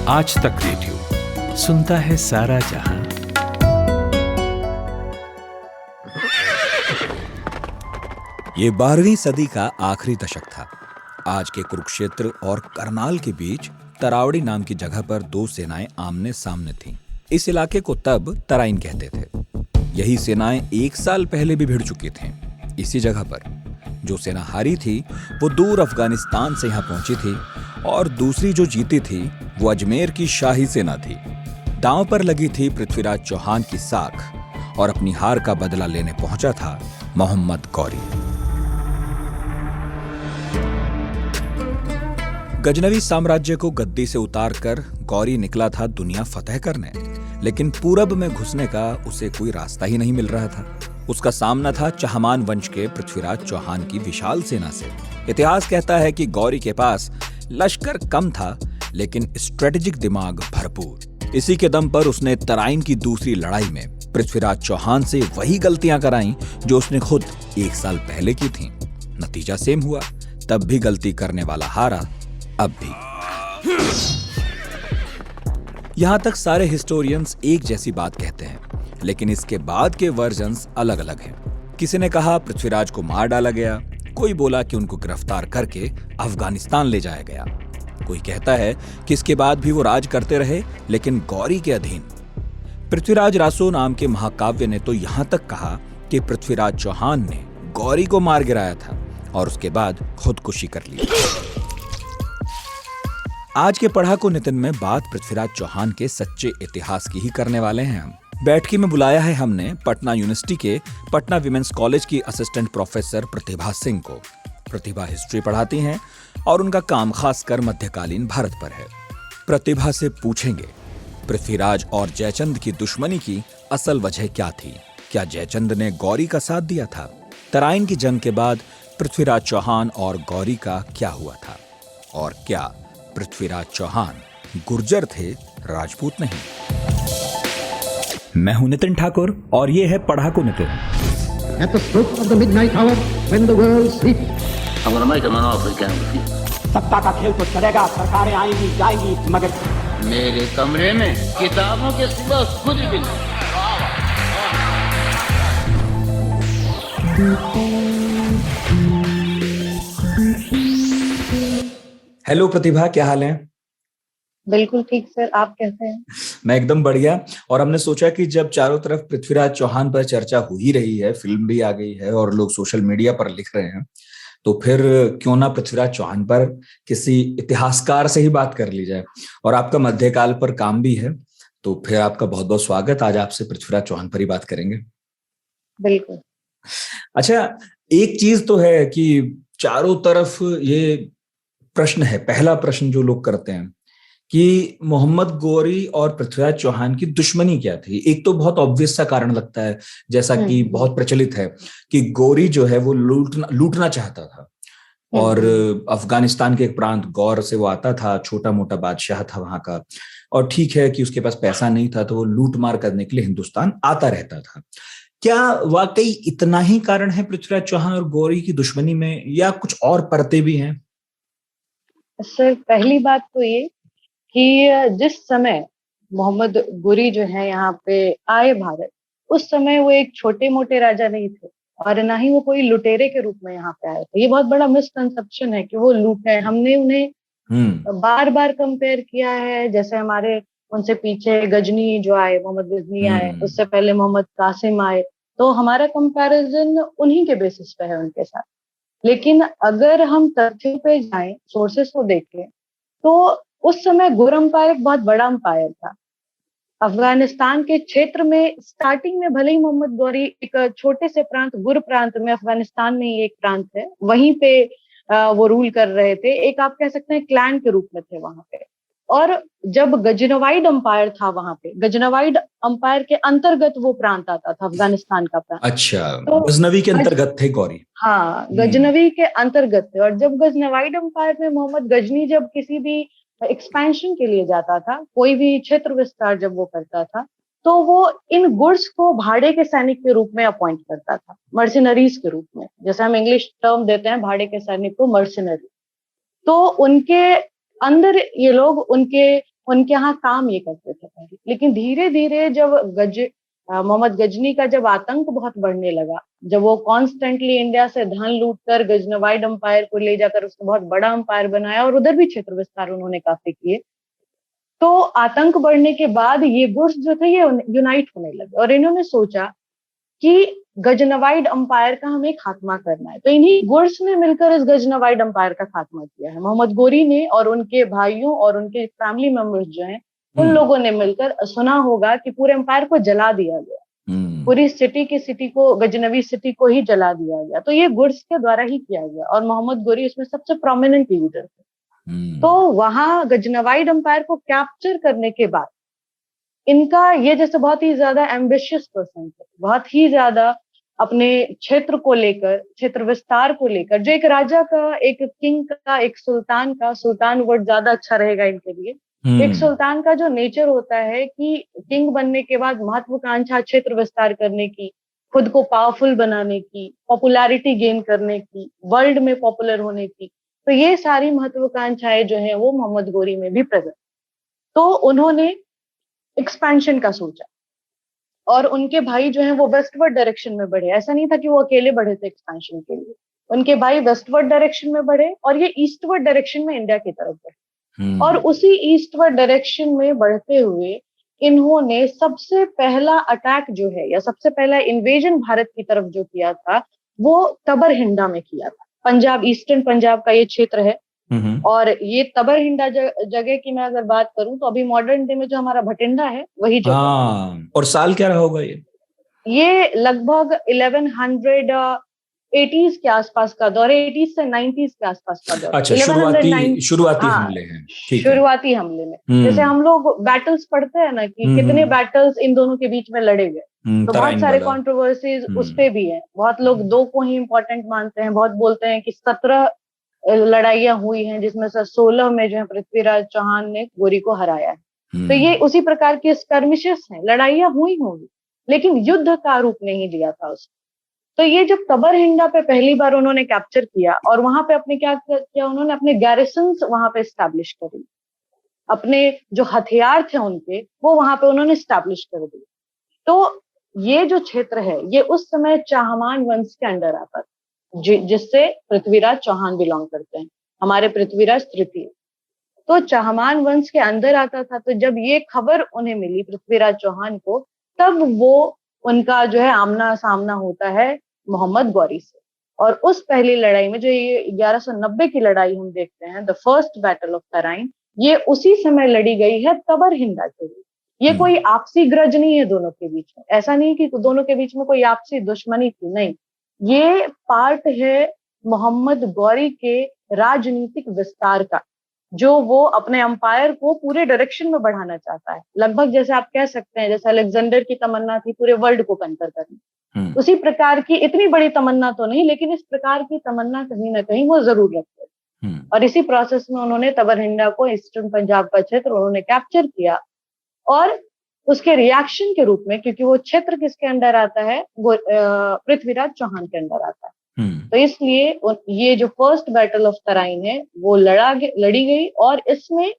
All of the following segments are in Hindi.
आज तक रेडियो सुनता है सारा जहां। ये 12वीं सदी का आखिरी दशक था। आज के कुरुक्षेत्र और करनाल के बीच तरावड़ी नाम की जगह पर दो सेनाएं आमने सामने थीं। इस इलाके को तब तराइन कहते थे। यही सेनाएं 1 साल पहले भी भिड़ चुकी थीं इसी जगह पर। जो सेना हारी थी वो दूर अफगानिस्तान से यहाँ पहुंची थी और दूसरी जो जीती थी वो अजमेर की शाही सेना थी। दांव पर लगी थी पृथ्वीराज चौहान की साख और अपनी हार का बदला लेने पहुंचा था मोहम्मद गौरी। गजनवी साम्राज्य को गद्दी से उतारकर गौरी निकला था दुनिया फतह करने, लेकिन पूरब में घुसने का उसे कोई रास्ता ही नहीं मिल रहा था। उसका सामना था चहमान वंश के पृथ्वीराज चौहान की विशाल सेना से। इतिहास कहता है कि गौरी के पास लश्कर कम था लेकिन स्ट्रेटेजिक दिमाग भरपूर। इसी के दम पर उसने तराइन की दूसरी लड़ाई में पृथ्वीराज चौहान से वही गलतियां कराई जो उसने खुद 1 साल पहले की थीं। नतीजा सेम हुआ। तब भी गलती करने वाला हारा, अब भी। यहां तक सारे हिस्टोरियंस एक जैसी बात कहते हैं, लेकिन इसके बाद के वर्जन्स अलग अलग हैं। किसी ने कहा पृथ्वीराज को मार डाला गया, कोई बोला कि उनको गिरफ्तार करके अफगानिस्तान ले जाया गया। कोई कहता है कि इसके बाद भी वो राज करते रहे लेकिन गौरी के अधीन। पृथ्वीराज रासो नाम के महाकाव्य ने तो यहां तक कहा कि पृथ्वीराज चौहान ने गौरी को मार गिराया था और उसके बाद खुदकुशी कर ली। आज के पढ़ाकू नितिन में बात पृथ्वीराज चौहान के सच्चे इतिहास की ही करने वाले हैं हम। बैठकी में बुलाया है हमने पटना यूनिवर्सिटी के पटना विमेंस कॉलेज की असिस्टेंट प्रोफेसर प्रतिभा सिंह को। प्रतिभा हिस्ट्री पढ़ाती हैं और उनका काम खासकर मध्यकालीन भारत पर है। प्रतिभा से पूछेंगे पृथ्वीराज और जयचंद की दुश्मनी की असल वजह क्या थी। क्या जयचंद ने गौरी का साथ दिया था? तराइन की जंग के बाद पृथ्वीराज चौहान और गौरी का क्या हुआ था? और क्या पृथ्वीराज चौहान गुर्जर थे, राजपूत नहीं? मैं हूं नितिन ठाकुर और ये है पढ़ाकू Nitin. At the stroke of the midnight hour, when the world sleeps, I'm going to make him an offer he can't refuse. सत्ता का खेल तो चलेगा, सरकारें आएंगी जाएंगी, मगर मेरे कमरे में किताबों के सिवा कुछ भी नहीं। हेलो प्रतिभा, क्या हाल है? बिल्कुल ठीक सर, आप कैसे हैं? मैं एकदम बढ़िया। और हमने सोचा कि जब चारों तरफ पृथ्वीराज चौहान पर चर्चा हो ही रही है, फिल्म भी आ गई है और लोग सोशल मीडिया पर लिख रहे हैं, तो फिर क्यों ना पृथ्वीराज चौहान पर किसी इतिहासकार से ही बात कर ली जाए। और आपका मध्यकाल पर काम भी है, तो फिर आपका बहुत बहुत स्वागत। आज आपसे पृथ्वीराज चौहान पर ही बात करेंगे। बिल्कुल। अच्छा, एक चीज तो है कि चारों तरफ ये प्रश्न है, पहला प्रश्न जो लोग करते हैं कि मोहम्मद गौरी और पृथ्वीराज चौहान की दुश्मनी क्या थी। एक तो बहुत ऑब्वियस सा कारण लगता है, जैसा कि बहुत प्रचलित है कि गौरी जो है वो लूटना चाहता था और अफगानिस्तान के एक प्रांत गौर से वो आता था, छोटा मोटा बादशाह था वहां का, और ठीक है कि उसके पास पैसा नहीं था तो वो लूट मार करने के लिए हिंदुस्तान आता रहता था। क्या वाकई इतना ही कारण है पृथ्वीराज चौहान और गौरी की दुश्मनी में, या कुछ और परतें भी हैं? सर, पहली बात तो ये कि जिस समय मोहम्मद गौरी जो है यहाँ पे आए भारत, उस समय वो एक छोटे मोटे राजा नहीं थे और ना ही वो कोई लुटेरे के रूप में यहाँ पे आए थे। ये बहुत बड़ा मिसकंसेप्शन है कि वो लूटे। हमने उन्हें बार बार कंपेयर किया है, जैसे हमारे उनसे पीछे गजनी जो आए, मोहम्मद गजनी आए, उससे पहले मोहम्मद कासिम आए, तो हमारा कंपैरिजन उन्हीं के बेसिस पे है उनके साथ। लेकिन अगर हम तथ्यों पे जाएं, सोर्सेस को देखें, तो उस समय गुर अंपायर एक बहुत बड़ा अंपायर था। अफगानिस्तान के क्षेत्र में स्टार्टिंग में भले ही मोहम्मद गौरी एक छोटे से प्रांत, गुर प्रांत में, अफगानिस्तान में ही एक प्रांत है, वहीं पे वो रूल कर रहे थे। एक आप कह सकते हैं क्लैन के रूप में थे वहां पे। और जब गजनवाइड अंपायर था वहां पे, गजनवाइड अंपायर के अंतर्गत वो प्रांत आता था, अफगानिस्तान का प्रांत। अच्छा, तो गजनवी के अंतर्गत थे गौरी? हाँ, गजनवी के अंतर्गत थे। और जब गजनवाइड अंपायर में मोहम्मद गजनी जब किसी भी एक्सपेंशन के लिए जाता था, कोई भी क्षेत्र विस्तार जब वो करता था, तो वो इन गुड्स को भाड़े के सैनिक के रूप में अपॉइंट करता था, मर्सिनरीज के रूप में। जैसे हम इंग्लिश टर्म देते हैं भाड़े के सैनिक को, मर्सिनरी। तो उनके अंदर ये लोग उनके उनके यहाँ काम ये करते थे पहले। लेकिन धीरे धीरे जब मोहम्मद गजनी का जब आतंक बहुत बढ़ने लगा, जब वो कॉन्स्टेंटली इंडिया से धन लूट कर गजनवाइड एम्पायर को ले जाकर उसको बहुत बड़ा एम्पायर बनाया और उधर भी क्षेत्र विस्तार उन्होंने काफी किए, तो आतंक बढ़ने के बाद ये गुर्ज जो थे ये यूनाइट होने लगे और इन्होंने सोचा कि गजनवाइड एम्पायर का हमें खात्मा करना है। तो इन्हीं गुर्ज ने मिलकर इस गजनवाइड एम्पायर का खात्मा किया है। मोहम्मद गोरी ने और उनके भाइयों और उनके फैमिली मेंबर्स जो हैं उन लोगों ने मिलकर, सुना होगा कि पूरे एम्पायर को जला दिया गया, पूरी सिटी को, गजनवी सिटी को ही जला दिया गया। तो ये गुर्ज के द्वारा ही किया गया और मोहम्मद गोरी उसमें सबसे प्रोमिनेंट लीडर थे। तो वहां गजनवाइड एम्पायर को कैप्चर करने के बाद इनका ये जैसे बहुत ही ज्यादा एम्बिशियस पर्सन थे, बहुत ही ज्यादा अपने क्षेत्र को लेकर, क्षेत्र विस्तार को लेकर, जो एक राजा का, एक किंग का, एक सुल्तान का, सुल्तान वर्ड ज्यादा अच्छा रहेगा इनके लिए, एक सुल्तान का जो नेचर होता है कि किंग बनने के बाद महत्वाकांक्षा क्षेत्र विस्तार करने की, खुद को पावरफुल बनाने की, पॉपुलैरिटी गेन करने की, वर्ल्ड में पॉपुलर होने की, तो ये सारी महत्वाकांक्षाएं जो है वो मोहम्मद गोरी में भी प्रेजेंट। तो उन्होंने एक्सपेंशन का सोचा और उनके भाई जो हैं वो वेस्टवर्ड डायरेक्शन में बढ़े। ऐसा नहीं था कि वो अकेले बढ़े थे एक्सपेंशन के लिए, उनके भाई वेस्टवर्ड डायरेक्शन में बढ़े और ये ईस्टवर्ड डायरेक्शन में इंडिया की तरफ बढ़े। और उसी ईस्टवर्ड डायरेक्शन में बढ़ते हुए इन्होंने सबसे पहला अटैक जो है या सबसे पहला इन्वेजन भारत की तरफ जो किया था वो तबर हिंडा में किया था। पंजाब, ईस्टर्न पंजाब का ये क्षेत्र है और ये तबर हिंडा जगह की मैं अगर बात करूं तो अभी मॉडर्न डे में जो हमारा भटिंडा है वही जगह। और साल क्या रहा होगा ये लगभग 1180s के आसपास का दौर है, 80s से 90s के आसपास का दौर। अच्छा, शुरुआती हमले हैं। शुरुआती हमले में जैसे हम लोग बैटल्स पढ़ते हैं ना कि कितने बैटल्स इन दोनों के बीच में लड़े गए, तो बहुत सारे कंट्रोवर्सीज उस पे भी है। बहुत लोग 2 को ही इम्पोर्टेंट मानते हैं, बहुत बोलते हैं कि 17 लड़ाइयां हुई हैं जिसमें से 16 में जो है पृथ्वीराज चौहान ने गोरी को हराया है। तो ये उसी प्रकार की स्कर्मिशेस हैं, लड़ाइयां हुई होंगी लेकिन युद्ध का रूप नहीं लिया था उसने। तो ये जब तबर हिंडा पे पहली बार उन्होंने कैप्चर किया और वहां पे अपने क्या किया, उन्होंने अपने गैरिसन्स वहां पे स्टैब्लिश कर दिए, अपने जो हथियार थे उनके वो वहां पे उन्होंने स्टैब्लिश कर दिए। तो ये जो क्षेत्र है ये उस समय चाहमान वंश के अंडर आता था, जिससे पृथ्वीराज चौहान बिलोंग करते हैं, हमारे पृथ्वीराज तृतीय। तो चाहमान वंश के अंदर आता था। तो जब ये खबर उन्हें मिली पृथ्वीराज चौहान को, तब वो उनका जो है आमना सामना होता है मोहम्मद गौरी से। और उस पहली लड़ाई में जो ये 1190 की लड़ाई हम देखते हैं, the first battle of Tarain, ये उसी समय लड़ी गई है तबर हिंडा के लिए। ये कोई आपसी ग्रज नहीं है दोनों के बीच में, ऐसा नहीं कि दोनों के बीच में कोई आपसी दुश्मनी थी, नहीं, ये पार्ट है मोहम्मद गौरी के राजनीतिक विस्तार का, जो वो अपने अंपायर को पूरे डायरेक्शन में बढ़ाना चाहता है। लगभग जैसे आप कह सकते हैं जैसे अलेक्जेंडर की तमन्ना थी पूरे वर्ल्ड को कंकर करनी, उसी प्रकार की, इतनी बड़ी तमन्ना तो नहीं लेकिन इस प्रकार की तमन्ना कहीं ना कहीं वो जरूर रखते हैं। और इसी प्रोसेस में उन्होंने तबर हिंडा को, ईस्टर्न पंजाब का क्षेत्र उन्होंने कैप्चर किया और उसके रिएक्शन के रूप में, क्योंकि वो क्षेत्र किसके अंडर आता है, वो पृथ्वीराज चौहान के अंडर आता है, तो इसलिए ये जो फर्स्ट बैटल ऑफ तराइन है वो लड़ी गई और इसमें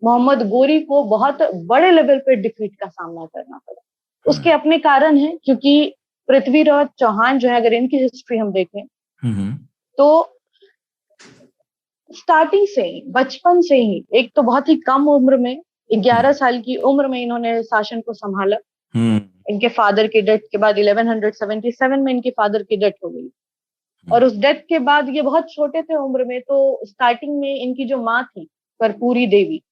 मोहम्मद गोरी को बहुत बड़े लेवल पे डिफीट का सामना करना पड़ा। उसके अपने कारण हैं, क्योंकि पृथ्वीराज चौहान जो है, अगर इनकी हिस्ट्री हम देखें तो स्टार्टिंग से ही, बचपन से ही, एक तो बहुत ही कम उम्र में, 11 साल की उम्र में इन्होंने शासन को संभाला। इनके फादर की डेथ के बाद 1177 में इनके फादर की डेथ हो गई और उस डेथ के बाद ये बहुत छोटे थे उम्र में। तो स्टार्टिंग में इनकी जो माँ थी कर्पूरी देवी,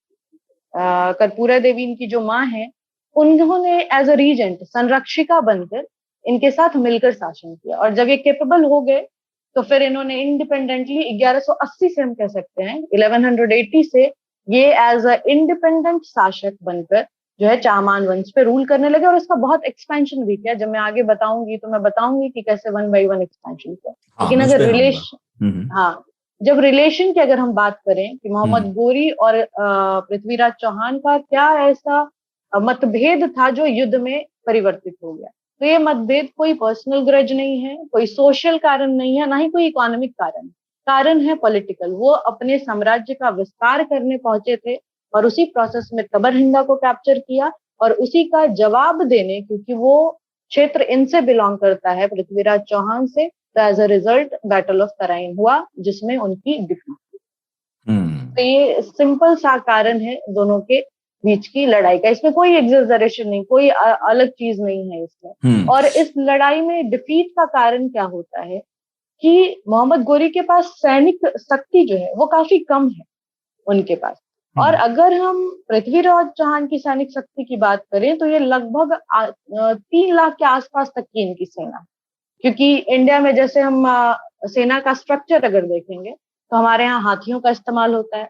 कर्पूरा देवी इनकी जो माँ है, उन्होंने एज अ रीजेंट, संरक्षिका बनकर इनके साथ मिलकर शासन किया। और जब ये कैपेबल हो गए तो फिर इन्होंने इंडिपेंडेंटली 1180 से हम कह सकते हैं 1180 से ये एज अ इंडिपेंडेंट शासक बनकर जो है चाहमान वंश पे रूल करने लगे और इसका बहुत एक्सपेंशन भी किया। जब मैं आगे बताऊंगी तो मैं बताऊंगी कि कैसे 1 by 1 एक्सपेंशन किया। लेकिन अगर जब रिलेशन की अगर हम बात करें कि मोहम्मद गोरी और पृथ्वीराज चौहान का क्या ऐसा मतभेद था जो युद्ध में परिवर्तित हो गया, तो ये मतभेद कोई पर्सनल ग्रज नहीं है, कोई सोशल कारण नहीं है, ना ही कोई इकोनॉमिक कारण है पॉलिटिकल। वो अपने साम्राज्य का विस्तार करने पहुंचे थे और उसी प्रोसेस में तबरहिंदा को कैप्चर किया और उसी का जवाब देने, क्योंकि वो क्षेत्र इनसे बिलोंग करता है, पृथ्वीराज चौहान से, तो as a result battle of Tarain हुआ जिसमें उनकी डिफीट। तो ये सिंपल सा कारण है दोनों के बीच की लड़ाई का, इसमें कोई एग्जेजरेशन नहीं, कोई अलग चीज नहीं है इसमें। और इस लड़ाई में डिफीट का कारण क्या होता है कि मोहम्मद गोरी के पास सैनिक शक्ति जो है वो काफी कम है उनके पास। और अगर हम पृथ्वीराज चौहान की सैनिक शक्ति की बात करें तो ये लगभग 3 लाख के आसपास तक की इनकी सेना, क्योंकि इंडिया में जैसे हम सेना का स्ट्रक्चर अगर देखेंगे तो हमारे यहाँ हाथियों का इस्तेमाल होता है,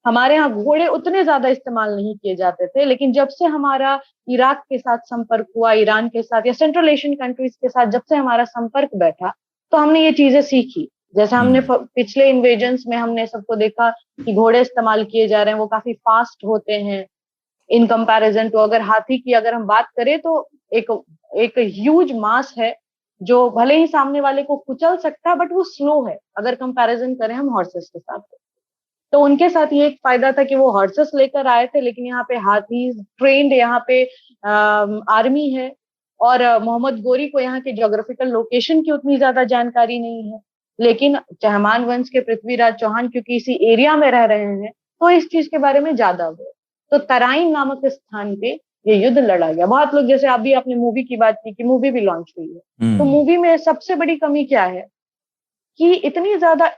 हमारे यहाँ घोड़े उतने ज्यादा इस्तेमाल नहीं किए जाते थे, लेकिन जब से हमारा इराक के साथ संपर्क हुआ, ईरान के साथ या सेंट्रल एशियन कंट्रीज के साथ जब से हमारा संपर्क बैठा, तो हमने ये चीजें सीखी। जैसे हमने पिछले इन्वेजन्स में हमने सबको देखा कि घोड़े इस्तेमाल किए जा रहे हैं, वो काफी फास्ट होते हैं इन कंपैरिजन टू, अगर हाथी की अगर हम बात करें तो एक ह्यूज मास है जो भले ही सामने वाले को कुचल सकता है बट वो स्लो है अगर कंपैरिजन करें हम हॉर्सेस के साथ। तो उनके साथ ये एक फायदा था कि वो हॉर्सेस लेकर आए थे, लेकिन यहाँ पे हाथी ट्रेंड, यहाँ पे आर्मी है। और मोहम्मद गोरी को यहाँ के ज्योग्राफिकल लोकेशन की उतनी ज्यादा जानकारी नहीं है, लेकिन चहमान वंश के पृथ्वीराज चौहान क्योंकि इसी एरिया में रह रहे हैं तो इस चीज के बारे में ज्यादा हुए। तो तराइन नामक स्थान पे ये युद्ध लड़ा गया। बहुत लोग, जैसे अभी आपने मूवी की बात की कि मूवी भी लॉन्च हुई है, तो मूवी में सबसे बड़ी कमी क्या है कि इतनी ज्यादा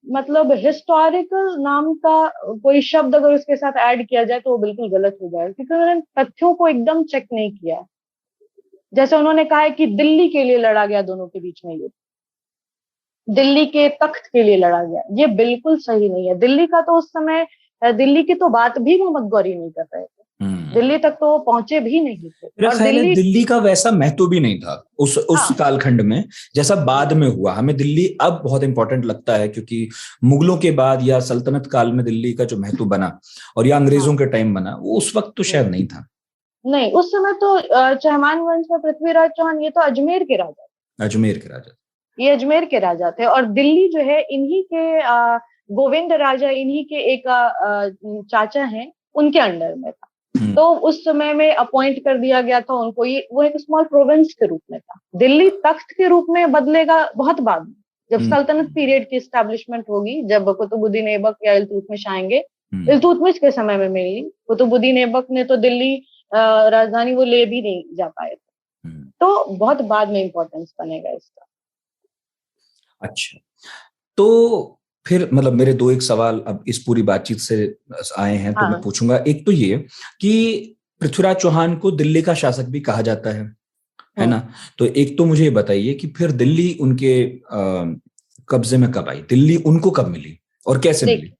मतलब हिस्टोरिकल नाम का कोई शब्द अगर उसके साथ ऐड किया जाए तो वो बिल्कुल गलत हो जाएगा, क्योंकि उन्होंने तथ्यों को एकदम चेक नहीं किया। जैसे उन्होंने कहा है कि दिल्ली के लिए लड़ा गया दोनों के बीच में युद्ध, दिल्ली के तख्त के लिए लड़ा गया, ये बिल्कुल सही नहीं है। दिल्ली का तो उस समय, दिल्ली की तो बात भी मोहम्मद गौरी नहीं कर रहे थे, दिल्ली तक तो वो पहुंचे भी नहीं थे। और दिल्ली का वैसा महत्व भी नहीं था उस कालखंड में जैसा बाद में हुआ। हमें दिल्ली अब बहुत इंपॉर्टेंट लगता है क्योंकि मुगलों के बाद या सल्तनत काल में दिल्ली का जो महत्व बना और या अंग्रेजों के टाइम बना, वो उस वक्त तो शायद नहीं था। नहीं, उस समय तो चहमान वंश में पृथ्वीराज चौहान ये तो अजमेर के राजा, ये अजमेर के राजा थे। और दिल्ली जो है इन्हीं के गोविंद राजा, इन्हीं के एक चाचा हैं, उनके अंडर में था। तो उस समय में अपॉइंट कर दिया गया था उनको, ये वो एक स्मॉल प्रोविंस के रूप में था। दिल्ली तख्त के रूप में बदलेगा बहुत बाद में, जब सल्तनत पीरियड की एस्टैब्लिशमेंट होगी, जब कुतुबुद्दीन ऐबक या इल्तुतमिश आएंगे। इल्तुतमिश के समय में मेनली, कुतुबुद्दीन ऐबक ने तो दिल्ली राजधानी वो ले भी नहीं जा पाए थे, तो बहुत बाद में इंपॉर्टेंस बनेगा इसका। अच्छा, तो फिर मतलब मेरे दो एक सवाल अब इस पूरी बातचीत से आए हैं, तो मैं पूछूंगा। एक तो ये कि पृथ्वीराज चौहान को दिल्ली का शासक भी कहा जाता है ना? तो एक तो मुझे ये बताइए कि फिर दिल्ली उनके कब्जे में कब आई, दिल्ली उनको कब मिली और कैसे मिली?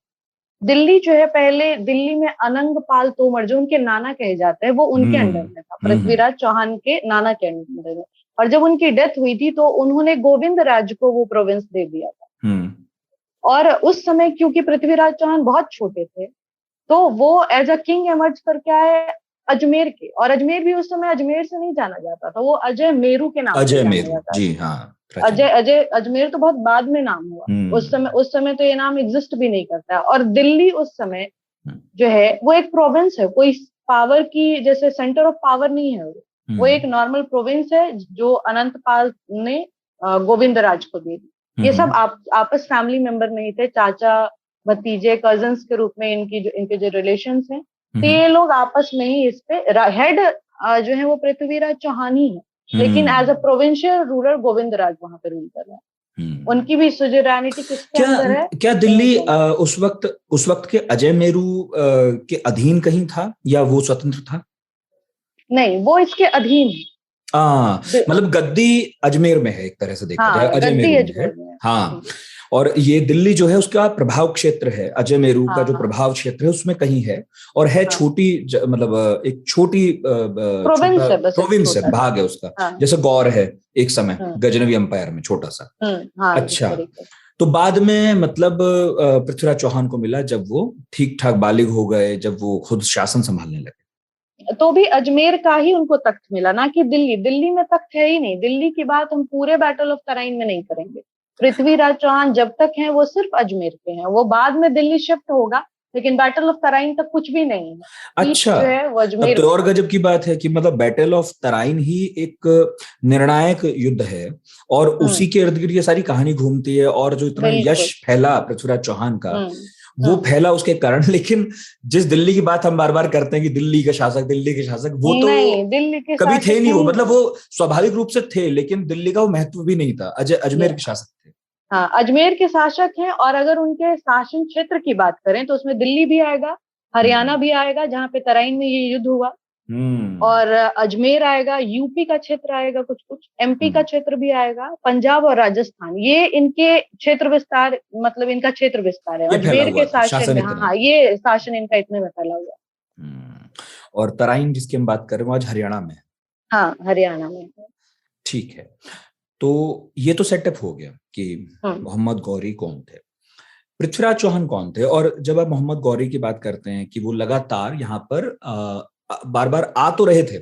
दिल्ली जो है, पहले दिल्ली में अनंगपाल तोमर जो उनके नाना कहे जाते हैं, वो उनके अंडर में था, पृथ्वीराज चौहान के नाना के अंडर में। और जब उनकी डेथ हुई थी तो उन्होंने गोविंद राज को वो प्रोविंस दे दिया था। और उस समय क्योंकि पृथ्वीराज चौहान बहुत छोटे थे तो वो एज अ किंग एमर्ज करके आए अजमेर के, और अजमेर भी उस समय अजमेर से नहीं जाना जाता था, वो अजय मेरू के नाम से जाना जाता था। जी हाँ, अजमेर तो बहुत बाद में नाम हुआ, उस समय तो ये नाम एग्जिस्ट भी नहीं करता है। और दिल्ली उस समय जो है वो एक प्रोविंस है, कोई पावर की जैसे सेंटर ऑफ पावर नहीं है, वो एक नॉर्मल प्रोविंस है जो अनंतपाल ने गोविंद राज को दे दी। ये सब आपस फैमिली मेंबर नहीं थे, चाचा भतीजे कजन्स के रूप में इनके जो रिलेशंस हैं, तो ये लोग आपस में ही इस पे हेड जो है वो पृथ्वीराज चौहान ही है, लेकिन as a provincial ruler Govind Raj वहां पे रूल कर रहे हैं। उनकी भी सुजरानिटी किसके अंदर है? क्या दिल्ली उस वक्त के अजय मेरू के अधीन कहीं था या वो स्वतंत्र था? नहीं, वो इसके अधीन है। मतलब गद्दी अजमेर में है एक तरह से देखा जाए, अजय मेरू है। हाँ, और ये दिल्ली जो है उसका प्रभाव क्षेत्र है, अजय मेरू का जो प्रभाव क्षेत्र है उसमें कहीं है, और है छोटी मतलब एक छोटी प्रोविंस है, भाग है उसका, जैसे गौर है एक समय गजनवी एम्पायर में छोटा सा। अच्छा, तो बाद में मतलब पृथ्वीराज चौहान को मिला जब वो ठीक ठाक बालिग हो गए, जब वो खुद शासन संभालने लगे, तो भी अजमेर का ही उनको तख्त मिला, ना कि दिल्ली में तख्त है ही नहीं। दिल्ली की बात हम पूरे बैटल ऑफ तराइन में नहीं करेंगे। पृथ्वीराज चौहान जब तक हैं वो सिर्फ अजमेर के हैं, वो बाद में दिल्ली शिफ्ट होगा लेकिन बैटल ऑफ तराइन तक कुछ भी नहीं है। अच्छा, जो है वो तब अजमेर तो और में। गजब की बात है कि मतलब बैटल ऑफ तराइन ही एक निर्णायक युद्ध है और उसी के इर्द गिर्द ये सारी कहानी घूमती है और जो इतना बिल्कुल। यश फैला पृथ्वीराज चौहान का वो हम्म। फैला उसके कारण। लेकिन जिस दिल्ली की बात हम बार बार करते हैं कि दिल्ली के शासक, वो तो नहीं, दिल्ली के कभी थे शासक नहीं। वो नहीं मतलब है। वो स्वाभाविक रूप से थे, लेकिन दिल्ली का वो महत्व भी नहीं था। अजमेर के शासक थे। हाँ, अजमेर के शासक हैं, और अगर उनके शासन क्षेत्र की बात करें तो उसमें दिल्ली भी आएगा, हरियाणा भी आएगा जहाँ पे तराइन में ये युद्ध हुआ, और अजमेर आएगा, यूपी का क्षेत्र आएगा, कुछ कुछ एमपी का क्षेत्र भी आएगा, पंजाब और राजस्थान, ये इनके क्षेत्र विस्तार, मतलब इनका क्षेत्र विस्तार है ये फैला अजमेर हुआ के था, शासन शासन में। इतना हाँ, था। ये शासन इनका इतने में फैला हुआ। और तराइन जिसकी हम बात कर रहे हैं वो आज हरियाणा में है। हाँ, हरियाणा में। ठीक है, तो ये तो सेटअप हो गया कि हम्म। मोहम्मद गौरी कौन थे, पृथ्वीराज चौहान कौन थे। और जब आप मोहम्मद गौरी की बात करते हैं कि वो लगातार यहाँ पर बार बार आ तो रहे थे,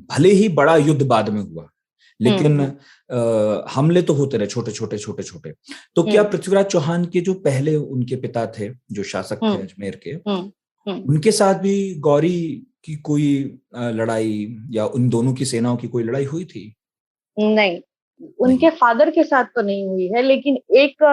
भले ही बड़ा युद्ध बाद में हुआ, लेकिन हमले तो होते रहे छोटे छोटे। तो क्या पृथ्वीराज चौहान के जो पहले उनके पिता थे जो शासक थे अजमेर के, उनके साथ भी गौरी की कोई लड़ाई या उन दोनों की सेनाओं की कोई लड़ाई हुई थी? नहीं, उनके फादर के साथ तो नहीं हुई है, लेकिन एक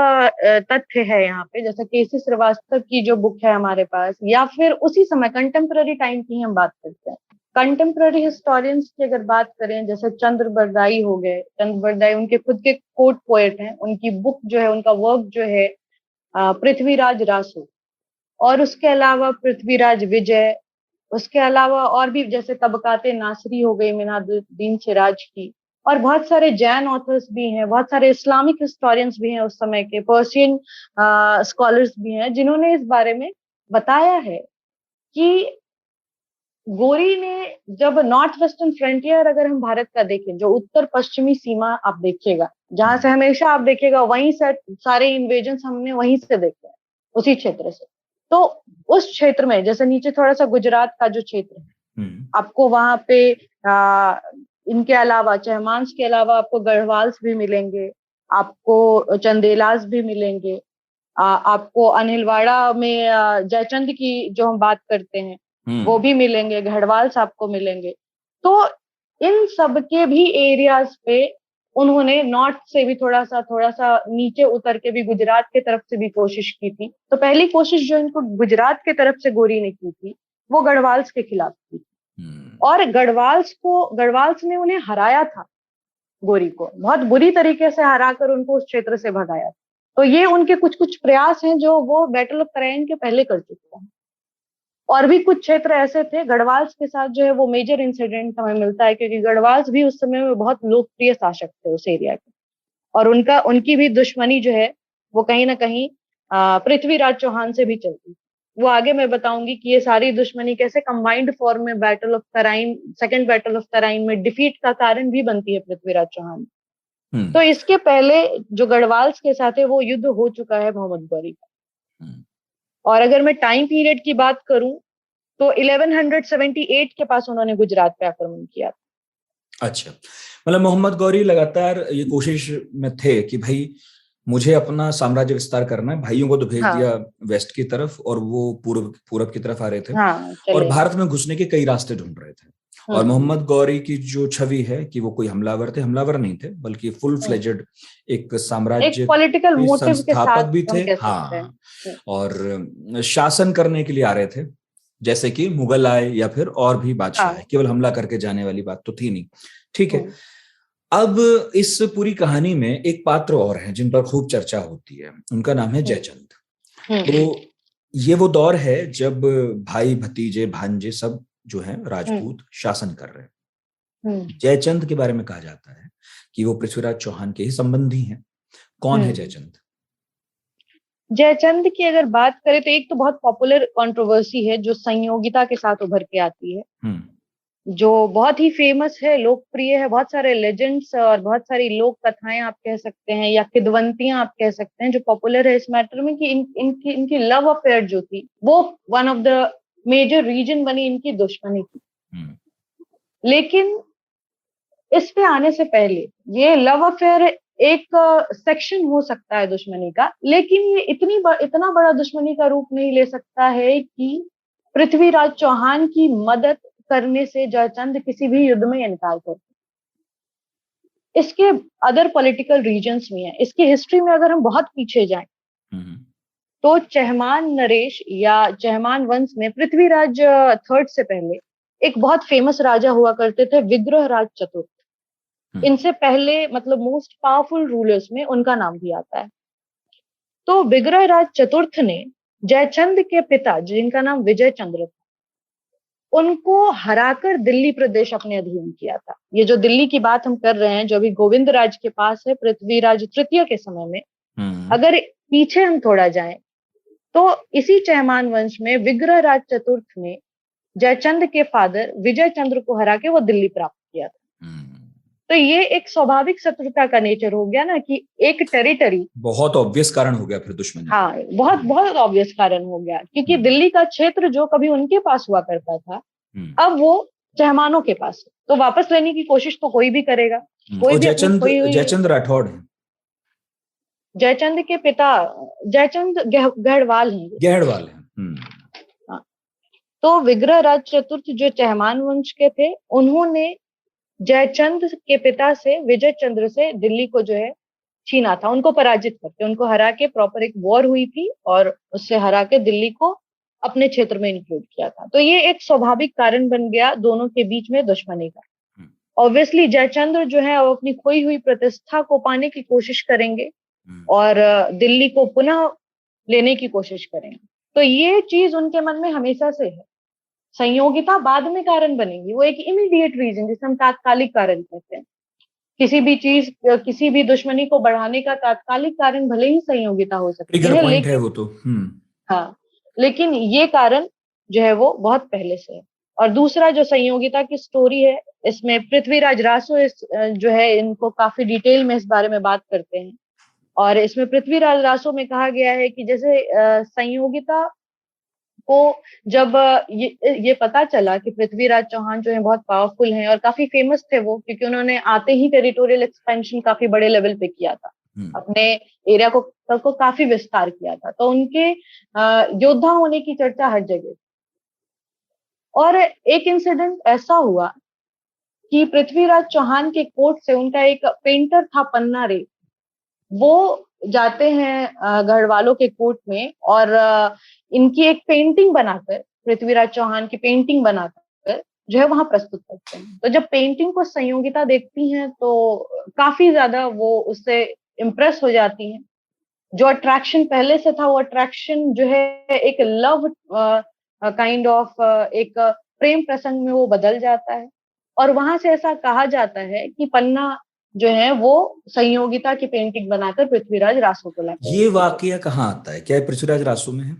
तथ्य है यहाँ पे, जैसे केसी श्रीवास्तव की जो बुक है हमारे पास, या फिर उसी समय कंटेम्पररी टाइम की हम बात करते हैं, कंटेम्पररी हिस्टोरियंस की अगर बात करें, जैसे चंद्र बरदाई हो गए, चंद्र बरदाई उनके खुद के कोर्ट पोएट हैं, उनकी बुक जो है, उनका वर्क जो है पृथ्वीराज रासो, और उसके अलावा पृथ्वीराज विजय, उसके अलावा और भी जैसे तबकाते नासरी हो गई मिनादुद्दीन सिराज की, और बहुत सारे जैन ऑथर्स भी हैं, बहुत सारे इस्लामिक हिस्टोरियंस भी हैं उस समय के, पर्शियन स्कॉलर्स भी हैं, जिन्होंने इस बारे में बताया है कि गोरी ने जब नॉर्थ वेस्टर्न फ्रंटियर, अगर हम भारत का देखें, जो उत्तर पश्चिमी सीमा आप देखिएगा, जहां से हमेशा आप देखिएगा वहीं से सारे इन्वेजन हमने वहीं से देखे हैं, उसी क्षेत्र से। तो उस क्षेत्र में जैसे नीचे थोड़ा सा गुजरात का जो क्षेत्र है, आपको वहां पे इनके अलावा, चहमांस के अलावा आपको गढ़वाल्स भी मिलेंगे, आपको चंदेलास भी मिलेंगे, आपको अनिलवाड़ा में जयचंद की जो हम बात करते हैं वो भी मिलेंगे, गढ़वाल्स आपको मिलेंगे। तो इन सब के भी एरियाज पे उन्होंने नॉर्थ से भी थोड़ा सा नीचे उतर के भी गुजरात के तरफ से भी कोशिश की थी। तो पहली कोशिश जो इनको गुजरात के तरफ से गोरी ने की थी वो गढ़वाल्स के खिलाफ की, और गढ़वाल्स ने उन्हें हराया था, गोरी को बहुत बुरी तरीके से हराकर उनको उस क्षेत्र से भगाया। तो ये उनके कुछ प्रयास हैं जो वो बैटल ऑफ तराइन के पहले कर चुके हैं। और भी कुछ क्षेत्र ऐसे थे, गढ़वाल्स के साथ जो है वो मेजर इंसिडेंट हमें मिलता है, क्योंकि गढ़वाल्स भी उस समय में बहुत लोकप्रिय शासक थे उस एरिया के, और उनकी भी दुश्मनी जो है वो कहीं ना कहीं पृथ्वीराज चौहान से भी चलती। वो आगे मैं बताऊंगी कि ये सारी दुश्मनी कैसे कंबाइंड फॉर्म में battle of Tarain, second battle of Tarain में डिफीट का कारण भी बनती है पृथ्वीराज चौहान। तो इसके पहले जो गढ़वाल्स के साथ है वो युद्ध हो चुका है मोहम्मद गौरी का। और अगर मैं टाइम पीरियड की बात करूं तो 1178 के पास उन्होंने गुजरात पे आक्रमण किया। अच्छा, मतलब मोहम्मद गौरी लगातार ये कोशिश में थे कि भाई मुझे अपना साम्राज्य विस्तार करना है, भाइयों को तो भेज दिया वेस्ट की तरफ और वो पूरब की तरफ आ रहे थे, और भारत में घुसने के कई रास्ते ढूंढ रहे थे। और मोहम्मद गौरी की जो छवि है कि वो कोई हमलावर नहीं थे, बल्कि फुल फ्लेजेड एक साम्राज्य पॉलिटिकल मोटिव के साथ भी थे। हाँ, और शासन करने के लिए आ रहे थे, जैसे कि मुगल आए या फिर और भी बादशाह, केवल हमला करके जाने वाली बात तो थी नहीं। ठीक है, अब इस पूरी कहानी में एक पात्र और हैं जिन पर खूब चर्चा होती है, उनका नाम है जयचंद। तो ये वो दौर है जब भाई भतीजे भांजे सब जो है राजपूत शासन कर रहे हैं। जयचंद के बारे में कहा जाता है कि वो पृथ्वीराज चौहान के ही संबंधी हैं। कौन है जयचंद? जयचंद की अगर बात करें तो एक तो बहुत पॉपुलर कंट्रोवर्सी है जो संयोगिता के साथ उभर के आती है, जो बहुत ही फेमस है, लोकप्रिय है। बहुत सारे लेजेंड्स और बहुत सारी लोक कथाएं आप कह सकते हैं या किदवंतियां आप कह सकते हैं जो पॉपुलर है इस मैटर में, कि इनकी लव अफेयर जो थी वो one of the major reason बनी इनकी दुश्मनी की। लेकिन इस पे आने से पहले ये लव अफेयर एक सेक्शन हो सकता है दुश्मनी का, लेकिन ये इतना बड़ा दुश्मनी का रूप नहीं ले सकता है कि पृथ्वीराज चौहान की मदद करने से जयचंद किसी भी युद्ध में इनकार कर। इसके अदर पॉलिटिकल रीजन्स भी हैं। इसकी हिस्ट्री में अगर हम बहुत पीछे जाएं तो चहमान नरेश या चहमान वंश में पृथ्वीराज थर्ड से पहले एक बहुत फेमस राजा हुआ करते थे, विग्रह राज चतुर्थ। इनसे पहले मतलब मोस्ट पावरफुल रूलर्स में उनका नाम भी आता है। तो विग्रह राज चतुर्थ ने जयचंद के पिता, जिनका नाम विजय चंद्र था, उनको हराकर दिल्ली प्रदेश अपने अधीन किया था। ये जो दिल्ली की बात हम कर रहे हैं, जो अभी गोविंद राज के पास है पृथ्वीराज तृतीय के समय में, अगर पीछे हम थोड़ा जाएं तो इसी चहमान वंश में विग्रह राज चतुर्थ ने जयचंद के फादर विजय चंद्र को हरा के वो दिल्ली प्राप्त किया था। तो ये एक स्वाभाविक शत्रुता का नेचर हो गया ना, कि एक टेरिटरी, बहुत ऑब्वियस कारण हो गया फिर दुश्मनी। हाँ, बहुत बहुत ऑब्वियस कारण हो गया, क्योंकि दिल्ली का क्षेत्र जो कभी उनके पास हुआ करता था, अब वो चहमानों के पास है। तो वापस लेने की कोशिश तो कोई भी करेगा। कोई भी जयचंद राठौड़ है। जयचंद के पिता जयचंद गढ़वाल हैं। हाँ। तो विग्रह राज चतुर्थ जो चहमान वंश के थे, उन्होंने जयचंद के पिता से, विजय चंद्र से, दिल्ली को जो है छीना था, उनको पराजित करके, उनको हरा के प्रॉपर एक वॉर हुई थी और उससे हरा के दिल्ली को अपने क्षेत्र में इंक्लूड किया था। तो ये एक स्वाभाविक कारण बन गया दोनों के बीच में दुश्मनी का। ऑब्वियसली जयचंद्र जो है वो अपनी खोई हुई प्रतिष्ठा को पाने की कोशिश करेंगे और दिल्ली को पुनः लेने की कोशिश करेंगे। तो ये चीज उनके मन में हमेशा से है। संयोगिता बाद में कारण बनेगी, वो एक इमीडिएट रीजन, जिसे हम तात्कालिक कारण कहते हैं। किसी भी चीज, किसी भी दुश्मनी को बढ़ाने का तात्कालिक कारण भले ही संयोगिता हो सकती है, लेकिन है वो तो हाँ, लेकिन ये कारण जो है वो बहुत पहले से है। और दूसरा जो संयोगिता की स्टोरी है, इसमें पृथ्वीराज रासो जो है, इनको काफी डिटेल में इस बारे में बात करते हैं। और इसमें पृथ्वीराज रासो में कहा गया है कि जैसे संयोगिता को जब ये पता चला कि पृथ्वीराज चौहान जो है बहुत पावरफुल हैं और काफी फेमस थे वो, क्योंकि उन्होंने आते ही टेरिटोरियल एक्सपेंशन काफी बड़े लेवल पे किया था, अपने एरिया को काफी विस्तार किया था, तो उनके योद्धा होने की चर्चा हर जगह। और एक इंसिडेंट ऐसा हुआ कि पृथ्वीराज चौहान के कोर्ट से उनका एक पेंटर था, पन्ना रे, वो जाते हैं गढ़वालों के कोर्ट में और इनकी एक पेंटिंग बनाकर, पृथ्वीराज चौहान की पेंटिंग बनाकर जो है वहां प्रस्तुत करते हैं। तो जब पेंटिंग को संयोगिता देखती हैं तो काफी ज्यादा वो उससे इम्प्रेस हो जाती हैं। जो अट्रैक्शन पहले से था, वो अट्रैक्शन जो है एक लव काइंड ऑफ एक प्रेम प्रसंग में वो बदल जाता है। और वहां से ऐसा कहा जाता है कि पन्ना जो है वो संयोगिता की पेंटिंग बनाकर पृथ्वीराज रासो को लाता है। ये वाकया कहाँ आता है? क्या पृथ्वीराज रासो में है?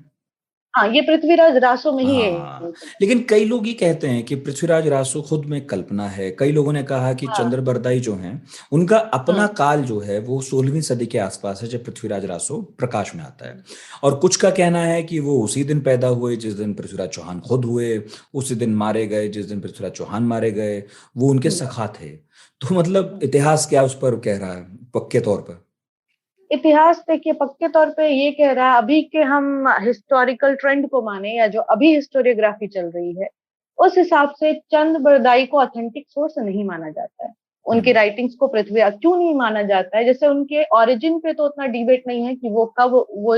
हाँ, ये पृथ्वीराज रासो में ही है। लेकिन कई लोग ये कहते हैं कि पृथ्वीराज रासो खुद में कल्पना है। कई लोगों ने कहा कि चंद्र बरदाई जो हैं, उनका अपना काल जो है वो 16वीं सदी के आसपास है, जब पृथ्वीराज रासो प्रकाश में आता है। और कुछ का कहना है कि वो उसी दिन पैदा हुए जिस दिन पृथ्वीराज चौहान खुद हुए, उसी दिन मारे गए जिस दिन पृथ्वीराज चौहान मारे गए, वो उनके सखा थे। तो मतलब इतिहास क्या उस पर कह रहा है पक्के तौर पर? इतिहास देखिए पक्के तौर पे ये कह रहा है, अभी के हम हिस्टोरिकल ट्रेंड को माने या जो अभी हिस्टोरियोग्राफी चल रही है, उस हिसाब से चंद बरदाई को ऑथेंटिक सोर्स नहीं माना जाता है। उनकी राइटिंग्स को पृथ्वी क्यों नहीं माना जाता है? जैसे उनके ओरिजिन पे तो उतना डिबेट नहीं है कि वो कब वो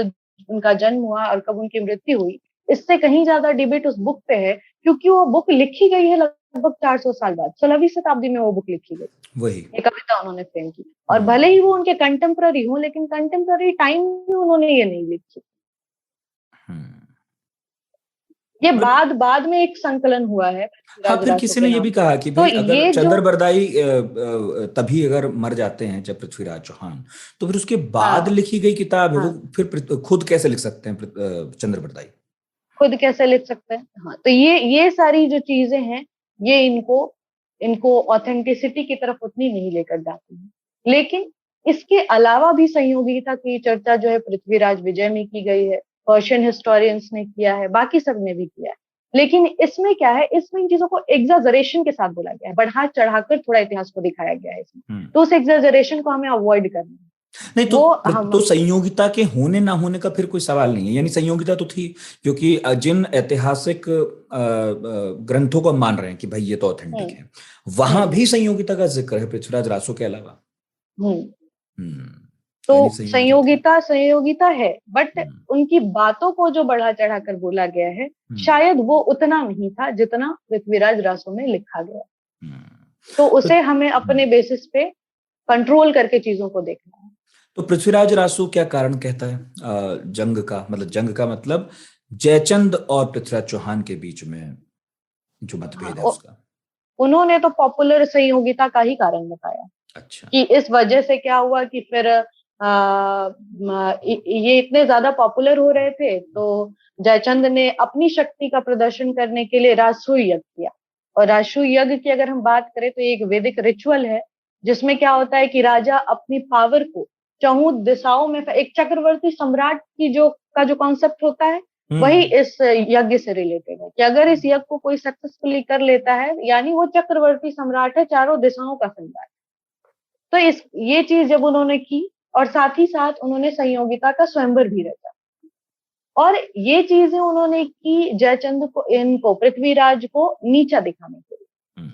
उनका जन्म हुआ और कब उनकी मृत्यु हुई। इससे कहीं ज्यादा डिबेट उस बुक पे है, क्योंकि वो बुक लिखी गई है लगभग 400 साल बाद, 16वीं शताब्दी में वो बुक लिखी गई, वही ये कविता उन्होंने फ्रेम की। और भले ही वो उनके कंटेम्प्ररी हो, लेकिन कंटेम्प्ररी टाइम में उन्होंने ये नहीं लिखी। ये बाद में एक संकलन हुआ है। हाँ, फिर किसी ने ये भी कहा कि भाई अगर चंद्र बरदाई तभी अगर मर जाते हैं जब पृथ्वीराज चौहान, तो फिर उसके बाद लिखी गई किताब है वो फिर खुद कैसे लिख सकते हैं? चंद्र बरदाई खुद कैसे लिख सकते हैं? हाँ, तो ये सारी जो चीजें हैं, ये इनको ऑथेंटिसिटी की तरफ उतनी नहीं लेकर जाती है। लेकिन इसके अलावा भी संयोगिता की चर्चा जो है पृथ्वीराज विजय में की गई है, पर्शियन हिस्टोरियंस ने किया है, बाकी सब ने भी किया है। लेकिन इसमें क्या है, इसमें इन चीजों को एग्जाजरेशन के साथ बोला गया है, बढ़ा चढ़ाकर थोड़ा इतिहास को दिखाया गया है इसमें, तो उस एग्जाजरेशन को हमें अवॉइड करना है। नहीं तो वो तो संयोगिता के होने ना होने का फिर कोई सवाल नहीं है, यानी संयोगिता तो थी, क्योंकि जिन ऐतिहासिक ग्रंथों को हम मान रहे हैं कि भाई ये तो ऑथेंटिक है, वहां भी संयोगिता का जिक्र है पृथ्वीराज रासो के अलावा। तो संयोगिता है, बट उनकी बातों को जो बढ़ा चढ़ा कर बोला गया है, शायद वो उतना नहीं था जितना पृथ्वीराज रासो में लिखा गया। तो उसे हमें अपने बेसिस पे कंट्रोल करके चीजों को देखना है। तो पृथ्वीराज रासो क्या कारण कहता है जंग का, जंग का मतलब जयचंद और पृथ्वीराज चौहान के बीच में जो मतभेद है उसका? उन्होंने तो पॉपुलर संयोगिता का ही कारण बताया। अच्छा। कि इस वजह से क्या हुआ कि फिर ये इतने ज्यादा पॉपुलर हो रहे थे, तो जयचंद ने अपनी शक्ति का प्रदर्शन करने के लिए रासु यज्ञ किया। और रासु यज्ञ की अगर हम बात करें तो एक वैदिक रिचुअल है, जिसमें क्या होता है कि राजा अपनी पावर को चहुं दिशाओं में, एक चक्रवर्ती सम्राट की जो कॉन्सेप्ट होता है, वही इस यज्ञ से रिलेटेड है कि अगर इस यज्ञ को कोई सक्सेसफुली कर लेता है, यानी वो चक्रवर्ती सम्राट है, चारों दिशाओं का सम्राट। तो ये चीज जब उन्होंने की, और साथ ही साथ उन्होंने संयोगिता का स्वयंवर भी रचा, और ये चीजें उन्होंने की जयचंद को, इनको पृथ्वीराज को नीचा दिखाने के लिए।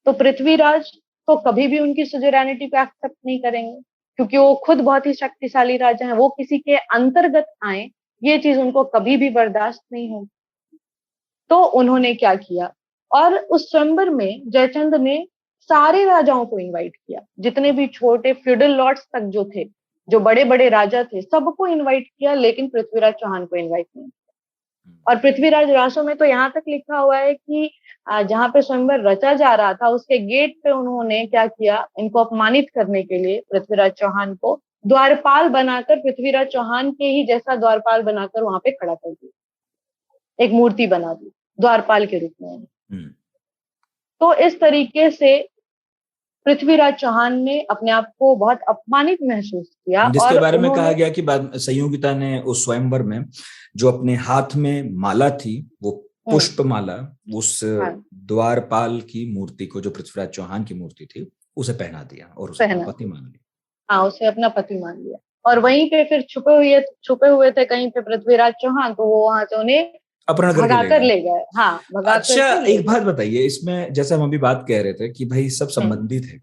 तो पृथ्वीराज तो कभी भी उनकी सुजेरैनिटी को एक्सेप्ट नहीं करेंगे, क्योंकि वो खुद बहुत ही शक्तिशाली राजा हैं, वो किसी के अंतर्गत आए, ये चीज उनको कभी भी बर्दाश्त नहीं होगी। तो उन्होंने क्या किया, और उस स्वयंवर में जयचंद ने सारे राजाओं को इनवाइट किया, जितने भी छोटे फ्यूडल लॉर्ड्स तक जो थे, जो बड़े बड़े राजा थे, सबको इनवाइट किया, लेकिन पृथ्वीराज चौहान को इनवाइट नहीं किया। और पृथ्वीराज रासो में तो यहाँ तक लिखा हुआ है कि जहाँ पे स्वयंवर रचा जा रहा था, उसके गेट पे उन्होंने क्या किया, इनको अपमानित करने के लिए पृथ्वीराज चौहान को द्वारपाल बनाकर, पृथ्वीराज चौहान के ही जैसा द्वारपाल बनाकर वहां पे खड़ा कर दिया, एक मूर्ति बना दी द्वारपाल के रूप में। तो इस तरीके से पृथ्वीराज चौहान ने अपने आप को बहुत अपमानित महसूस किया, जिसके बारे में कहा गया कि बाद संयोगिता ने उस स्वयंवर में जो अपने हाथ में माला थी, वो पुष्प माला, उस द्वारपाल की मूर्ति को, जो पृथ्वीराज चौहान की मूर्ति थी, उसे पहना दिया और उसे अपना पति मान लिया। हाँ, उसे अपना पति मान लिया। और वहीं पे फिर छुपे हुए थे कहीं पे पृथ्वीराज चौहान, तो वो वहां से उन्हें अपहरण भगाकर ले गए। हाँ, अच्छा, एक बात बताइए, इसमें जैसे हम अभी बात कह रहे थे कि भाई सब संबंधित है,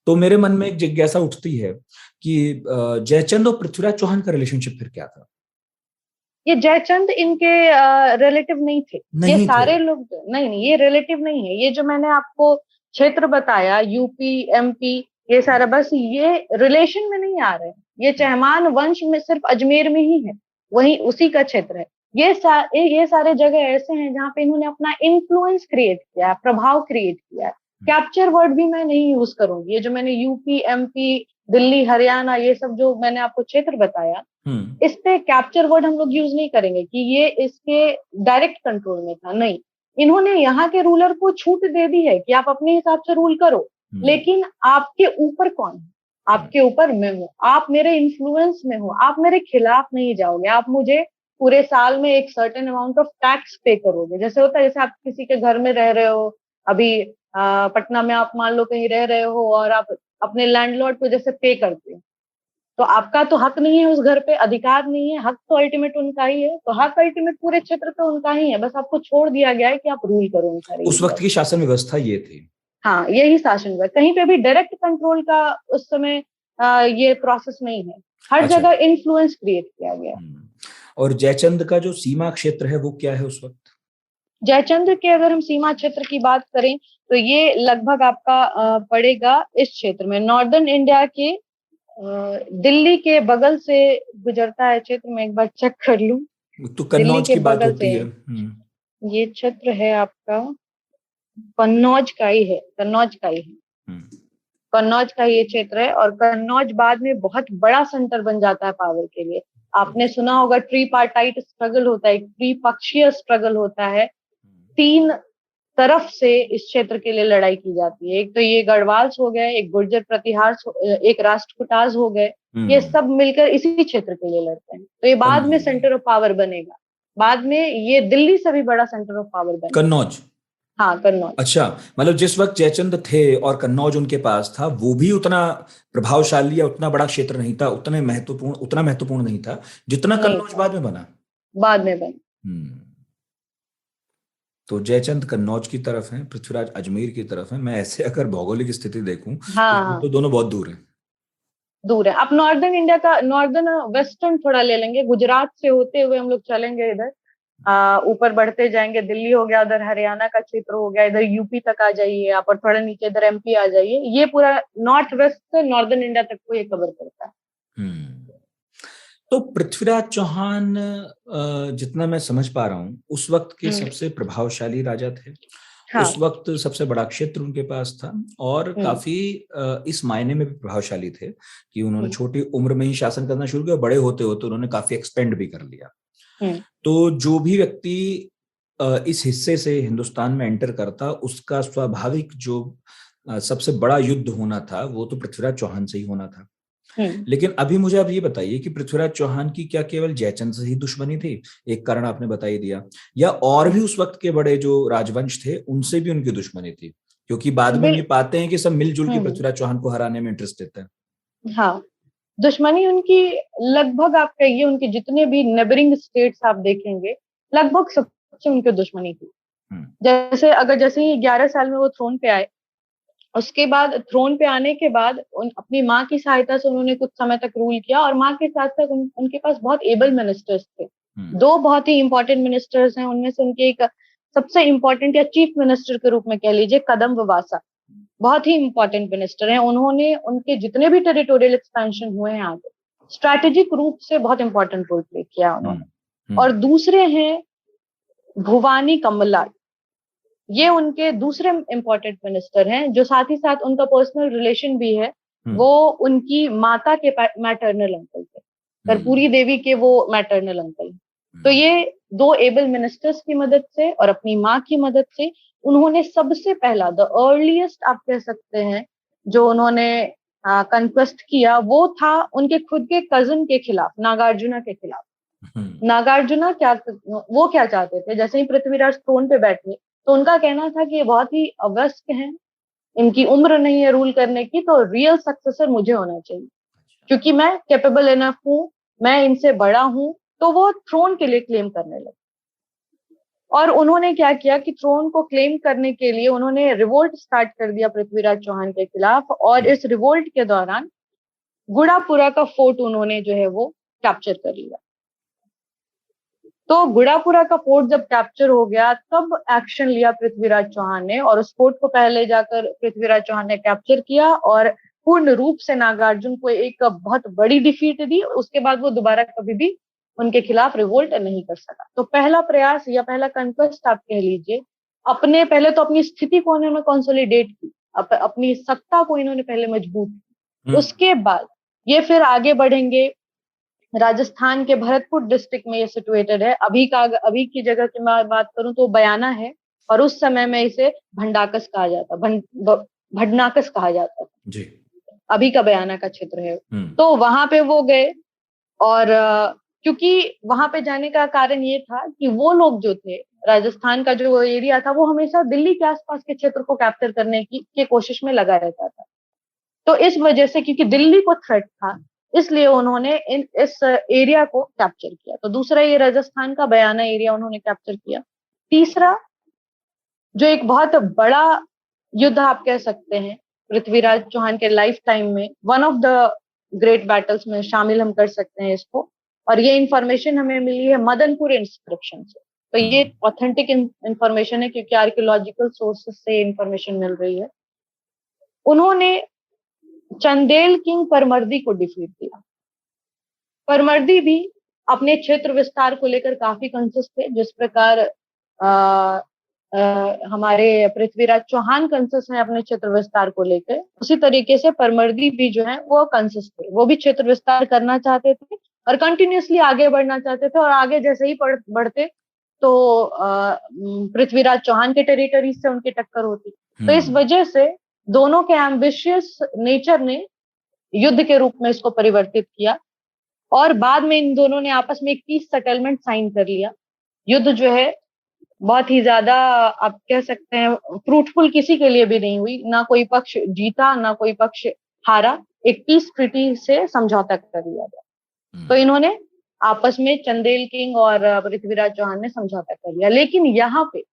तो मेरे मन में एक जिज्ञासा उठती है कि जयचंद और पृथ्वीराज चौहान का रिलेशनशिप फिर क्या था? ये जयचंद इनके रिलेटिव नहीं थे, ये सारे लोग नहीं, ये रिलेटिव नहीं है। ये जो मैंने आपको क्षेत्र बताया, यूपी, एमपी, ये सारा, बस ये रिलेशन में नहीं आ रहे हैं। ये चहमान वंश में सिर्फ अजमेर में ही है, वही उसी का क्षेत्र है। ये सारे जगह ऐसे हैं जहाँ पे इन्होंने अपना इन्फ्लुएंस क्रिएट किया है, प्रभाव क्रिएट किया है। कैप्चर वर्ड भी मैं नहीं यूज करूंगी, ये जो मैंने यूपी, एमपी, दिल्ली, हरियाणा, ये सब जो मैंने आपको क्षेत्र बताया, इस पे कैप्चर वर्ड हम लोग यूज नहीं करेंगे कि ये इसके डायरेक्ट कंट्रोल में था। नहीं, इन्होंने यहाँ के रूलर को छूट दे दी है कि आप अपने हिसाब से रूल करो, लेकिन आपके ऊपर कौन है? आपके ऊपर मैं हूँ, आप मेरे इन्फ्लुएंस में हो, आप मेरे खिलाफ नहीं जाओगे, आप मुझे पूरे साल में एक सर्टेन अमाउंट ऑफ टैक्स पे करोगे। जैसे होता है, जैसे आप किसी के घर में रह रहे हो, अभी पटना में आप मान लो कहीं रह रहे हो, और आप अपने लैंडलॉर्ड को जैसे पे करते हो, तो आपका तो हक नहीं है उस घर पे, अधिकार नहीं है, हक तो अल्टीमेट उनका ही है। तो हक अल्टीमेट पूरे क्षेत्र पे उनका ही है, बस आपको छोड़ दिया गया है कि आप रूल करो उनका। उस वक्त की शासन व्यवस्था ये थी। हाँ, यही शासन व्यवस्था, कहीं पे भी डायरेक्ट कंट्रोल का उस समय ये प्रोसेस नहीं है, हर जगह इन्फ्लुएंस क्रिएट किया गया। और जयचंद का जो सीमा क्षेत्र है वो क्या है उस वक्त? जयचंद के अगर हम सीमा क्षेत्र की बात करें तो ये लगभग आपका पड़ेगा इस क्षेत्र में, नॉर्दर्न इंडिया के दिल्ली के बगल से गुजरता है क्षेत्र में, एक बार चेक कर लूं तो कन्नौज की बात होती है। ये क्षेत्र है आपका कन्नौज का ही है, कन्नौज का ये क्षेत्र है। और कन्नौज बाद में बहुत बड़ा सेंटर बन जाता है पावर के लिए। आपने सुना होगा ट्रीपार्टाइट स्ट्रगल होता है, एक त्रिपक्षीय स्ट्रगल होता है, 3 तरफ से इस क्षेत्र के लिए लड़ाई की जाती है। एक तो ये गढ़वाल्स हो गए, एक गुर्जर प्रतिहार, एक राष्ट्रकूटाज हो गए, ये सब मिलकर इसी क्षेत्र के लिए लड़ते हैं। तो ये बाद में सेंटर ऑफ पावर बनेगा। बाद में ये दिल्ली से भी बड़ा सेंटर ऑफ पावर बना। कन्नौज? हाँ, कन्नौज। अच्छा, मतलब जिस वक्त जयचंद थे और कन्नौज उनके पास था, वो भी उतना प्रभावशाली या उतना बड़ा क्षेत्र नहीं था, उतना महत्वपूर्ण नहीं था जितना नहीं कन्नौज था, बाद में बना। बाद में बना। तो जयचंद कन्नौज की तरफ है, पृथ्वीराज अजमेर की तरफ है। मैं ऐसे अगर भौगोलिक स्थिति देखूं हाँ, तो दोनों बहुत दूर हैं। दूर है। आप नॉर्दर्न इंडिया का, नॉर्दर्न वेस्टर्न थोड़ा ले लेंगे, गुजरात से होते हुए हम लोग चलेंगे इधर, ऊपर बढ़ते जाएंगे, दिल्ली हो गया, उधर हरियाणा का क्षेत्र हो गया, इधर यूपी तक आ जाइए आप, और थोड़ा नीचे इधर एमपी आ जाइए। ये पूरा नॉर्थ वेस्ट से नॉर्दर्न इंडिया तक को ये कवर करता है। तो पृथ्वीराज चौहान, जितना मैं समझ पा रहा हूँ, उस वक्त के सबसे प्रभावशाली राजा थे। हाँ। उस वक्त सबसे बड़ा क्षेत्र उनके पास था और काफी इस मायने में भी प्रभावशाली थे कि उन्होंने छोटी उम्र में ही शासन करना शुरू किया, बड़े होते होते उन्होंने काफी एक्सपेंड भी कर लिया। तो जो भी व्यक्ति इस हिस्से से हिंदुस्तान में एंटर करता, उसका स्वाभाविक जो सबसे बड़ा युद्ध होना था वो तो पृथ्वीराज चौहान से ही होना था। लेकिन अभी मुझे आप ये बताइए कि पृथ्वीराज चौहान की क्या केवल जयचंद से ही दुश्मनी थी? एक कारण आपने बता ही दिया, या और भी उस वक्त के बड़े जो राजवंश थे उनसे भी उनकी दुश्मनी थी? क्योंकि बाद में ये पाते हैं कि सब मिलजुल के पृथ्वीराज चौहान को हराने में इंटरेस्ट लेते हैं। हाँ, दुश्मनी उनकी लगभग आप कहिए, उनके जितने भी नेबरिंग स्टेट्स आप देखेंगे, लगभग सबसे उनकी दुश्मनी थी। जैसे ही 11 साल में वो थ्रोन पे आए, उसके बाद थ्रोन पे आने के बाद अपनी माँ की सहायता से उन्होंने कुछ समय तक रूल किया, और माँ के साथ साथ उनके पास बहुत एबल मिनिस्टर्स थे। दो बहुत ही इंपॉर्टेंट मिनिस्टर्स हैं, उनमें से उनके एक सबसे इंपॉर्टेंट या चीफ मिनिस्टर के रूप में कह लीजिए कदम ववासा, बहुत ही इंपॉर्टेंट मिनिस्टर हैं। उन्होंने उनके जितने भी टेरिटोरियल एक्सपेंशन हुए हैं आगे, स्ट्रैटेजिक रूप से बहुत इंपॉर्टेंट रोल प्ले किया उन्होंने। और दूसरे हैं भुवानी कमला, ये उनके दूसरे इम्पोर्टेंट मिनिस्टर हैं, जो साथ ही साथ उनका पर्सनल रिलेशन भी है। वो उनकी माता के मैटरनल अंकल थे, कर्पूरी देवी के वो मैटरनल अंकल। तो ये दो एबल मिनिस्टर्स की मदद से और अपनी माँ की मदद से उन्होंने सबसे पहला, द अर्लीस्ट आप कह सकते हैं, जो उन्होंने कन्क्वेस्ट किया, वो था उनके खुद के कजन के खिलाफ, नागार्जुना के खिलाफ। नागार्जुना वो क्या चाहते थे? जैसे ही पृथ्वीराज थ्रोन पे बैठे तो उनका कहना था कि ये बहुत ही अवयस्क हैं, इनकी उम्र नहीं है रूल करने की, तो रियल सक्सेसर मुझे होना चाहिए, क्योंकि मैं कैपेबल इनफ हूँ, मैं इनसे बड़ा हूँ। तो वो थ्रोन के लिए क्लेम करने लगे। और उन्होंने क्या किया कि थ्रोन को क्लेम करने के लिए उन्होंने रिवोल्ट स्टार्ट कर दिया पृथ्वीराज चौहान के खिलाफ। और इस रिवोल्ट के दौरान गुड़ापुरा का फोर्ट उन्होंने जो है वो कैप्चर कर लिया। तो गुड़ापुरा का फोर्ट जब कैप्चर हो गया, तब एक्शन लिया पृथ्वीराज चौहान ने, और उस फोर्ट को पहले जाकर पृथ्वीराज चौहान ने कैप्चर किया और पूर्ण रूप से नागार्जुन को एक बहुत बड़ी डिफीट दी। उसके बाद वो दोबारा कभी भी उनके खिलाफ रिवोल्ट नहीं कर सका। तो पहला प्रयास या पहला कन्क्वेस्ट आप कह लीजिए, पहले तो अपनी स्थिति को उन्होंने कंसोलिडेट की, अपनी सत्ता को इन्होंने पहले मजबूत की। उसके बाद ये फिर आगे बढ़ेंगे। राजस्थान के भरतपुर डिस्ट्रिक्ट में ये सिचुएटेड है। अभी की जगह की मैं बात करूं तो बयाना है, और उस समय में इसे भंडाकस कहा जाता, भडनाकस कहा जाता जी। अभी का बयाना का क्षेत्र है। तो वहां पे वो गए, और क्योंकि वहां पे जाने का कारण ये था कि वो लोग जो थे, राजस्थान का जो एरिया था, वो हमेशा दिल्ली के आसपास के क्षेत्र को कैप्चर करने की कोशिश में लगा रहता था। तो इस वजह से, क्योंकि दिल्ली को थ्रेट था, इसलिए उन्होंने इस एरिया को कैप्चर किया। तो दूसरा ये राजस्थान का बयाना एरिया उन्होंने कैप्चर किया। तीसरा, जो एक बहुत बड़ा युद्ध आप कह सकते हैं पृथ्वीराज चौहान के लाइफ टाइम में, one of the great battles में शामिल हम कर सकते हैं इसको, और ये इंफॉर्मेशन हमें मिली है मदनपुर इंस्क्रिप्शन से। तो ये ऑथेंटिक इंफॉर्मेशन है, क्योंकि आर्कियोलॉजिकल सोर्सेस से इंफॉर्मेशन मिल रही है। उन्होंने चंदेल किंग परमर्दी को डिफीट दिया। परमर्दी भी अपने क्षेत्र विस्तार को लेकर काफी कंसिस्ट थे, जिस प्रकार हमारे पृथ्वीराज चौहान कंसिस्ट है अपने क्षेत्र विस्तार को लेकर, उसी तरीके से परमर्दी भी जो है वो कंसिस्ट थे। वो भी क्षेत्र विस्तार करना चाहते थे और कंटिन्यूअसली आगे बढ़ना चाहते थे, और आगे जैसे ही बढ़ते तो पृथ्वीराज चौहान के टेरिटरी से उनकी टक्कर होती। तो इस वजह से दोनों के एम्बिशियस नेचर ने युद्ध के रूप में इसको परिवर्तित किया, और बाद में इन दोनों ने आपस में एक पीस सेटलमेंट साइन कर लिया, युद्ध जो है बहुत ही ज्यादा, आप कह सकते हैं, फ्रूटफुल किसी के लिए भी नहीं हुई। ना कोई पक्ष जीता, ना कोई पक्ष हारा। एक पीस ट्रीटी से समझौता कर लिया गया। तो इन्होंने आपस में, चंदेल किंग और पृथ्वीराज चौहान ने समझौता कर लिया। लेकिन यहाँ पे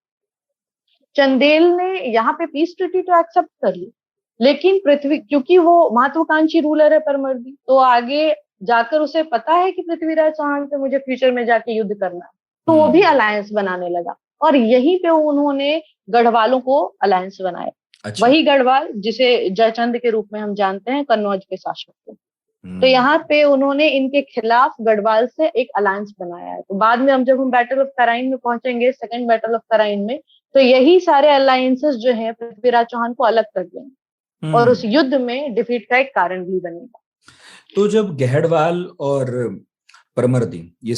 चंदेल ने यहाँ पे पीस ट्रीटी तो एक्सेप्ट कर ली, लेकिन पृथ्वी, क्योंकि वो महत्वाकांक्षी रूलर है परमर्दी, तो आगे जाकर उसे पता है कि पृथ्वीराज चौहान से मुझे फ्यूचर में जाके युद्ध करना है, तो वो भी अलायंस बनाने लगा। और यहीं पे उन्होंने गढ़वालों को अलायंस बनाया। अच्छा। वही गढ़वाल जिसे जयचंद के रूप में हम जानते हैं, कन्नौज के शासक को। तो यहाँ पे उन्होंने इनके खिलाफ गढ़वाल से एक अलायंस बनाया है। तो बाद में जब हम बैटल ऑफ तराइन में पहुंचेंगे, सेकंड बैटल ऑफ तराइन में, तो यही सारे अलायंसेस जो हैं पृथ्वीराज चौहान को अलग कर देंगे और उस युद्ध में डिफीट का एक कारण भी बनेगा। तो जब गहड़वाल और परमर्दी ये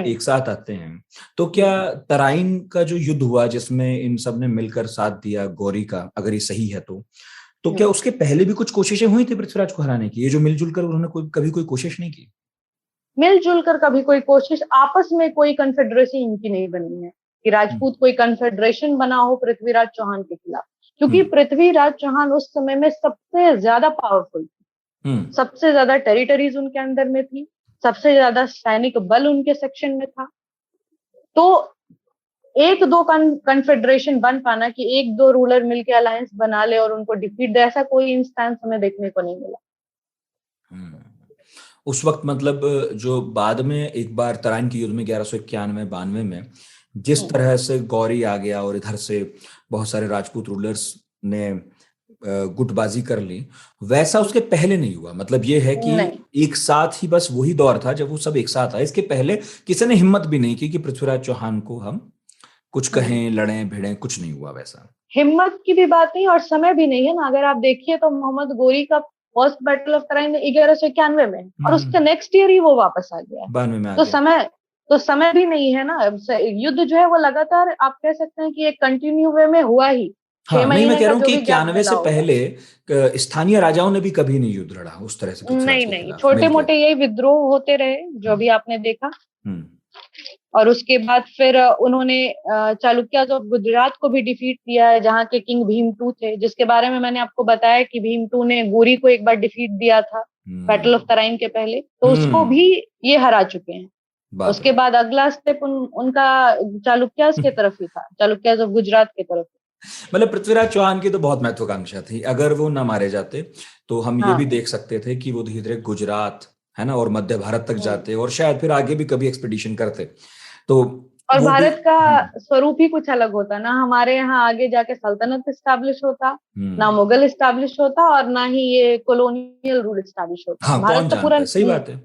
एक साथ आते हैं, तो क्या तराइन का जो युद्ध हुआ जिसमें इन सब ने मिलकर साथ दिया गौरी का, अगर ये सही है तो क्या उसके पहले भी कुछ कोशिशें हुई थी पृथ्वीराज को हराने की? ये जो मिलजुल कर उन्होंने कभी कोई कोशिश नहीं की? मिलजुल कर कभी कोई कोशिश, आपस में कोई कन्फेडरेसी इनकी नहीं बनी है कि राजपूत कोई कन्फेडरेशन बना हो पृथ्वीराज चौहान के खिलाफ, क्योंकि पृथ्वीराज चौहान उस समय में सबसे ज्यादा पावरफुल थी। सबसे ज्यादा टेरिटरीज उनके अंदर में थी, सबसे ज्यादा सैनिक बल उनके सेक्शन में था। तो एक दो कन्फेडरेशन बन पाना कि एक दो रूलर मिलके अलायंस बना ले और उनको डिफीट दे, ऐसा कोई इंस्टेंस हमें देखने को नहीं मिला। उस वक्त मतलब जो बाद में एक बार तराइन के युद्ध में 1191-92 में जिस तरह से गौरी आ गया और इधर से बहुत सारे राजपूत रूलर्स ने गुटबाजी कर ली, वैसा उसके पहले नहीं हुआ। मतलब ये है कि एक साथ ही बस वही दौर था जब वो सब एक साथ आए। इसके पहले किसी ने हिम्मत भी नहीं की कि पृथ्वीराज चौहान को हम कुछ कहें, लड़ें भिड़ें, कुछ नहीं हुआ वैसा। हिम्मत की भी बात नहीं और समय भी नहीं है ना। अगर आप देखिए तो मोहम्मद गोरी का फर्स्ट बैटल ऑफ तराइन 1191 में, और उसके नेक्स्ट ईयर ही वो वापस आ गया। 92 में तो समय भी नहीं है ना। युद्ध जो है वो लगातार, आप कह सकते हैं कि एक कंटिन्यू वे में हुआ ही। हाँ, नहीं, मैं कह रहा हूँ कि 91 से पहले स्थानीय राजाओं ने भी कभी नहीं युद्ध लड़ा उस तरह से। नहीं, छोटे मोटे यही विद्रोह होते रहे जो भी आपने देखा। और उसके बाद फिर उन्होंने चालुक्याज ऑफ गुजरात को भी डिफीट किया है, जहाँ के किंग भीम टू थे, जिसके बारे में मैंने आपको बताया कि भीम टू ने गोरी को एक बार डिफीट दिया था बैटल ऑफ तराइन के पहले, तो उसको भी ये हरा चुके हैं। उसके बाद अगला स्टेप उनका चालुक्याज के तरफ ही था, चालुक्याज ऑफ गुजरात के तरफ। मतलब पृथ्वीराज चौहान की तो बहुत महत्वाकांक्षा थी। अगर वो न मारे जाते तो हम ये भी देख सकते थे कि वो धीरे धीरे गुजरात, है ना, और मध्य भारत तक जाते और शायद फिर आगे भी कभी एक्सपीडिशन करते। तो और भारत का स्वरूप ही कुछ अलग होता ना। हमारे यहाँ आगे जाके सल्तनत स्टैब्लिश होता, ना मुगल स्टैब्लिश होता, और ना ही ये कॉलोनियल रूल स्टैब्लिश होता। हाँ, भारत का पूरा, सही बात है।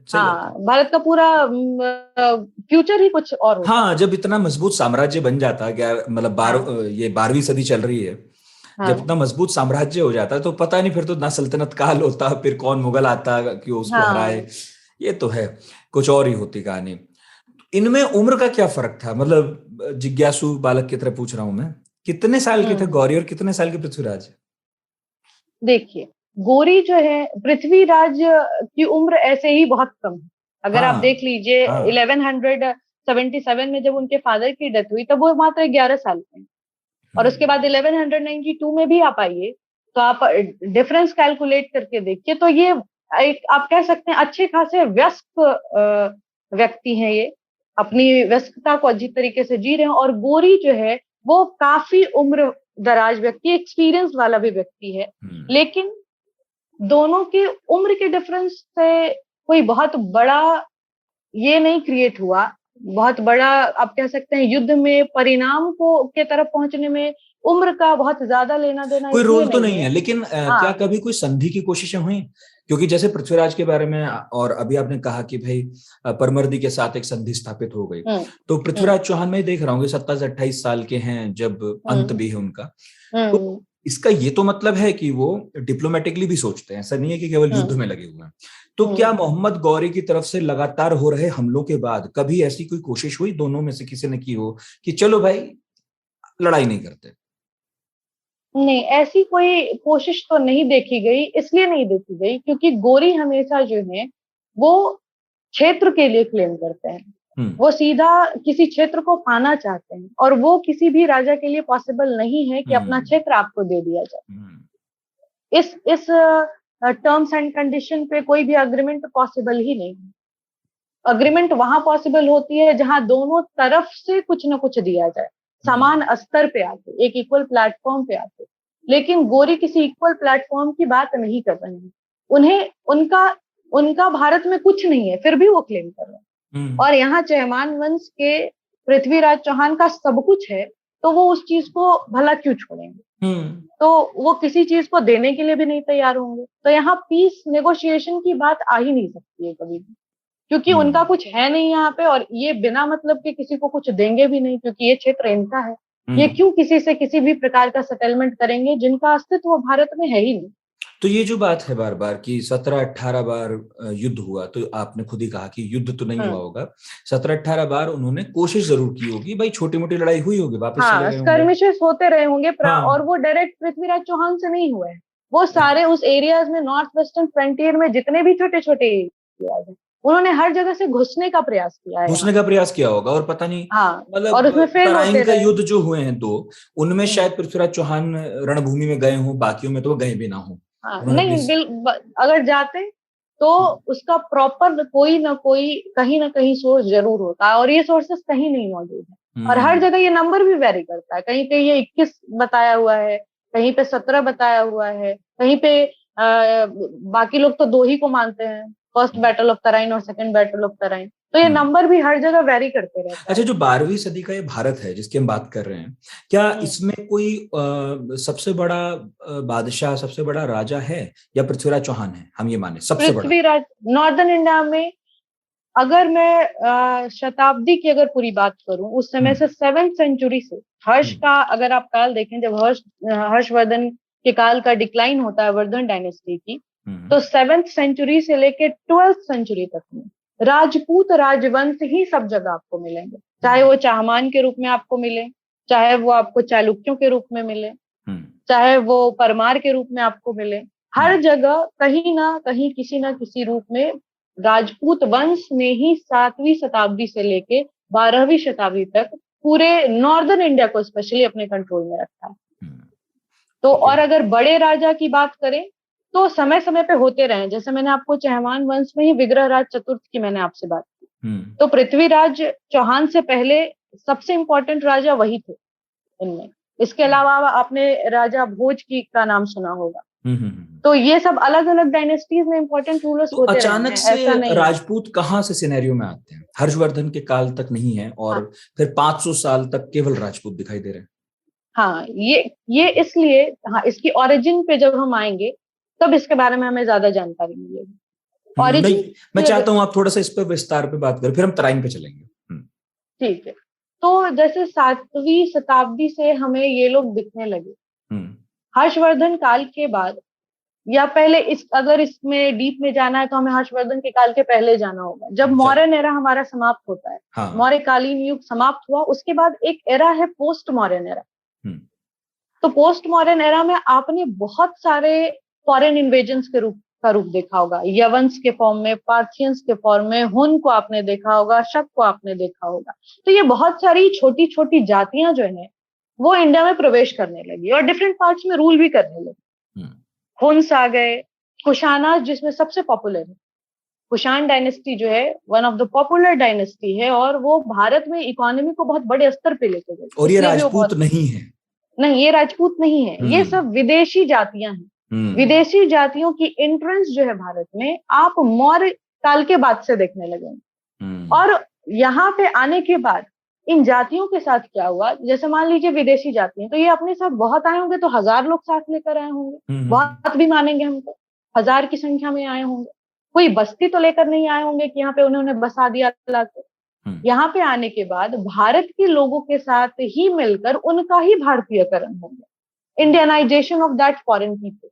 भारत का पूरा फ्यूचर ही कुछ और होता। हाँ, जब इतना मजबूत साम्राज्य बन जाता, मतलब ये 12वीं सदी चल रही है, जब इतना मजबूत साम्राज्य हो जाता है तो पता नहीं फिर तो ना सल्तनत काल होता, फिर कौन मुगल आता कि उसको हराए। ये तो है, कुछ और ही होती कहानी। इनमें उम्र का क्या फर्क था? मतलब जिज्ञासु बालक की तरह पूछ रहा हूं मैं, कितने साल के थे गौरी और कितने साल के पृथ्वीराज? देखिए, गौरी जो है, पृथ्वीराज की उम्र ऐसे ही बहुत कम है। अगर आप देख लीजिए 1177 में जब उनके फादर की डेथ हुई तब वो मात्र 11 साल के हैं, और उसके बाद 1192 में भी आप आइए तो आप डिफरेंस कैलकुलेट करके देखिए तो ये एक, आप कह सकते हैं, अच्छे खासे व्यस्क व्यक्ति हैं। ये अपनी व्यस्तता को अच्छी तरीके से जी रहे हैं। और गोरी जो है वो काफी उम्र दराज व्यक्ति, एक्सपीरियंस वाला भी व्यक्ति है, लेकिन दोनों के उम्र के डिफरेंस से कोई बहुत बड़ा ये नहीं क्रिएट हुआ, बहुत बड़ा आप कह सकते हैं युद्ध में परिणाम को के तरफ पहुंचने में उम्र का बहुत ज्यादा लेना देना कोई रोल तो नहीं है। लेकिन क्या कभी कोई संधि की कोशिशें हुई? क्योंकि जैसे पृथ्वीराज के बारे में, और अभी आपने कहा कि भाई परमर्दी के साथ एक संधि स्थापित हो गई, तो पृथ्वीराज चौहान में देख रहा हूँ 27 से 28 साल के हैं जब अंत भी है उनका। तो इसका ये तो मतलब है कि वो डिप्लोमेटिकली भी सोचते हैं, ऐसा नहीं है कि केवल युद्ध में लगे हुए हैं। तो क्या मोहम्मद गौरी की तरफ से लगातार हो रहे हमलों के बाद कभी ऐसी कोई कोशिश हुई दोनों में से किसी ने की हो कि चलो भाई लड़ाई नहीं करते? नहीं, ऐसी कोई कोशिश तो नहीं देखी गई। इसलिए नहीं देखी गई क्योंकि गोरी हमेशा जो है वो क्षेत्र के लिए क्लेम करते हैं। वो सीधा किसी क्षेत्र को पाना चाहते हैं, और वो किसी भी राजा के लिए पॉसिबल नहीं है कि अपना क्षेत्र आपको दे दिया जाए। इस टर्म्स एंड कंडीशन पे कोई भी अग्रीमेंट पॉसिबल ही नहीं है। अग्रीमेंट वहां पॉसिबल होती है जहां दोनों तरफ से कुछ ना कुछ दिया जाए, समान स्तर पे आके, एक इक्वल प्लेटफॉर्म पे आके। लेकिन गोरी किसी इक्वल प्लेटफॉर्म की बात नहीं कर रहे हैं। उन्हें उनका भारत में कुछ नहीं है, फिर भी वो क्लेम कर रहे हैं। और यहाँ चहमान वंश के पृथ्वीराज चौहान का सब कुछ है, तो वो उस चीज को भला क्यों छोड़ेंगे? तो वो किसी चीज को देने के लिए भी नहीं तैयार होंगे। तो यहाँ पीस नेगोशिएशन की बात आ ही नहीं सकती है कभी भी, क्योंकि उनका कुछ है नहीं यहाँ पे, और ये बिना मतलब के किसी को कुछ देंगे भी नहीं, क्योंकि ये क्षेत्र इनका है। ये क्यों किसी से किसी भी प्रकार का सेटलमेंट करेंगे जिनका अस्तित्व भारत में है ही नहीं। तो ये जो बात है बार बार कि 17-18 बार युद्ध हुआ, तो आपने खुद ही कहा कि युद्ध तो नहीं हुआ होगा, 17-18 बार उन्होंने कोशिश जरूर की होगी, भाई छोटी मोटी लड़ाई हुई होगी, वापस चले गए होंगे। स्कर्मिशेस होते रहे होंगे, और वो डायरेक्ट पृथ्वीराज चौहान से नहीं हुए। वो सारे उस एरियाज में, नॉर्थ वेस्टर्न फ्रंटियर में जितने भी छोटे छोटे एरियाज हैं, उन्होंने हर जगह से घुसने का प्रयास किया है। घुसने का प्रयास किया होगा, और पता नहीं मतलब और उसमें फेल होते तराइन का रहे। युद्ध जो हुए हैं दो, उनमें शायद पृथ्वीराज चौहान रणभूमि में गए हों, बाकियों में तो वो गए भी ना हो। नहीं, अगर जाते तो उसका प्रॉपर कोई ना कोई कहीं ना कहीं सोर्स जरूर होता है, और ये सोर्सेस कहीं नहीं मौजूद है। और हर जगह ये नंबर भी वेरी करता है, कहीं पे ये 21 बताया हुआ है, कहीं पे 17 बताया हुआ है, कहीं पे बाकी लोग तो 2 ही को मानते हैं, फर्स्ट बैटल ऑफ तराइन और सेकंड बैटल ऑफ तराइन। तो ये नंबर भी हर जगह वेरी करते रहते हैं। अच्छा, जो 12वीं सदी का ये भारत है जिसकी हम बात कर रहे हैं, क्या इसमें कोई सबसे बड़ा बादशाह, सबसे बड़ा राजा है, या पृथ्वीराज चौहान है? हम ये माने सबसे बड़ा पृथ्वीराज। नॉर्दर्न इंडिया में अगर मैं शताब्दी की अगर पूरी बात करूं, उस समय से 7th सेंचुरी से हर्ष का अगर आप काल देखें, जब हर्षवर्धन के काल का डिक्लाइन होता है वर्धन डायनेस्टी की, तो 7th सेंचुरी से लेके 12th सेंचुरी तक में राजपूत राजवंश ही सब जगह आपको मिलेंगे। चाहे वो चाहमान के रूप में आपको मिले, चाहे वो आपको चालुक्यों के रूप में मिले, चाहे वो परमार के रूप में आपको मिले, हर जगह कहीं ना कहीं किसी ना किसी रूप में राजपूत वंश ने ही 7वीं शताब्दी से लेके 12वीं शताब्दी तक पूरे नॉर्दर्न इंडिया को स्पेशली अपने कंट्रोल में रखा है। तो और अगर बड़े राजा की बात करें तो समय समय पे होते रहे, जैसे मैंने आपको चहमान वंश में ही विग्रहराज चतुर्थ की मैंने आपसे बात की, तो पृथ्वीराज चौहान से पहले सबसे इंपॉर्टेंट राजा वही थे इनमें। इसके अलावा आपने राजा भोज की का नाम सुना होगा। तो ये सब अलग अलग डायनेस्टीज में इंपॉर्टेंट रूलर्स तो होते अचानक से राजपूत कहाँ से सिनेरियो में आते हैं? हर्षवर्धन के काल तक नहीं है, और फिर 500 साल तक केवल राजपूत दिखाई दे रहे हैं। हाँ, ये इसलिए, इसकी ओरिजिन पे जब हम आएंगे तब इसके बारे में हमें ज्यादा जानकारी मिलेगी। मैं चाहता हूँ आप थोड़ा सा इस पर विस्तार पे बात करें, फिर हम तराइन पे चलेंगे। ठीक है। तो जैसे 7वीं शताब्दी से हमें ये लोग दिखने लगे, हर्षवर्धन काल के बाद, या पहले अगर इसमें डीप में जाना है तो हमें हर्षवर्धन के काल के पहले जाना होगा, जब मौर्यन एरा हमारा समाप्त होता है। मौर्य कालीन युग समाप्त हुआ, उसके बाद एक एरा है पोस्ट मौर्यन एरा। तो पोस्ट मॉडर्न एरा में आपने बहुत सारे फॉरेन इन्वेजन्स के रूप देखा होगा। यवंस के फॉर्म में, पार्थियंस के फॉर्म में, हुन को आपने देखा होगा, शक को आपने देखा होगा। तो ये बहुत सारी छोटी छोटी जातियां जो है वो इंडिया में प्रवेश करने लगी और डिफरेंट पार्ट्स में रूल भी करने लगी। हुन्स आ गए, कुशाना जिसमें सबसे पॉपुलर है, कुशान डायनेस्टी जो है one of the popular dynasty है, और वो भारत में इकोनॉमी को बहुत बड़े स्तर पे लेके गए। और ये राजपूत नहीं है, नहीं, ये राजपूत नहीं है, ये सब विदेशी जातियां हैं। विदेशी जातियों की एंट्रेंस जो है भारत में आप मौर्य काल के बाद से देखने लगे। और यहाँ पे आने के बाद इन जातियों के साथ क्या हुआ, जैसे मान लीजिए विदेशी जातियां, तो ये अपने साथ बहुत आए होंगे, तो 1000 लोग साथ लेकर आए होंगे, बहुत भी मानेंगे हमको, 1000 की संख्या में आए होंगे। कोई बस्ती तो लेकर नहीं आए होंगे कि यहाँ पे उन्होंने बसा दिया लाकर। यहाँ पे आने के बाद भारत के लोगों के साथ ही मिलकर उनका ही भारतीयकरण हो गया, Indianisation of that foreign people.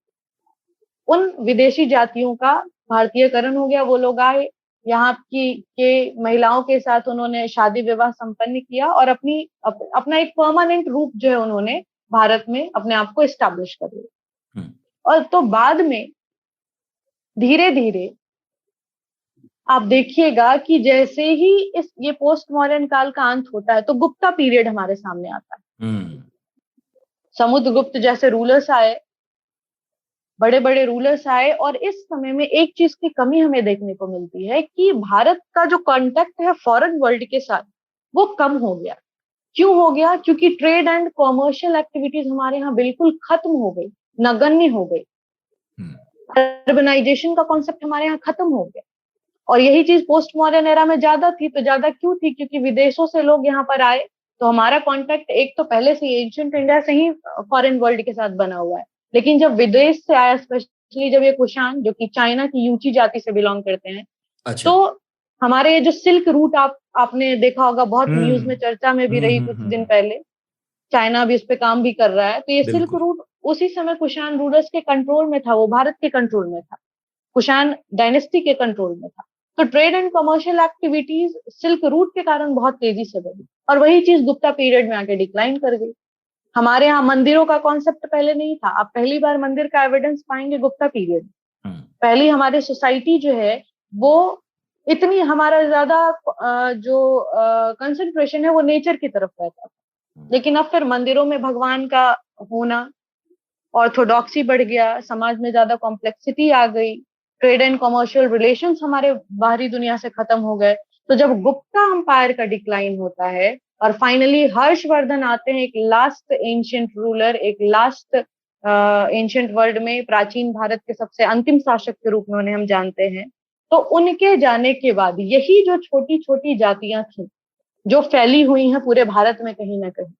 उन विदेशी जातियों का भारतीयकरण हो गया। वो लोग आए, यहाँ के महिलाओं के साथ उन्होंने शादी विवाह संपन्न किया और अपना एक परमानेंट रूप जो है उन्होंने भारत में अपने आप को एस्टैब्लिश कर लिया। और तो बाद में धीरे धीरे आप देखिएगा कि जैसे ही ये पोस्ट मॉडर्न काल का अंत होता है तो गुप्ता पीरियड हमारे सामने आता है। समुद्रगुप्त जैसे रूलर्स आए, बड़े बड़े रूलर्स आए, और इस समय में एक चीज की कमी हमें देखने को मिलती है कि भारत का जो कांटेक्ट है फॉरेन वर्ल्ड के साथ वो कम हो गया। क्यों हो गया? क्योंकि ट्रेड एंड कॉमर्शियल एक्टिविटीज हमारे यहाँ बिल्कुल खत्म हो गई, नगण्य हो गई। अर्बनाइजेशन का कॉन्सेप्ट हमारे यहाँ खत्म हो गया। और यही चीज पोस्ट मॉडर्न एरा में ज्यादा थी। तो ज्यादा क्यों थी? क्योंकि विदेशों से लोग यहाँ पर आए, तो हमारा कांटेक्ट एक तो पहले से एंशिएंट इंडिया से ही फॉरेन वर्ल्ड के साथ बना हुआ है। लेकिन जब विदेश से आया, स्पेशली जब ये कुषाण जो कि चाइना की यूची जाति से बिलोंग करते हैं, तो हमारे ये जो सिल्क रूट आपने देखा होगा, बहुत न्यूज में चर्चा में भी रही कुछ दिन पहले, चाइना भी इस पे काम भी कर रहा है। तो ये सिल्क रूट उसी समय कुषाण रूलर्स के कंट्रोल में था, वो भारत के कंट्रोल में था, कुषाण डायनेस्टी के कंट्रोल में था। तो trade and commercial activities silk route के कारण बहुत तेजी से बढ़ी, और वही चीज गुप्ता पीरियड में आके डिक्लाइन कर गई। हमारे यहाँ मंदिरों का कॉन्सेप्ट पहले नहीं था। आप पहली बार मंदिर का एविडेंस पाएंगे गुप्ता पीरियड। पहली हमारी सोसाइटी जो है वो इतनी, हमारा ज्यादा जो कंसंट्रेशन है वो नेचर की तरफ रहता था। लेकिन अब फिर मंदिरों में भगवान का होना, ऑर्थोडॉक्सी बढ़ गया, समाज में ज्यादा कॉम्प्लेक्सिटी आ गई, ट्रेड एंड कमर्शियल रिलेशंस हमारे बाहरी दुनिया से खत्म हो गए। तो जब गुप्ता एम्पायर का डिक्लाइन होता है और फाइनली हर्षवर्धन आते हैं, एक लास्ट एंशिएंट रूलर, एक लास्ट एंशिएंट वर्ल्ड में प्राचीन भारत के सबसे अंतिम शासक के रूप में उन्हें हम जानते हैं, तो उनके जाने के बाद यही जो छोटी छोटी जातियां थी जो फैली हुई हैं पूरे भारत में कहीं ना कहीं,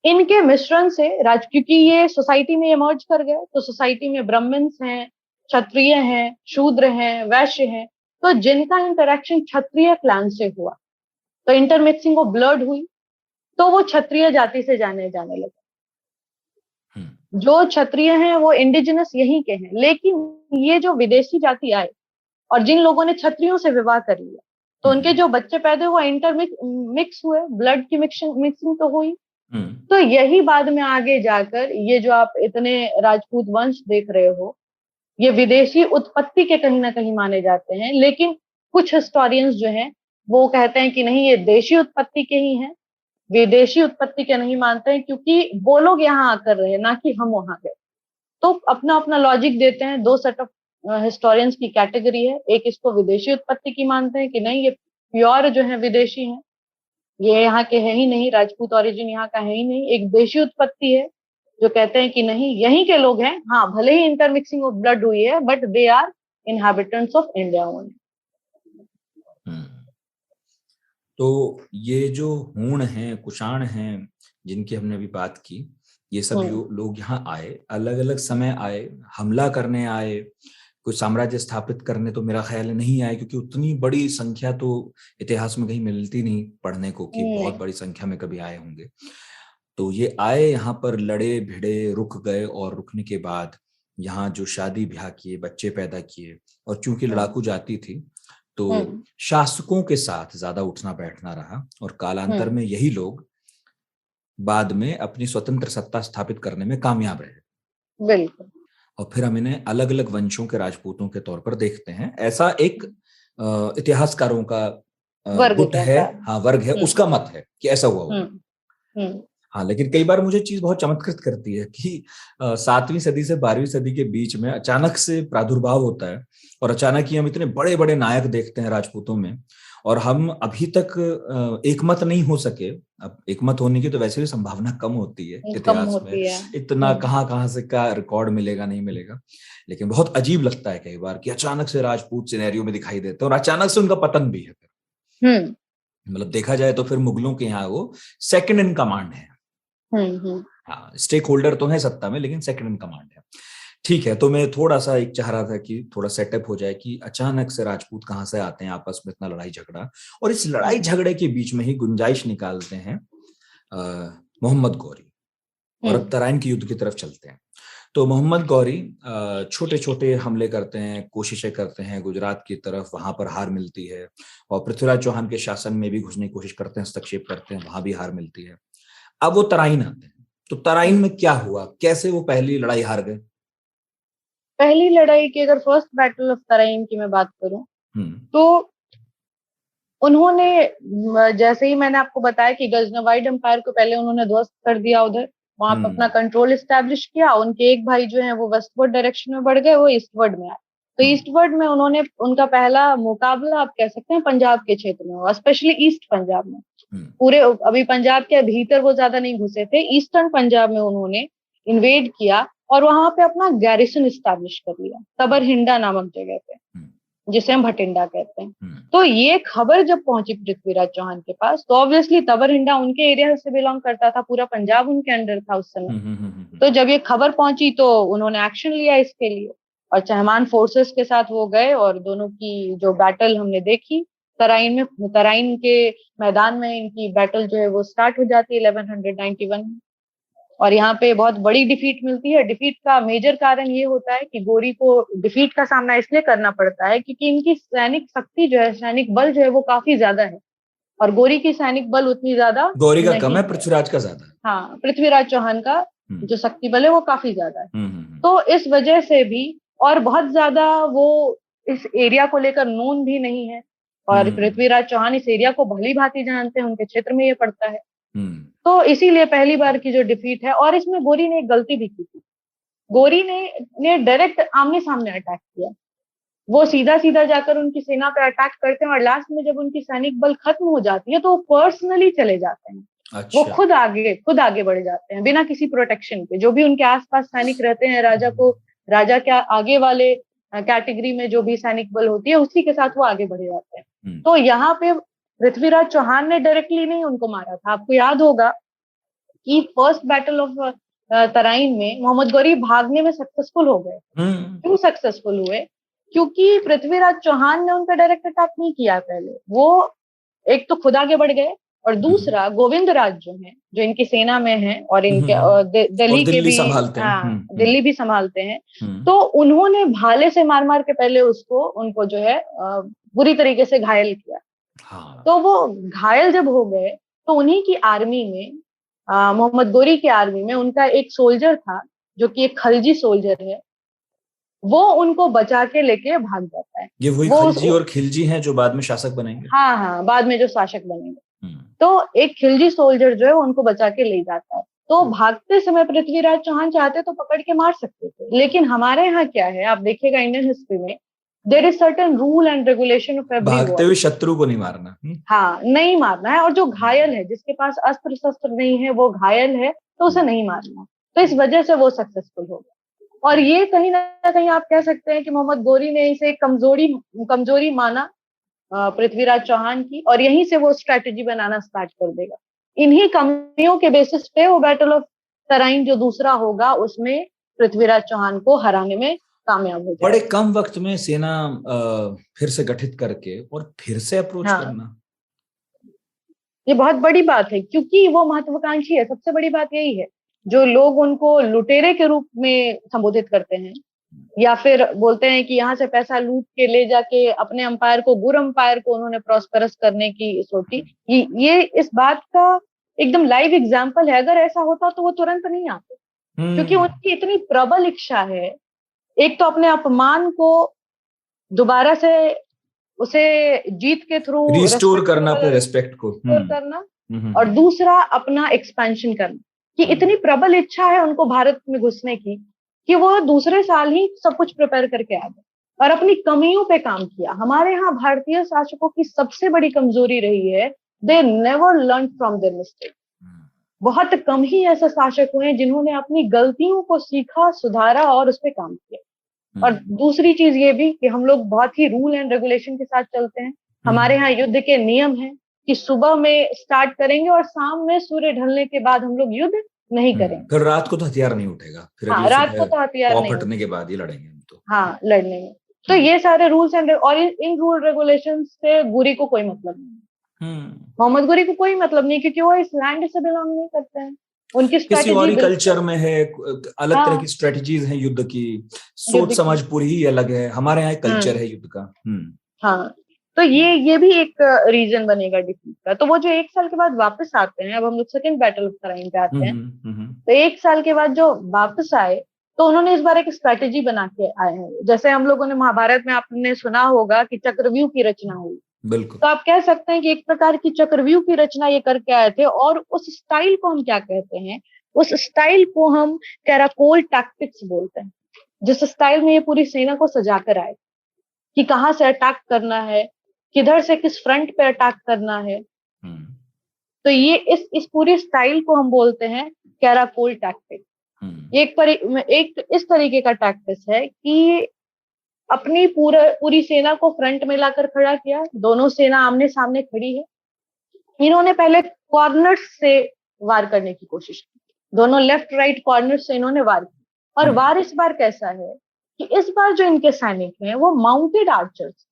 इनके मिश्रण से क्योंकि ये सोसाइटी में इमर्ज कर गए, तो सोसाइटी में ब्राह्मण्स हैं, क्षत्रिय हैं, शूद्र हैं, वैश्य हैं, तो जिनका इंटरेक्शन क्षत्रिय क्लैन से हुआ, तो इंटरमिक्सिंग ऑफ ब्लड हुई, तो वो क्षत्रिय जाति से जाने लगे। जो क्षत्रिय हैं वो इंडिजिनस यहीं के हैं। लेकिन ये जो विदेशी जाति आए और जिन लोगों ने क्षत्रियों से विवाह कर लिया, तो उनके जो बच्चे पैदा हुए इंटरमिक्स हुए, ब्लड की मिक्सिंग तो हुई। तो यही बाद में आगे जाकर ये जो आप इतने राजपूत वंश देख रहे हो, ये विदेशी उत्पत्ति के कहीं ना कहीं माने जाते हैं। लेकिन कुछ हिस्टोरियंस जो हैं वो कहते हैं कि नहीं, ये देशी उत्पत्ति के ही हैं, विदेशी उत्पत्ति के नहीं मानते हैं, क्योंकि वो लोग यहाँ आकर रहे, ना कि हम वहां गए। तो अपना अपना लॉजिक देते हैं। दो सेट ऑफ हिस्टोरियंस की कैटेगरी है। एक इसको विदेशी उत्पत्ति की मानते हैं कि नहीं, ये प्योर जो है विदेशी हैं, ये यहाँ के है ही नहीं, राजपूत ओरिजिन यहाँ का है ही नहीं। एक देशी उत्पत्ति है जो कहते हैं कि नहीं, यहीं के लोग हैं, हाँ भले ही इंटरमिक्सिंग ऑफ ब्लड हुई है, but they are inhabitants of India only. तो ये जो हूण हैं, कुषाण हैं, जिनकी हमने अभी बात की, ये सब लोग यहाँ आए, अलग अलग समय आए, हमला करने आए, कोई साम्राज्य स्थापित करने तो मेरा ख्याल नहीं आए, क्योंकि उतनी बड़ी संख्या तो इतिहास में कहीं मिलती नहीं पढ़ने को कि बहुत बड़ी संख्या में कभी आए होंगे। तो ये आए, यहाँ पर लड़े भिड़े, रुक गए, और रुकने के बाद यहाँ जो शादी ब्याह किए, बच्चे पैदा किए, और चूंकि लड़ाकू जाति थी तो शासकों के साथ ज्यादा उठना बैठना रहा, और कालांतर में यही लोग बाद में अपनी स्वतंत्र सत्ता स्थापित करने में कामयाब रहे। बिल्कुल। और फिर हम इन्हें अलग अलग वंशों के राजपूतों के तौर पर देखते हैं। ऐसा एक इतिहासकारों का गुट है, हाँ वर्ग है, उसका मत है कि ऐसा हुआ होगा। हाँ, लेकिन कई बार मुझे चीज बहुत चमत्कृत करती है कि 7वीं सदी से 12वीं सदी के बीच में अचानक से प्रादुर्भाव होता है, और अचानक ही हम इतने बड़े बड़े नायक देखते हैं राजपूतों में, और हम अभी तक एकमत नहीं हो सके। अब एकमत होने की तो वैसे भी संभावना कम होती है इतिहास में, इतना कहाँ से का रिकॉर्ड मिलेगा, नहीं मिलेगा। लेकिन बहुत अजीब लगता है कई बार कि अचानक से राजपूत सिनेरियो में दिखाई देते हैं, और अचानक से उनका पतन भी है। फिर मतलब देखा जाए तो फिर मुगलों के यहाँ वो सेकंड इन कमांड है। हाँ, स्टेक होल्डर तो है सत्ता में, लेकिन सेकंड इन कमांड है। ठीक है, तो मैं थोड़ा सा एक चाह रहा था कि थोड़ा सेटअप हो जाए कि अचानक से राजपूत कहाँ से आते हैं, आपस में इतना लड़ाई झगड़ा, और इस लड़ाई झगड़े के बीच में ही गुंजाइश निकालते हैं मोहम्मद गौरी, और अब तराइन के युद्ध की तरफ चलते हैं। तो मोहम्मद गौरी छोटे छोटे हमले करते हैं, कोशिशें करते हैं गुजरात की तरफ, वहां पर हार मिलती है, और पृथ्वीराज चौहान के शासन में भी घुसने की कोशिश करते हैं, हस्तक्षेप करते हैं, वहां भी हार मिलती है। अब वो तराइन आते हैं। तो तराइन में क्या हुआ, कैसे वो पहली लड़ाई हार गए? पहली लड़ाई की अगर फर्स्ट बैटल ऑफ तराइन की मैं बात करूं, तो उन्होंने जैसे ही मैंने आपको बताया कि गजनवाइड एम्पायर को पहले उन्होंने ध्वस्त कर दिया, उधर वहां पर अपना कंट्रोल एस्टेब्लिश किया। उनके एक भाई जो है वो वेस्टवर्ड डायरेक्शन में बढ़ गए, वो ईस्टवर्ड में आए। तो ईस्टवर्ड में उन्होंने उनका पहला मुकाबला आप कह सकते हैं पंजाब के क्षेत्र में हुआ, स्पेशली ईस्ट पंजाब में। पूरे अभी पंजाब के भीतर वो ज्यादा नहीं घुसे थे, ईस्टर्न पंजाब में उन्होंने इन्वेड किया और वहां पे अपना गैरिसन इस्टेब्लिश कर लिया, तबर हिंडा नामक जगह पे, जिसे हम भटिंडा कहते हैं। तो ये खबर जब पहुंची पृथ्वीराज चौहान के पास, तो ऑब्वियसली तबर हिंडा उनके एरिया से बिलोंग करता था, पूरा पंजाब उनके अंडर था उस समय। तो जब ये खबर पहुंची तो उन्होंने एक्शन लिया इसके लिए, और चहमान फोर्सेस के साथ वो गए और दोनों की जो बैटल हमने देखी तराइन में, तराइन के मैदान में इनकी बैटल जो है वो स्टार्ट हो जाती है 1191 में। और यहाँ पे बहुत बड़ी डिफीट मिलती है। डिफीट का मेजर कारण ये होता है कि गोरी को डिफीट का सामना इसलिए करना पड़ता है क्योंकि इनकी सैनिक शक्ति जो है, सैनिक बल जो है वो काफी ज्यादा है, और गोरी की सैनिक बल उतनी ज्यादा गौरी का कम है, पृथ्वीराज का ज्यादा है। हाँ, पृथ्वीराज चौहान का जो शक्ति बल है वो काफी ज्यादा है। तो इस वजह से भी, और बहुत ज्यादा वो इस एरिया को लेकर नोन भी नहीं है, और पृथ्वीराज चौहान इस एरिया को भली भांति जानते हैं, उनके क्षेत्र में ये पड़ता है। तो इसीलिए पहली बार की जो डिफीट है, और इसमें गोरी ने एक गलती भी की थी। गोरी ने डायरेक्ट आमने सामने अटैक किया, वो सीधा सीधा जाकर उनकी सेना पे अटैक करते हैं, और लास्ट में जब उनकी सैनिक बल खत्म हो जाती है तो वो पर्सनली चले जाते हैं। अच्छा। वो खुद आगे बढ़ जाते हैं बिना किसी प्रोटेक्शन के। जो भी उनके आसपास सैनिक रहते हैं, राजा के आगे वाले कैटेगरी में जो भी सैनिक बल होती है, उसी के साथ वो आगे बढ़ जाते हैं। तो यहाँ पे पृथ्वीराज चौहान ने डायरेक्टली नहीं उनको मारा था। आपको याद होगा कि फर्स्ट बैटल ऑफ तराइन में मोहम्मद गौरी भागने में सक्सेसफुल हो गए। क्यों सक्सेसफुल हुए? क्योंकि पृथ्वीराज चौहान ने उन पर डायरेक्ट अटैक नहीं किया पहले। वो एक तो खुद आगे बढ़ गए, और दूसरा गोविंदराज जो है, जो इनकी सेना में है और इनके दिल्ली के भी, दिल्ली भी संभालते हैं, तो उन्होंने भाले से मार मार के पहले उनको जो है बुरी तरीके से घायल किया। तो वो घायल जब हो गए तो उन्हीं की आर्मी में, मोहम्मद गोरी की आर्मी में, उनका एक सोल्जर था जो कि एक खलजी सोल्जर है, वो उनको बचा के लेके भाग जाता है। ये वही खलजी और खिलजी हैं जो बाद में शासक बनेंगे। हाँ, बाद में जो शासक बनेंगे। तो एक खिलजी सोल्जर जो है उनको बचा के ले जाता है। तो भागते समय पृथ्वीराज चौहान चाहते तो पकड़ के मार सकते थे, लेकिन हमारे यहाँ क्या है, आप देखिएगा इंडियन हिस्ट्री में, there is certain rule and regulation of every war. भागते हुए शत्रु को नहीं मारना। हाँ, नहीं मारना है। और जो घायल है, जिसके पास अस्त्र शस्त्र नहीं है, वो घायल है, तो उसे नहीं मारना। तो इस वजह से वो सक्सेसफुल हो गया। और ये कहीं ना कहीं आप कह सकते हैं कि मोहम्मद गोरी ने इसे कमजोरी माना पृथ्वीराज चौहान की, और यहीं से वो स्ट्रेटेजी बनाना स्टार्ट कर देगा। इन्हीं कमियों के बेसिस पे वो बैटल ऑफ तराइन जो दूसरा होगा, उसमें पृथ्वीराज चौहान को हराने में कामयाब हो जाए। बड़े कम वक्त में सेना फिर से गठित करके और फिर से अप्रोच करना, ये बहुत बड़ी बात है, क्योंकि वो महत्वाकांक्षी है। सबसे बड़ी बात यही है, जो लोग उनको लुटेरे के रूप में संबोधित करते हैं, या फिर बोलते हैं कि यहाँ से पैसा लूट के ले जाके अपने अंपायर को, गुर अंपायर को उन्होंने प्रॉस्पेरस करने की सोची। ये इस बात का एकदम लाइव एग्जाम्पल है। अगर ऐसा होता तो वो तुरंत नहीं आते, क्योंकि उनकी इतनी प्रबल इच्छा है, एक तो अपने अपमान को दोबारा से उसे जीत के थ्रू रिस्टोर करना, अपने रेस्पेक्ट को करना, और दूसरा अपना एक्सपेंशन करना। कि इतनी प्रबल इच्छा है उनको भारत में घुसने की कि वो दूसरे साल ही सब कुछ प्रिपेयर करके आ गए और अपनी कमियों पे काम किया। हमारे यहाँ भारतीय शासकों की सबसे बड़ी कमजोरी रही है, they never learn from their mistake. बहुत कम ही ऐसे शासक हुए जिन्होंने अपनी गलतियों को सीखा, सुधारा और उस पर काम किया। और दूसरी चीज ये भी कि हम लोग बहुत ही रूल एंड रेगुलेशन के साथ चलते हैं। हमारे यहाँ युद्ध के नियम हैं कि सुबह में स्टार्ट करेंगे और शाम में सूर्य ढलने के बाद हम लोग युद्ध नहीं करेंगे। फिर रात को तो हथियार नहीं उठेगा, फिर रात को तो हथियार नहीं फटने के बाद ही लड़ेंगे हम तो। हाँ, लड़ने में। तो ये सारे रूल्स एंड, और इन रूल रेगुलेशन से गुरी को कोई मतलब नहीं, मोहम्मद गुरी को कोई मतलब नहीं, क्योंकि वो इस लैंड से बिलोंग नहीं करते हैं। उनकी किसी और कल्चर में है, अलग तरह की स्ट्रेटजीज हैं युद्ध की, सोच समझ पूरी ही अलग है। हमारे यहाँ कल्चर है युद्ध का। हाँ, तो ये भी एक रीजन बनेगा डिफीट का। तो वो जो 1 साल के बाद वापस आते हैं, अब हम लोग सेकंड बैटल ऑफ तराइन पे आते हैं। तो 1 साल के बाद जो वापस आए, तो उन्होंने इस बार एक स्ट्रैटेजी बना के आए हैं। जैसे हम लोगों ने महाभारत में आपने सुना होगा कि चक्रव्यूह की रचना हुई, बिल्कुल। तो आप कह सकते हैं कि एक प्रकार की चक्रव्यूह की रचना ये करके आए थे। और उस स्टाइल को हम क्या कहते हैं, उस स्टाइल को हम कैराकोल टैक्टिक्स बोलते हैं। जिस स्टाइल में ये पूरी सेना को सजा कर आए कि कहाँ से अटैक करना है, किधर से किस फ्रंट पे अटैक करना है, तो ये इस पूरी स्टाइल को हम बोलते हैं कैराकोल टैक्टिक। एक इस तरीके का टैक्टिस है कि अपनी पूरी सेना को फ्रंट में लाकर खड़ा किया, दोनों सेना आमने सामने खड़ी है। इन्होंने पहले कॉर्नर से वार करने की कोशिश की, दोनों लेफ्ट राइट कॉर्नर से इन्होंने वार की। और वार इस बार कैसा है कि इस बार जो इनके सैनिक हैं वो माउंटेड आर्चर्स,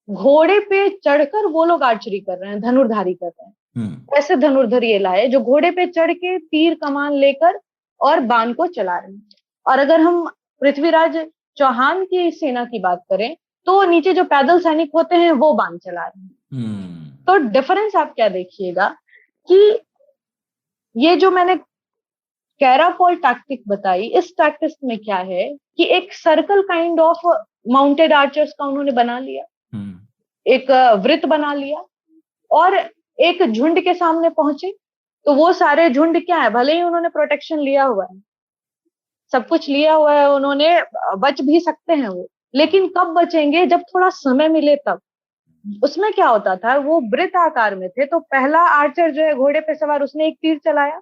घोड़े पे चढ़कर वो लोग आर्चरी कर रहे हैं, धनुर्धारी कर रहे हैं। ऐसे धनुर्धर ये लाए जो घोड़े पे चढ़ के तीर कमान लेकर और बाण को चला रहे हैं। और अगर हम पृथ्वीराज चौहान की सेना की बात करें तो नीचे जो पैदल सैनिक होते हैं वो बाण चला रहे हैं। तो डिफरेंस आप क्या देखिएगा कि ये जो मैंने कैराकोल टैक्टिक बताई, इस टैक्टिस में क्या है कि एक circle kind of mounted archers का उन्होंने बना लिया, एक वृत्त बना लिया और एक झुंड के सामने पहुंचे। तो वो सारे झुंड क्या है, भले ही उन्होंने प्रोटेक्शन लिया हुआ है, सब कुछ लिया हुआ है, उन्होंने बच भी सकते हैं वो, लेकिन कब बचेंगे, जब थोड़ा समय मिले तब। उसमें क्या होता था, वो वृत्त आकार में थे, तो पहला आर्चर जो है घोड़े पे सवार, उसने एक तीर चलाया,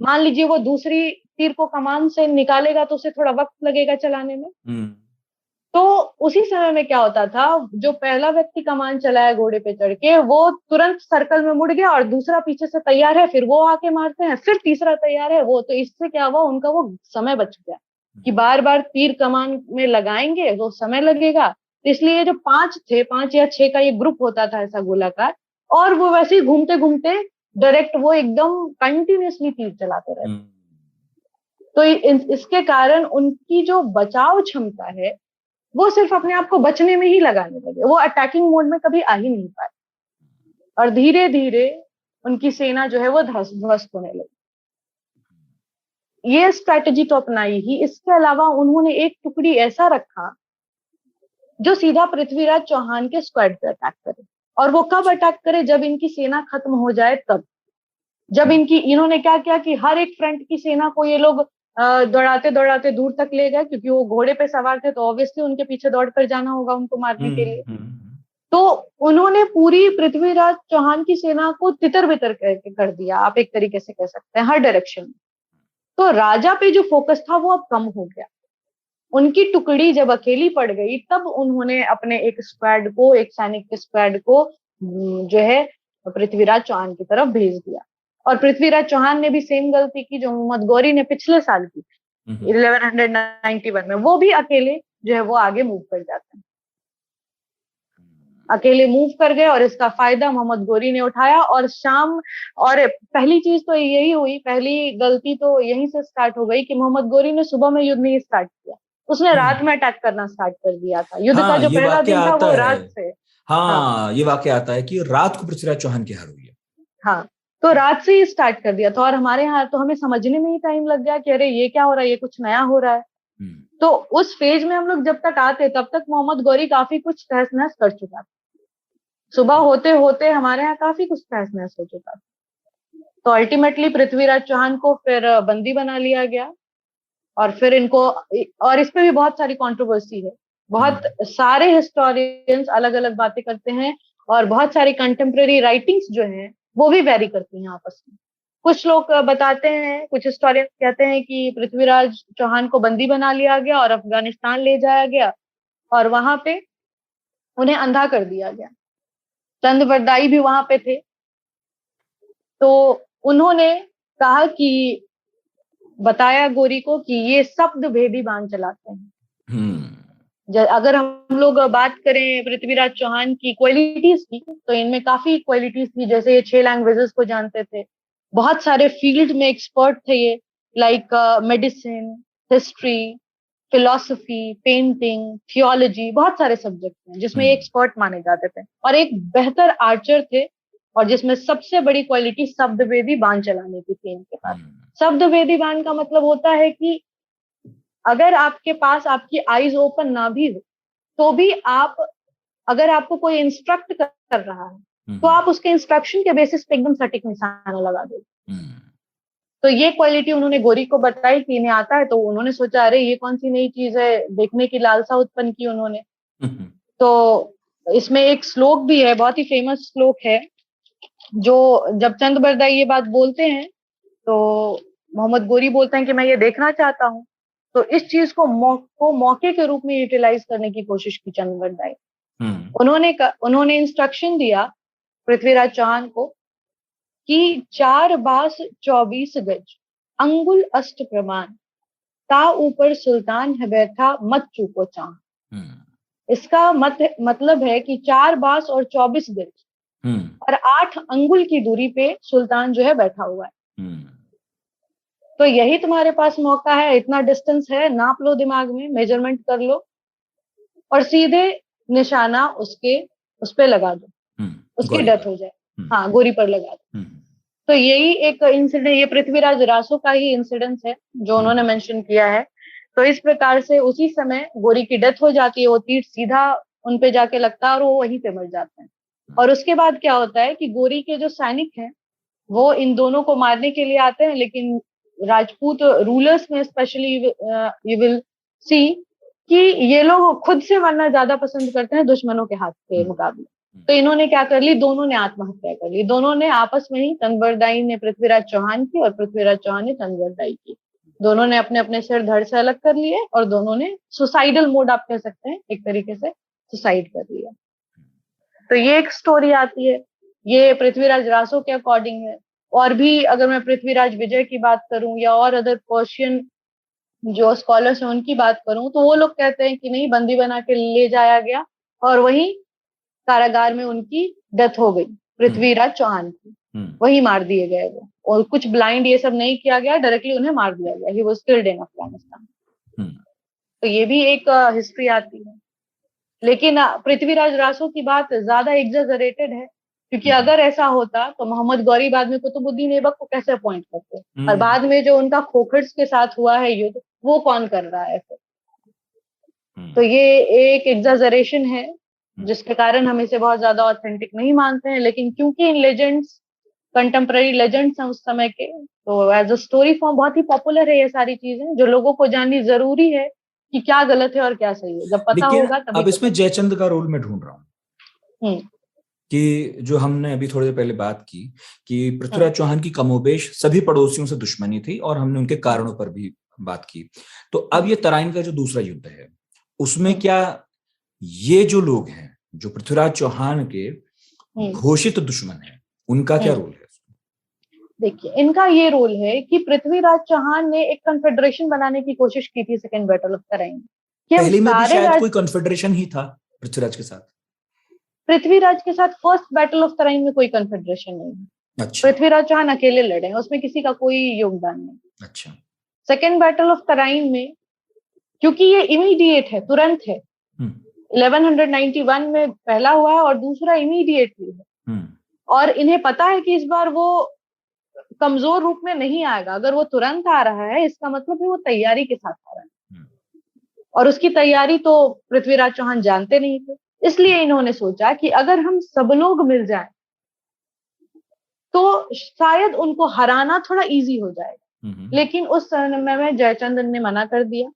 मान लीजिए वो दूसरी तीर को कमान से निकालेगा तो उसे थोड़ा वक्त लगेगा चलाने में। तो उसी समय में क्या होता था, जो पहला व्यक्ति कमान चलाया घोड़े पे चढ़ के, वो तुरंत सर्कल में मुड़ गया और दूसरा पीछे से तैयार है, फिर वो आके मारते हैं, फिर तीसरा तैयार है वो। तो इससे क्या हुआ, उनका वो समय बच गया कि बार बार तीर कमान में लगाएंगे, वो समय लगेगा। तो इसलिए जो 5 थे, 5 या 6 का ये ग्रुप होता था ऐसा गोलाकार, और वो वैसे ही घूमते घूमते डायरेक्ट वो एकदम कंटिन्यूअसली तीर चलाते रहते। तो इसके कारण उनकी जो बचाव क्षमता है वो सिर्फ अपने आप को बचने में ही लगाने लगे, वो अटैकिंग मोड में कभी आ ही नहीं पाए। और धीरे धीरे उनकी सेना जो है वो ध्वस्त होने लगी। ये स्ट्रैटेजी तो अपनाई ही, इसके अलावा उन्होंने एक टुकड़ी ऐसा रखा जो सीधा पृथ्वीराज चौहान के स्क्वाड पे अटैक करे। और वो कब अटैक करे, जब इनकी सेना खत्म हो जाए तब। जब इन्होंने क्या किया कि हर एक फ्रंट की सेना को ये लोग दौड़ाते दौड़ाते दूर तक ले गए, क्योंकि वो घोड़े पे सवार थे तो ऑब्वियसली उनके पीछे दौड़ कर जाना होगा उनको मारने के लिए। तो उन्होंने पूरी पृथ्वीराज चौहान की सेना को तितर बितर कर दिया, आप एक तरीके से कह सकते हैं, हर डायरेक्शन में। तो राजा पे जो फोकस था वो अब कम हो गया। उनकी टुकड़ी जब अकेली पड़ गई तब उन्होंने अपने एक स्क्वाड को, एक सैनिक के स्क्वाड को जो है पृथ्वीराज चौहान की तरफ भेज दिया। और पृथ्वीराज चौहान ने भी सेम गलती की जो मोहम्मद गौरी ने पिछले साल की 1191 में। वो भी अकेले जो है वो आगे मूव कर जाते हैं, अकेले मूव कर गए और इसका फायदा मोहम्मद गौरी ने उठाया। और पहली चीज तो यही हुई, पहली गलती तो यहीं से स्टार्ट हो गई कि मोहम्मद गौरी ने सुबह में युद्ध नहीं स्टार्ट किया, उसने रात में अटैक करना स्टार्ट कर दिया था। युद्ध का जो पहला दिन था वो रात से, ये वाक्य आता है कि रात को पृथ्वीराज चौहान की हार हुई है। हाँ, तो रात से ही स्टार्ट कर दिया था। और हमारे यहाँ तो हमें समझने में ही टाइम लग गया कि अरे ये क्या हो रहा है, ये कुछ नया हो रहा है। तो उस फेज में हम लोग जब तक आते तब तक मोहम्मद गौरी काफी कुछ तहस नहस कर चुका था। सुबह होते होते हमारे यहाँ काफी कुछ तहस नहस हो चुका था। तो अल्टीमेटली पृथ्वीराज चौहान को फिर बंदी बना लिया गया। और फिर इनको, और इस पे भी बहुत सारी कंट्रोवर्सी है, बहुत सारे हिस्टोरियंस अलग अलग बातें करते हैं और बहुत सारी कंटेम्प्रेरी राइटिंग्स जो हैं वो भी वेरी करती हैं आपस में। कुछ लोग बताते हैं, कुछ हिस्टोरियंस कहते हैं कि पृथ्वीराज चौहान को बंदी बना लिया गया और अफगानिस्तान ले जाया गया और वहां पे उन्हें अंधा कर दिया गया। चंदवरदाई भी वहां पे थे। तो उन्होंने कहा कि, बताया गौरी को कि ये शब्द भेदी बाण चलाते हैं। अगर हम लोग बात करें पृथ्वीराज चौहान की क्वालिटीज की, तो इनमें काफी क्वालिटीज थी। जैसे ये 6 लैंग्वेजेस को जानते थे, बहुत सारे फील्ड में एक्सपर्ट थे ये, like medicine, history, philosophy, painting, theology, बहुत सारे सब्जेक्ट हैं जिसमें ये एक्सपर्ट माने जाते थे। और एक बेहतर आर्चर थे, और जिसमें सबसे बड़ी क्वालिटी शब्दवेदी बाण चलाने की थी इनके पास। शब्दवेदी बाण का मतलब होता है कि अगर आपके पास आपकी आईज ओपन ना भी हो तो भी आप, अगर आपको कोई इंस्ट्रक्ट कर रहा है तो आप उसके इंस्ट्रक्शन के बेसिस पे एकदम सटीक निशाना लगा दो। तो ये क्वालिटी उन्होंने गोरी को बताई कि इन्हें आता है, तो उन्होंने सोचा अरे ये कौन सी नई चीज है, देखने की लालसा उत्पन्न की उन्होंने। तो इसमें एक श्लोक भी है, बहुत ही फेमस श्लोक है, जो जब चंद बरदाई ये बात बोलते हैं तो मोहम्मद गोरी बोलते हैं कि मैं ये देखना चाहता हूँ। तो इस चीज को मौके के रूप में यूटिलाइज करने की कोशिश की चंद बरदाई। उन्होंने इंस्ट्रक्शन दिया पृथ्वीराज चौहान को कि 4 बास 24 गज अंगुल अष्ट प्रमाण ता ऊपर सुल्तान है बैठा मत चूको चाह। इसका मतलब है कि 4 बास और 24 गज और 8 अंगुल की दूरी पे सुल्तान जो है बैठा हुआ है। तो यही तुम्हारे पास मौका है, इतना डिस्टेंस है, नाप लो दिमाग में, मेजरमेंट कर लो और सीधे निशाना उस पे लगा दो, उसकी डेथ हो जाए। हाँ, गोरी पर लगा दो। तो यही एक इंसिडेंट, ये पृथ्वीराज रासो का ही इंसिडेंस है जो उन्होंने मेंशन किया है। तो इस प्रकार से उसी समय गोरी की डेथ हो जाती है, वो तीर सीधा उन पे जाके लगता है और वो वहीं पे मर जाते हैं। और उसके बाद क्या होता है कि गोरी के जो सैनिक हैं वो इन दोनों को मारने के लिए आते हैं, लेकिन राजपूत रूलर्स में स्पेशली यू विल सी कि ये लोग खुद से मरना ज्यादा पसंद करते हैं दुश्मनों के हाथ के मुकाबले। तो इन्होंने क्या कर ली, दोनों ने आत्महत्या कर ली। दोनों ने आपस में ही, तंगबरदाई ने पृथ्वीराज चौहान की और पृथ्वीराज चौहान ने तंगबरदाई की। दोनों ने अपने अपने सिर धड़ से अलग कर लिए और दोनों ने सुसाइडल मोड, आप कह सकते हैं एक तरीके से, सुसाइड कर लिया। तो ये एक स्टोरी आती है, ये पृथ्वीराज रासो के अकॉर्डिंग है। और भी अगर मैं पृथ्वीराज विजय की बात करूं या और अदर पर्शियन जो स्कॉलर्स हैं उनकी बात करूं, तो वो लोग कहते हैं कि नहीं, बंदी बना के ले जाया गया और वही कारागार में उनकी डेथ हो गई, पृथ्वीराज चौहान की, वही मार दिए गए वो। और कुछ ब्लाइंड ये सब नहीं किया गया, डायरेक्टली उन्हें मार दिया गया। He was killed in Afghanistan. तो ये भी एक हिस्ट्री आती है। लेकिन पृथ्वीराज रासो की बात ज्यादा एग्जैजरेटेड है, क्योंकि अगर ऐसा होता तो मोहम्मद गौरी बाद में कुतुबुद्दीन ऐबक को कैसे अपॉइंट करते, और बाद में जो उनका खोखर्स के साथ हुआ है युद्ध, वो कौन कर रहा है फिर। तो ये एक एग्जैजरेशन है जिसके कारण हम इसे बहुत ज्यादा ऑथेंटिक नहीं मानते हैं। लेकिन क्योंकि इन लेजेंड्स कंटेम्पररी लेजेंड्स हैं उस समय के, तो एज अ स्टोरी फॉर्म बहुत ही पॉपुलर है ये सारी चीजें, जो लोगों को जाननी जरूरी है कि क्या गलत है और क्या सही है। जब पता होगा तभी। अब इसमें जयचंद का रोल मैं ढूंढ रहा हूँ कि जो हमने अभी थोड़ी देर पहले बात की कि पृथ्वीराज चौहान की कमोबेश सभी पड़ोसियों से दुश्मनी थी और हमने उनके कारणों पर भी बात की। तो अब ये तराइन का जो दूसरा युद्ध है, उसमें क्या ये जो लोग हैं जो पृथ्वीराज चौहान के घोषित दुश्मन हैं, उनका क्या रोल है? देखिए, इनका ये रोल है कि पृथ्वीराज चौहान ने एक कन्फेडरेशन बनाने की कोशिश की थी सेकेंड बैटल ऑफ तराइन। पहले में भी शायद कोई कन्फेडरेशन ही था पृथ्वीराज के साथ। पृथ्वीराज के साथ फर्स्ट बैटल ऑफ तराइन में कोई कन्फेडरेशन नहीं है। अच्छा। पृथ्वीराज चौहान अकेले लड़े हैं, उसमें किसी का कोई योगदान नहीं। अच्छा। सेकेंड बैटल ऑफ तराइन में, क्योंकि ये इमीडिएट है, तुरंत है, 1191 में पहला हुआ है और दूसरा इमीडिएटली है। और इन्हें पता है कि इस बार वो कमजोर रूप में नहीं आएगा। अगर वो तुरंत आ रहा है, इसका मतलब है वो तैयारी के साथ आ रहा है, और उसकी तैयारी तो पृथ्वीराज चौहान जानते नहीं थे। इसलिए इन्होंने सोचा कि अगर हम सब लोग मिल जाएं तो शायद उनको हराना थोड़ा इजी हो जाएगा। लेकिन उस समय में जयचंद ने मना कर दिया,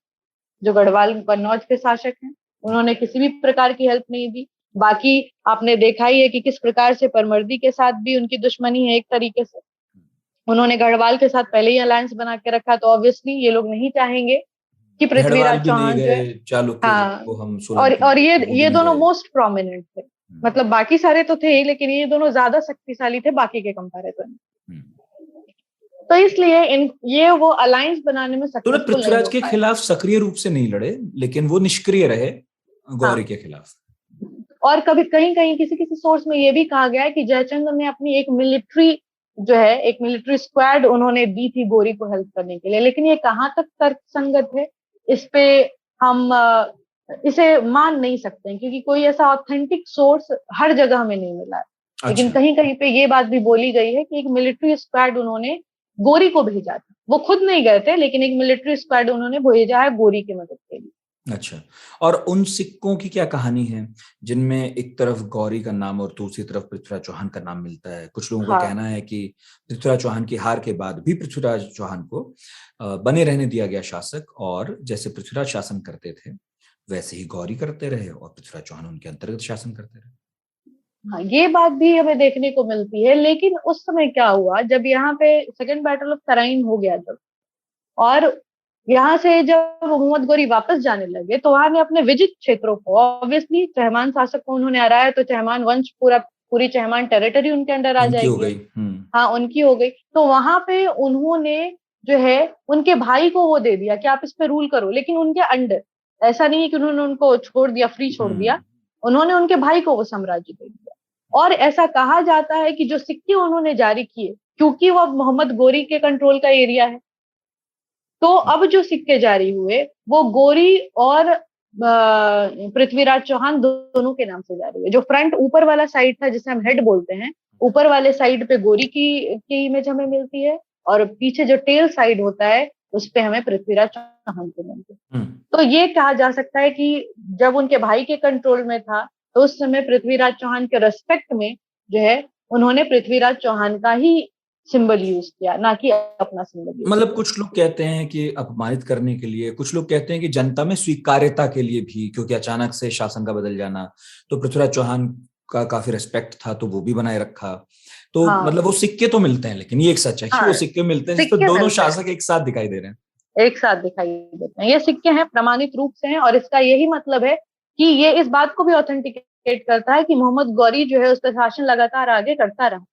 जो गढ़वाल कन्नौज के शासक हैं। उन्होंने किसी भी प्रकार की हेल्प नहीं दी। बाकी आपने देखा ही है कि किस प्रकार से परमर्दी के साथ भी उनकी दुश्मनी है। एक तरीके से उन्होंने गढ़वाल के साथ पहले ही अलायंस बना के रखा, तो ऑब्वियसली ये लोग नहीं चाहेंगे कि पृथ्वीराज चौहान जो है, हाँ, और ये दोनों मोस्ट प्रोमिनेंट थे। मतलब बाकी सारे तो थे ही, लेकिन ये दोनों ज्यादा शक्तिशाली थे बाकी के कंपैरिजन में। तो इसलिए ये वो अलायंस बनाने में सक्सेसफुल नहीं हो पाए। पृथ्वीराज के खिलाफ सक्रिय रूप से नहीं लड़े, लेकिन वो निष्क्रिय रहे गौरी के खिलाफ। और कभी कहीं किसी सोर्स में ये भी कहा गया है कि जयचंद ने अपनी एक मिलिट्री जो है, एक मिलिट्री स्क्वाड उन्होंने दी थी गोरी को हेल्प करने के लिए। लेकिन ये कहाँ तक तर्कसंगत है, इस पे हम इसे मान नहीं सकते हैं, क्योंकि कोई ऐसा ऑथेंटिक सोर्स हर जगह हमें नहीं मिला है। लेकिन कहीं कहीं पे ये बात भी बोली गई है कि एक मिलिट्री स्क्वाड उन्होंने गोरी को भेजा था। वो खुद नहीं गए थे, लेकिन एक मिलिट्री स्क्वाड उन्होंने भेजा है गोरी की मदद के लिए। अच्छा, और उन सिक्कों की क्या कहानी है जिनमें एक तरफ गौरी का नाम और दूसरी तरफ पृथ्वीराज चौहान का नाम मिलता है? कुछ लोगों का हाँ। कहना है कि पृथ्वीराज चौहान की हार के बाद भी पृथ्वीराज चौहान को बने रहने दिया गया शासक, और जैसे पृथ्वीराज शासन करते थे वैसे ही गौरी करते रहे और पृथ्वीराज चौहान उनके अंतर्गत शासन करते रहे। हाँ, ये बात भी हमें देखने को मिलती है। लेकिन उस समय क्या हुआ, जब यहाँ पे सेकेंड बैटल ऑफ तराइन हो गया जब, और यहाँ से जब मोहम्मद गोरी वापस जाने लगे, तो वहां ने अपने विजित क्षेत्रों को, ऑब्वियसली चहमान शासक को उन्होंने हराया, तो चहमान वंश पूरी चहमान टेरिटरी उनके अंडर आ उनकी हो जाएगी। गई। हाँ, उनकी हो गई। तो वहां पे उन्होंने जो है उनके भाई को वो दे दिया कि आप इस पे रूल करो, लेकिन उनके अंडर। ऐसा नहीं है कि उन्होंने उनको छोड़ दिया, फ्री छोड़ दिया, उन्होंने उनके भाई को वो साम्राज्य दे दिया। और ऐसा कहा जाता है कि जो सिक्के उन्होंने जारी किए, क्योंकि वो अब मोहम्मद गोरी के कंट्रोल का एरिया है, तो अब जो सिक्के जारी हुए वो गोरी और पृथ्वीराज चौहान दोनों के नाम से जारी हुए। जो फ्रंट ऊपर वाला साइड था, जिसे हम हेड बोलते हैं, ऊपर वाले साइड पे गोरी की इमेज हमें मिलती है, और पीछे जो टेल साइड होता है उस पे हमें पृथ्वीराज चौहान की मिलती है। तो ये कहा जा सकता है कि जब उनके भाई के कंट्रोल में था, तो उस समय पृथ्वीराज चौहान के रेस्पेक्ट में जो है उन्होंने पृथ्वीराज चौहान का ही सिंबल यूज किया, ना कि अपना सिंबल। मतलब कुछ लोग कहते हैं कि अपमानित करने के लिए, कुछ लोग कहते हैं कि जनता में स्वीकार्यता के लिए भी, क्योंकि अचानक से शासन का बदल जाना, तो पृथ्वीराज चौहान का काफी रिस्पेक्ट था तो वो भी बनाए रखा। तो हाँ। मतलब वो सिक्के तो मिलते हैं, लेकिन ये एक सच है कि वो सिक्के मिलते हैं जिसपे दोनों शासक एक साथ दिखाई दे रहे हैं। एक साथ दिखाई देते हैं। ये सिक्के हैं, प्रमाणित रूप से हैं, और इसका यही मतलब है कि ये इस बात को भी ऑथेंटिकेट करता है कि मोहम्मद गौरी जो है उस पर शासन लगातार आगे करता रहा।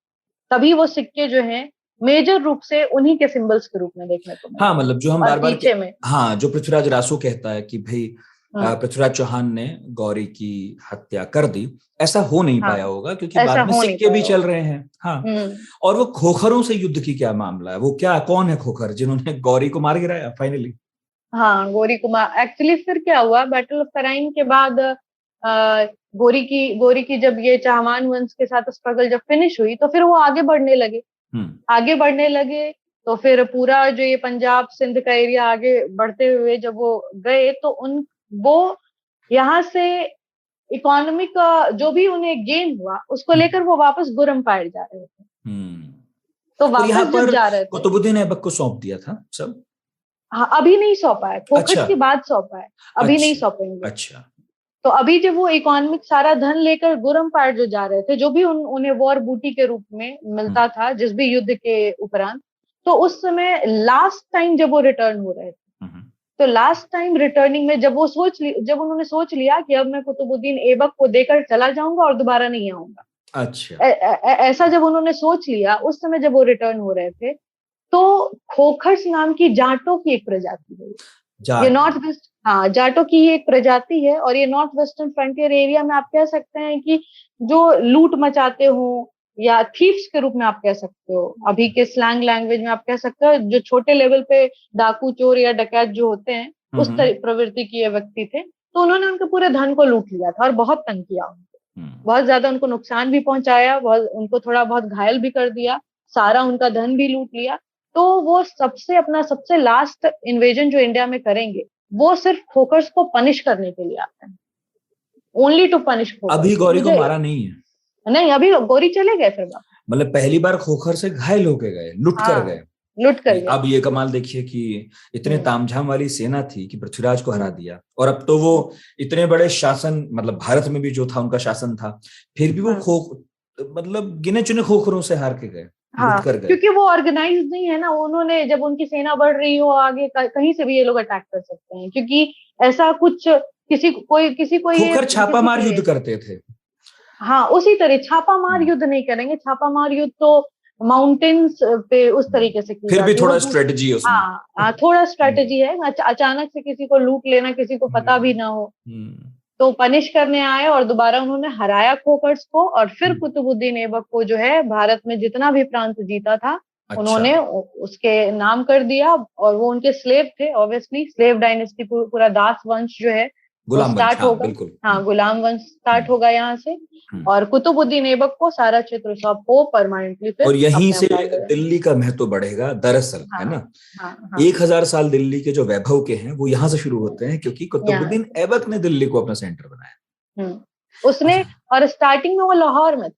तभी वो सिक्के जो हैं मेजर रूप से उन्हीं के सिंबल्स के रूप में देखने को मिलते हैं। हाँ, मतलब जो हम और बार बार पीछे में हाँ, जो पृथ्वीराज रासो कहता है कि भाई पृथ्वीराज चौहान ने गौरी की हत्या कर दी, ऐसा हो नहीं पाया होगा, क्योंकि बाद में सिक्के भी चल रहे हैं। हाँ, और वो खोखरों से युद्ध की क्या मामला है? वो क्या, कौन है खोखर जिन्होंने गौरी को मार गिराया फाइनली? हाँ, गोरी को मार, एक्चुअली फिर क्या हुआ, बैटल ऑफ तराइन के बाद गोरी की जब ये चाहमान वंश के साथ स्ट्रगल जब फिनिश हुई, तो फिर वो आगे बढ़ने लगे। तो फिर पूरा जो ये पंजाब सिंध का एरिया आगे बढ़ते हुए जब वो गए, तो वो यहाँ से इकोनॉमिक जो भी उन्हें गेन हुआ उसको लेकर वो वापस गुर एम्पायर जा रहे थे। तो वापस जब जा रहे थे, कुतुबुद्दीन ऐबक को सौंप दिया था सब। हाँ, अभी नहीं सौंपा है, खोखर के बाद सौंपा है, अभी नहीं सौंपेंगे। अच्छा। तो अभी जब वो इकोनॉमिक सारा धन लेकर गुर एम्पायर जो जा रहे थे, जो भी उन्हें वॉर बूटी के रूप में मिलता था जिस भी युद्ध के उपरांत, तो उस समय लास्ट टाइम जब वो रिटर्न हो रहे थे, तो लास्ट टाइम रिटर्निंग में जब उन्होंने सोच लिया कि अब मैं कुतुबुद्दीन ऐबक को देकर चला जाऊंगा और दोबारा नहीं आऊंगा। अच्छा। ऐसा जब उन्होंने सोच लिया, उस समय जब वो रिटर्न हो रहे थे, तो खोखर्स नाम की जाटों की एक प्रजाति है। ये नॉर्थ वेस्ट, हाँ, जाटों की एक प्रजाति है, और ये नॉर्थ वेस्टर्न फ्रंटियर एरिया में आप कह सकते हैं कि जो लूट मचाते हो, या थीव्स के रूप में आप कह सकते हो, अभी के स्लैंग लैंग्वेज में आप कह सकते हो, जो छोटे लेवल पे डाकू चोर या डकैत जो होते हैं, उस प्रवृत्ति के व्यक्ति थे। तो उन्होंने उनके पूरे धन को लूट लिया था और बहुत तंग किया उनको, बहुत ज्यादा उनको नुकसान भी पहुंचाया, उनको थोड़ा बहुत घायल भी कर दिया, सारा उनका धन भी लूट लिया। तो वो सबसे लास्ट इन्वेजन जो इंडिया में करेंगे, वो सिर्फ खोखर्स को पनिश करने के लिए आते हैं, ओनली टू पनिश खोखर्स। अभी गौरी को मारा नहीं है? नहीं, अभी गौरी चले गए फिर वापस। मतलब पहली बार खोखर से घायल होके गए, लुट कर गए। अब ये कमाल देखिए कि इतने तामझाम वाली सेना थी कि पृथ्वीराज को हरा दिया, और अब तो वो इतने बड़े शासन, मतलब भारत में भी जो था उनका शासन था, फिर भी वो मतलब गिने चुने खोखरों से हार के गए। हाँ, क्योंकि वो ऑर्गेनाइज नहीं है ना। उन्होंने, जब उनकी सेना बढ़ रही हो आगे, कहीं से भी ये लोग अटैक कर सकते हैं, क्योंकि ऐसा कुछ किसी को खोखर छापामार युद्ध करते थे। हाँ, उसी तरह छापामार युद्ध नहीं करेंगे। छापामार युद्ध तो माउंटेन्स पे उस तरीके से फिर भी थोड़ा स्ट्रेटजी है उसमें। हाँ, थोड़ा स्ट्रेटजी है। अचानक से किसी को लूट लेना, किसी को पता भी ना हो, तो पनिश करने आए, और दोबारा उन्होंने हराया खोखर्स को, और फिर कुतुबुद्दीन ऐबक को जो है भारत में जितना भी प्रांत जीता था, उन्होंने उसके नाम कर दिया। और वो उनके स्लेव थे, ऑब्वियसली स्लेव डायनेस्टी, पूरा दास वंश जो है गुलाम वंश, स्टार्ट हाँ, होगा। बिल्कुल। हाँ, गुलाम वंश स्टार्ट होगा यहाँ से, और कुतुबुद्दीन ऐबक को सारा क्षेत्र सौंप हो परमानेंटली फिर और यहीं अपने से अंपायर में। दिल्ली का महत्व बढ़ेगा दरअसल, है ना। हाँ हाँ 1000 साल दिल्ली के जो वैभव के हैं वो यहाँ से शुरू होते हैं, क्योंकि यहाँ कुतुबुद्दीन ऐबक ने दिल्ली को अपना सेंटर बनाया। उसने, अच्छा, और स्टार्टिंग में वो लाहौर में था,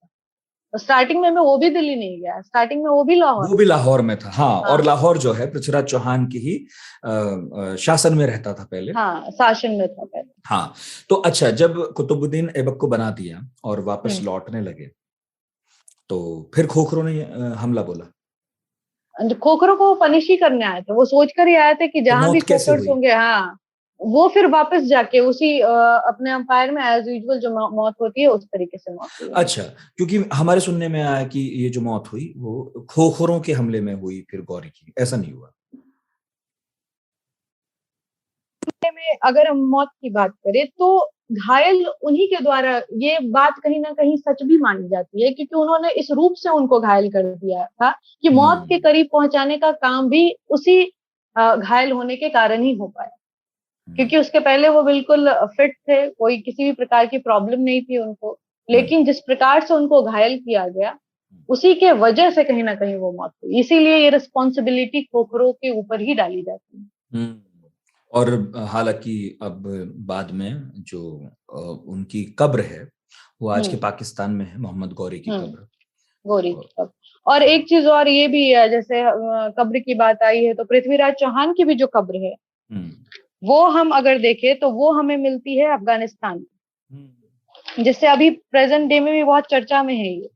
स्टार्टिंग में वो भी दिल्ली नहीं गया, स्टार्टिंग में वो भी लाहौर वो भी लाहौर में था, हाँ। हाँ, और लाहौर जो है पृथ्वीराज चौहान की ही शासन में रहता था पहले। हाँ शासन में था पहले। हाँ, तो अच्छा, जब कुतुबुद्दीन ऐबक को बना दिया और वापस लौटने लगे, तो फिर खोखरों ने हमला बोला। खोखरों को वो पनिश ही करने आए थे, वो सोच कर ही आए थे कि तो जहां भी मौत कैसे खोखर्स हुई? होंगे, हाँ, वो फिर वापस जाके उसी अपने अंपायर में एज यूजुअल जो मौत होती है उस तरीके से मौत हुई। अच्छा, क्योंकि हमारे सुनने में आया कि ये जो मौत हुई वो खोखरों के हमले में हुई फिर गौरी की, ऐसा नहीं हुआ। में अगर हम मौत की बात करें तो घायल उन्हीं के द्वारा, ये बात कहीं ना कहीं सच भी मानी जाती है, क्योंकि उन्होंने इस रूप से उनको घायल कर दिया था कि मौत के करीब पहुंचाने का काम भी उसी घायल होने के कारण ही हो पाया, क्योंकि उसके पहले वो बिल्कुल फिट थे, कोई किसी भी प्रकार की प्रॉब्लम नहीं थी उनको, लेकिन जिस प्रकार से उनको घायल किया गया उसी के वजह से कहीं ना कहीं वो मौत हुई, इसीलिए ये रिस्पॉन्सिबिलिटी खोखरों के ऊपर ही डाली जाती है। और हालांकि अब बाद में जो उनकी कब्र है वो आज के पाकिस्तान में है, मोहम्मद गौरी की कब्र। गौरी की कब्र। और एक चीज और ये भी है, जैसे कब्र की बात आई है तो पृथ्वीराज चौहान की भी जो कब्र है वो हम अगर देखें तो वो हमें मिलती है अफगानिस्तान, जिससे अभी प्रेजेंट डे में भी बहुत चर्चा में है ये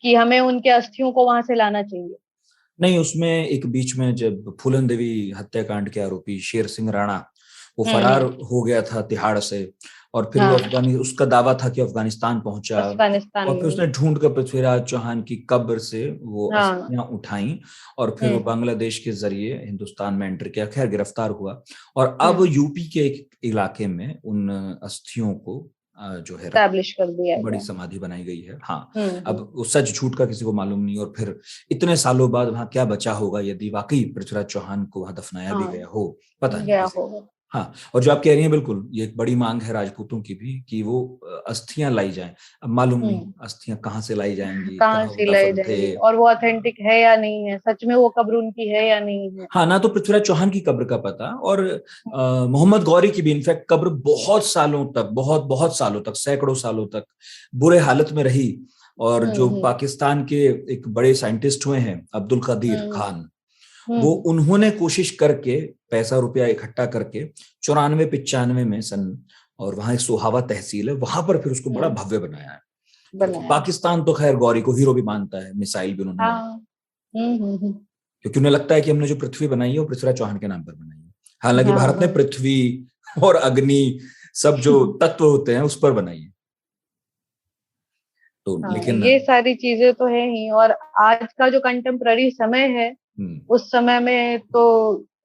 कि हमें उनके अस्थियों को वहां से लाना चाहिए। नहीं, उसमें एक बीच में जब फूलन देवी हत्याकांड के आरोपी शेर सिंह राणा वो फरार हो गया था तिहाड़ से, और फिर वो उसका दावा था कि अफगानिस्तान पहुंचा, अफगानिस्तान और फिर उसने ढूंढ कर पृथ्वीराज चौहान की कब्र से वो अस्थियां उठाई और फिर वो बांग्लादेश के जरिए हिंदुस्तान में एंटर किया, खैर गिरफ्तार हुआ, और अब यूपी के एक इलाके में उन अस्थियों को जो है एस्टैब्लिश कर दिया, बड़ी समाधि बनाई गई है। हाँ, अब उस सच झूठ का किसी को मालूम नहीं, और फिर इतने सालों बाद वहां क्या बचा होगा यदि वाकई पृथ्वीराज चौहान को वहां दफनाया भी गया हो, पता नहीं किसी। हाँ, और जो आप कह रही हैं बिल्कुल, ये एक बड़ी मांग है राजपूतों की भी कि वो अस्थियां लाई जाएं। अब मालूम नहीं अस्थियां कहाँ से लाई जाएंगी, कहाँ से लाई जाएंगी, और वो ऑथेंटिक है या नहीं है, सच में वो कब्र उनकी है या नहीं है। हाँ, ना तो पृथ्वीराज चौहान की कब्र का पता, और मोहम्मद गौरी की भी इनफैक्ट कब्र बहुत सालों तक, बहुत सालों तक, सैकड़ों सालों तक बुरे हालत में रही। और जो पाकिस्तान के एक बड़े साइंटिस्ट हुए हैं अब्दुल कदीर खान, वो उन्होंने कोशिश करके पैसा रुपया इकट्ठा करके 94-95 में सन, और वहां एक सोहावा तहसील है, वहां पर फिर उसको बड़ा भव्य बनाया है। पाकिस्तान तो खैर गौरी को हीरो भी मानता है, मिसाइल भी उन्होंने, क्योंकि उन्हें लगता है कि हमने जो पृथ्वी बनाई है वो पृथ्वीराज चौहान के नाम पर बनाई है। हालांकि भारत ने पृथ्वी और अग्नि सब जो तत्व होते हैं उस पर बनाई है। तो लेकिन ये सारी चीजें तो है ही, और आज का जो कंटेम्प्ररी समय है उस समय में तो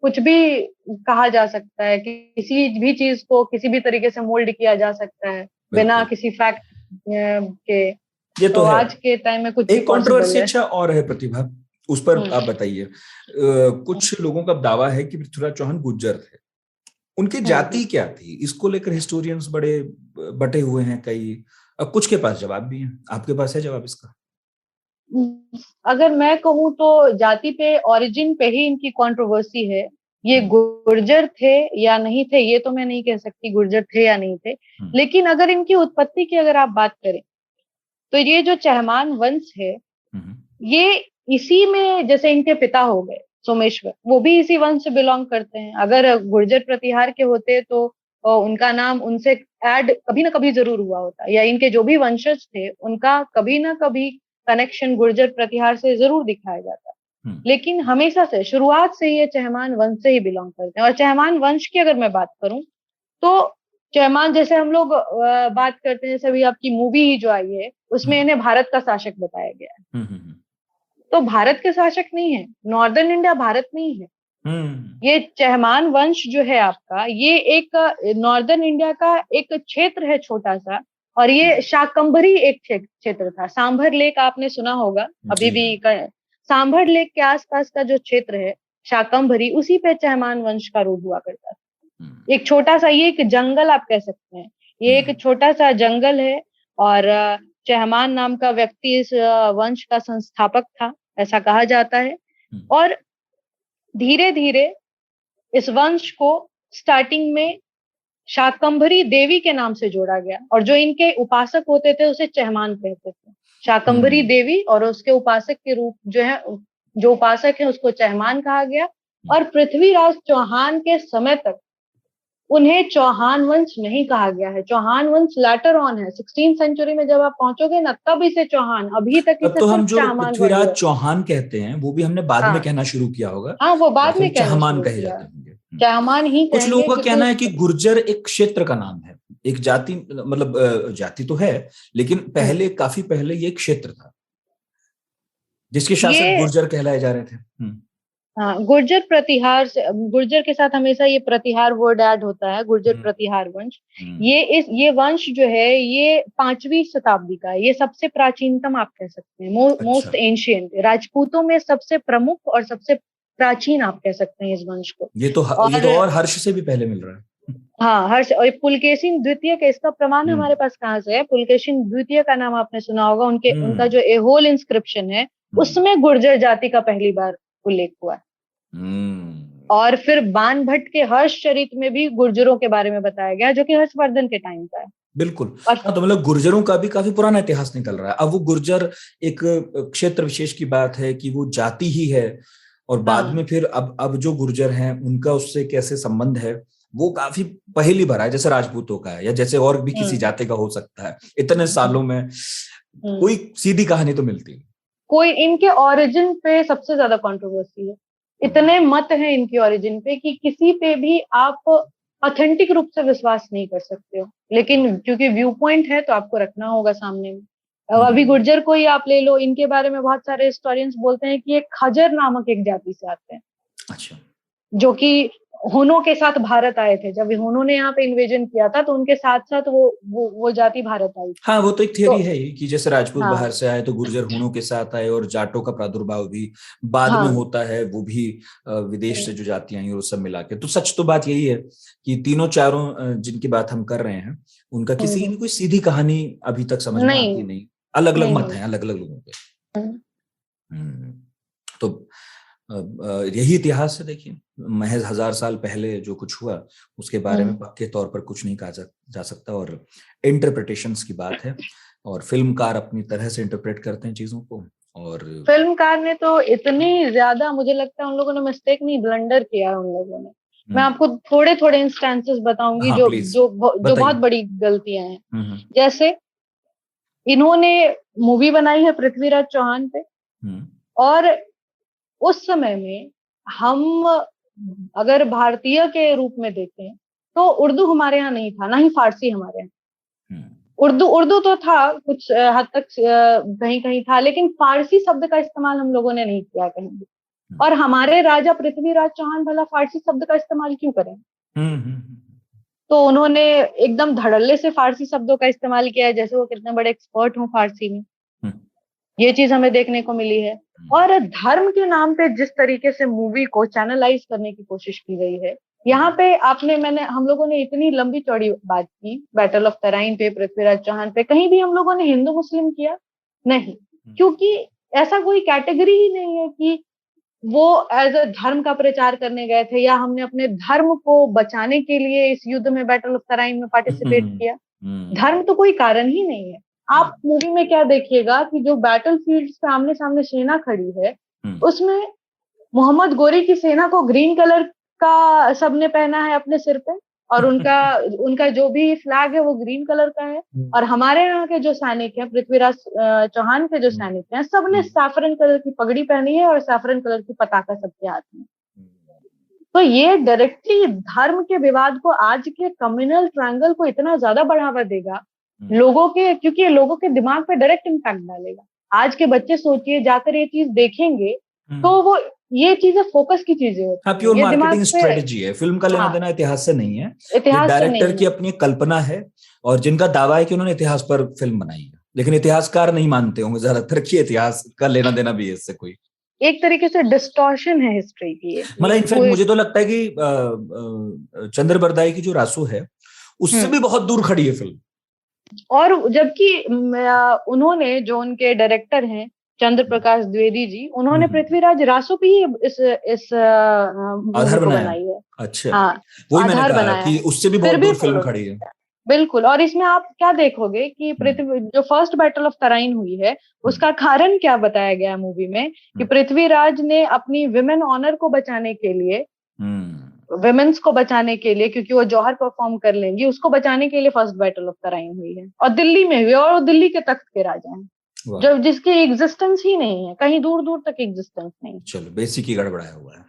कुछ भी कहा जा सकता है कि किसी भी चीज को किसी भी तरीके से मोल्ड किया जा सकता है बिना किसी फैक्ट के। ये तो है। आज के टाइम में कुछ एक कंट्रोवर्सी अच्छा और है प्रतिभा, उस पर आप बताइए। कुछ लोगों का दावा है कि पृथ्वीराज चौहान गुज्जर थे, उनकी जाति क्या थी, इसको लेकर हिस्टोरियंस बड़े बटे हुए हैं कई, अब कुछ के पास जवाब भी है। आपके पास है जवाब इसका? अगर मैं कहूँ तो जाति पे, ओरिजिन पे ही इनकी कंट्रोवर्सी है। ये गुर्जर थे या नहीं थे ये तो मैं नहीं कह सकती, गुर्जर थे या नहीं थे, लेकिन अगर इनकी उत्पत्ति की अगर आप बात करें तो ये जो चहमान वंश है ये इसी में, जैसे इनके पिता हो गए सोमेश्वर, वो भी इसी वंश से बिलोंग करते हैं। अगर गुर्जर प्रतिहार के होते तो उनका नाम उनसे ऐड कभी ना कभी जरूर हुआ होता, या इनके जो भी वंशज थे उनका कभी ना कभी कनेक्शन गुर्जर प्रतिहार से जरूर दिखाया जाता। लेकिन हमेशा से, शुरुआत से ये चहमान वंश से ही बिलोंग करते हैं। और चहमान वंश की अगर मैं बात करूं तो चहमान, जैसे हम लोग बात करते हैं, जैसे अभी आपकी मूवी ही जो आई है उसमें इन्हें भारत का शासक बताया गया है, तो भारत के शासक नहीं है, नॉर्दर्न इंडिया भारत नहीं है। ये चहमान वंश जो है आपका, ये एक नॉर्दर्न इंडिया का एक क्षेत्र है छोटा सा, और ये शाकंभरी एक क्षेत्र था। सांभर लेक आपने सुना होगा, अभी भी सांभर लेक के आसपास का जो क्षेत्र है शाकंभरी, उसी पे चहमान वंश का रूल हुआ करता था। एक छोटा सा, ये एक जंगल आप कह सकते हैं, ये एक छोटा सा जंगल है। और चहमान नाम का व्यक्ति इस वंश का संस्थापक था, ऐसा कहा जाता है। और धीरे धीरे इस वंश को स्टार्टिंग में शाकंभरी देवी के नाम से जोड़ा गया, और जो इनके उपासक होते थे उसे चहमान कहते थे। शाकंभरी देवी और उसके उपासक के रूप जो है, जो उपासक है उसको चहमान कहा गया। और पृथ्वीराज चौहान के समय तक उन्हें चौहान वंश नहीं कहा गया है। चौहान वंश लेटर ऑन है, 16th सेंचुरी में जब आप पहुंचोगे ना, तब इसे चौहान, अभी तक इसे तो हम सिर्फ जो चहमान पृथ्वीराज वर्ड। चौहान कहते हैं वो भी हमने बाद में कहना शुरू किया होगा। हाँ, वो बाद या में फिर कहना चहमान शुरू कहे किया, जाते होंगे। चहमान ही कुछ कहेंगे। लोगों का कहना है कि गुर्जर एक क्षेत्र का नाम है, एक जाति, मतलब जाति तो है लेकिन पहले, काफी पहले ये एक क्षेत्र था जिसके शासक गुर्जर कहलाए जा रहे थे। हाँ, गुर्जर प्रतिहार से, गुर्जर के साथ हमेशा ये प्रतिहार वर्ड ऐड होता है, गुर्जर प्रतिहार वंश। ये वंश जो है ये 5वीं शताब्दी का है, ये सबसे प्राचीनतम आप कह सकते हैं, मोस्ट एंशिएंट, राजपूतों में सबसे प्रमुख और सबसे प्राचीन आप कह सकते हैं इस वंश को। ये तो और हर्ष से भी पहले मिल रहा है। हाँ, हर्ष। और पुलकेशिन द्वितीय का इसका प्रमाण हमारे पास कहाँ से है? पुलकेशिन द्वितीय का नाम आपने सुना होगा, उनका जो एहोल इंस्क्रिप्शन है उसमें गुर्जर जाति का पहली बार उल्लेख हुआ है। और फिर बाण भट्ट के हर्षचरित में भी गुर्जरों के बारे में बताया गया, जो कि हर्षवर्धन के टाइम का है। बिल्कुल। तो मतलब गुर्जरों का भी काफी पुराना इतिहास निकल रहा है। अब वो गुर्जर एक क्षेत्र विशेष की बात है कि वो जाति ही है, और बाद में फिर अब जो गुर्जर हैं उनका उससे कैसे संबंध है वो काफी पहेली भरा है, जैसे राजपूतों का है या जैसे और भी किसी जाति का हो सकता है। इतने सालों में कोई सीधी कहानी तो मिलती है। कोई इनके ओरिजिन पे सबसे ज्यादा कंट्रोवर्सी है, इतने मत हैं इनकी ओरिजिन पे कि किसी पे भी आप ऑथेंटिक रूप से विश्वास नहीं कर सकते हो, लेकिन क्योंकि व्यू पॉइंट है तो आपको रखना होगा सामने में। अभी गुर्जर को ही आप ले लो, इनके बारे में बहुत सारे हिस्टोरियंस बोलते हैं कि ये खजर नामक एक जाति से आते हैं। अच्छा। जो कि हुनों के साथ भारत आए थे, जब हुनों ने यहाँ पे इन्वेजन किया था तो उनके साथ साथ वो जाति भारत आई। हाँ, वो तो एक थियरी है कि जैसे राजपूत बाहर से आए तो गुर्जर हुनों के साथ आए, और जाटों का प्रादुर्भाव भी बाद में होता है, वो भी विदेश से जो जातियां आई वो सब मिला के। तो सच तो बात यही है कि तीनों चारों जिनकी बात हम कर रहे हैं उनका किसी की कोई सीधी कहानी अभी तक समझ में आती नहीं। अलग अलग मत हैं अलग अलग लोगों के। तो यही इतिहास है। देखिए, महज 1000 साल पहले जो कुछ हुआ उसके बारे में पक्के तौर पर कुछ नहीं कहा जा सकता, और इंटरप्रिटेशंस की बात है, और फिल्मकार अपनी तरह से इंटरप्रेट करते हैं चीजों को। और फिल्मकार ने तो इतनी ज्यादा, मुझे लगता है उन लोगों ने मिस्टेक नहीं, ब्लंडर किया उन लोगों ने। मैं आपको थोड़े थोड़े इंस्टेंसेस बताऊंगी जो बहुत बड़ी गलतियां हैं। जैसे इन्होंने मूवी बनाई है पृथ्वीराज चौहान पे, और उस समय में हम अगर भारतीय के रूप में देखें तो उर्दू हमारे यहाँ नहीं था, ना ही फारसी हमारे यहाँ। उर्दू तो था कुछ हद तक, कहीं कहीं था, लेकिन फारसी शब्द का इस्तेमाल हम लोगों ने नहीं किया कहीं भी। और हमारे राजा पृथ्वीराज चौहान भला फारसी शब्द का इस्तेमाल क्यों करें? तो उन्होंने एकदम धड़ल्ले से फारसी शब्दों का इस्तेमाल किया है, जैसे वो कितने बड़े एक्सपर्ट हों फारसी में। ये चीज हमें देखने को मिली है। और धर्म के नाम पे जिस तरीके से मूवी को चैनलाइज करने की कोशिश की गई है, यहाँ पे हम लोगों ने इतनी लंबी चौड़ी बात की बैटल ऑफ तराइन पे, पृथ्वीराज चौहान पे, कहीं भी हम लोगों ने हिंदू मुस्लिम किया नहीं, क्योंकि ऐसा कोई कैटेगरी ही नहीं है कि वो एज अ धर्म का प्रचार करने गए थे, या हमने अपने धर्म को बचाने के लिए इस युद्ध में, बैटल ऑफ तराइन में पार्टिसिपेट किया। धर्म तो कोई कारण ही नहीं है। आप मूवी में क्या देखिएगा कि जो बैटल फील्ड पे आमने सामने सेना खड़ी है, उसमें मोहम्मद गोरी की सेना को ग्रीन कलर का सबने पहना है अपने सिर पे, और उनका जो भी फ्लैग है वो ग्रीन कलर का है। और हमारे यहाँ के जो सैनिक हैं, पृथ्वीराज चौहान के जो सैनिक हैं, सबने सैफरन कलर की पगड़ी पहनी है और सैफरन कलर की पताका सबके हाथ में। तो ये डायरेक्टली धर्म के विवाद को, आज के कम्युनल ट्रायंगल को इतना ज्यादा बढ़ावा देगा लोगों के, क्योंकि ये लोगों के दिमाग पे डायरेक्ट इम्पैक्ट डालेगा। आज के बच्चे सोचिए, जाकर ये चीज देखेंगे तो वो ये चीजें फोकस की चीजें होती हैं। प्योर मार्केटिंग स्ट्रेटेजी है। फिल्म का लेना देना इतिहास से नहीं है, इतिहास डायरेक्टर की अपनी कल्पना है, और जिनका दावा है कि उन्होंने इतिहास पर फिल्म बनाई है, लेकिन इतिहासकार नहीं मानते होंगे ज्यादातर कि इतिहास का लेना देना भी है इससे कोई। एक तरीके से डिस्टॉर्शन है हिस्ट्री की ये। मतलब इनफैक्ट वो मुझे तो लगता है कि चंद्र बरदाई की जो रासू है उससे भी बहुत दूर खड़ी है फिल्म। और जबकि उन्होंने, जो उनके डायरेक्टर हैं चंद्र प्रकाश द्विवेदी जी, उन्होंने पृथ्वीराज रासो पे ही इस आधार मूवी को बनाया। बनाई है। अच्छा, हाँ, वही मैंने आधार कहा बनाया कि है। उससे भी फिर बहुत भी दूर फिल्म follow खड़ी है। बिल्कुल। और इसमें आप क्या देखोगे कि पृथ्वी, जो फर्स्ट बैटल ऑफ तराइन हुई है, उसका कारण क्या बताया गया है मूवी में, कि पृथ्वीराज ने अपनी विमेन ऑनर को बचाने के लिए, विमेन्स को बचाने के लिए, क्योंकि वो जौहर परफॉर्म कर लेंगी, उसको बचाने के लिए फर्स्ट बैटल ऑफ तराइन हुई है, और दिल्ली में हुई है, और वो दिल्ली के तख्त के राजा हैं, जो जिसकी एग्जिस्टेंस ही नहीं है, कहीं दूर दूर तक एग्जिस्टेंस नहीं। चलो, बेसिक ही गड़बड़ाया हुआ है। तो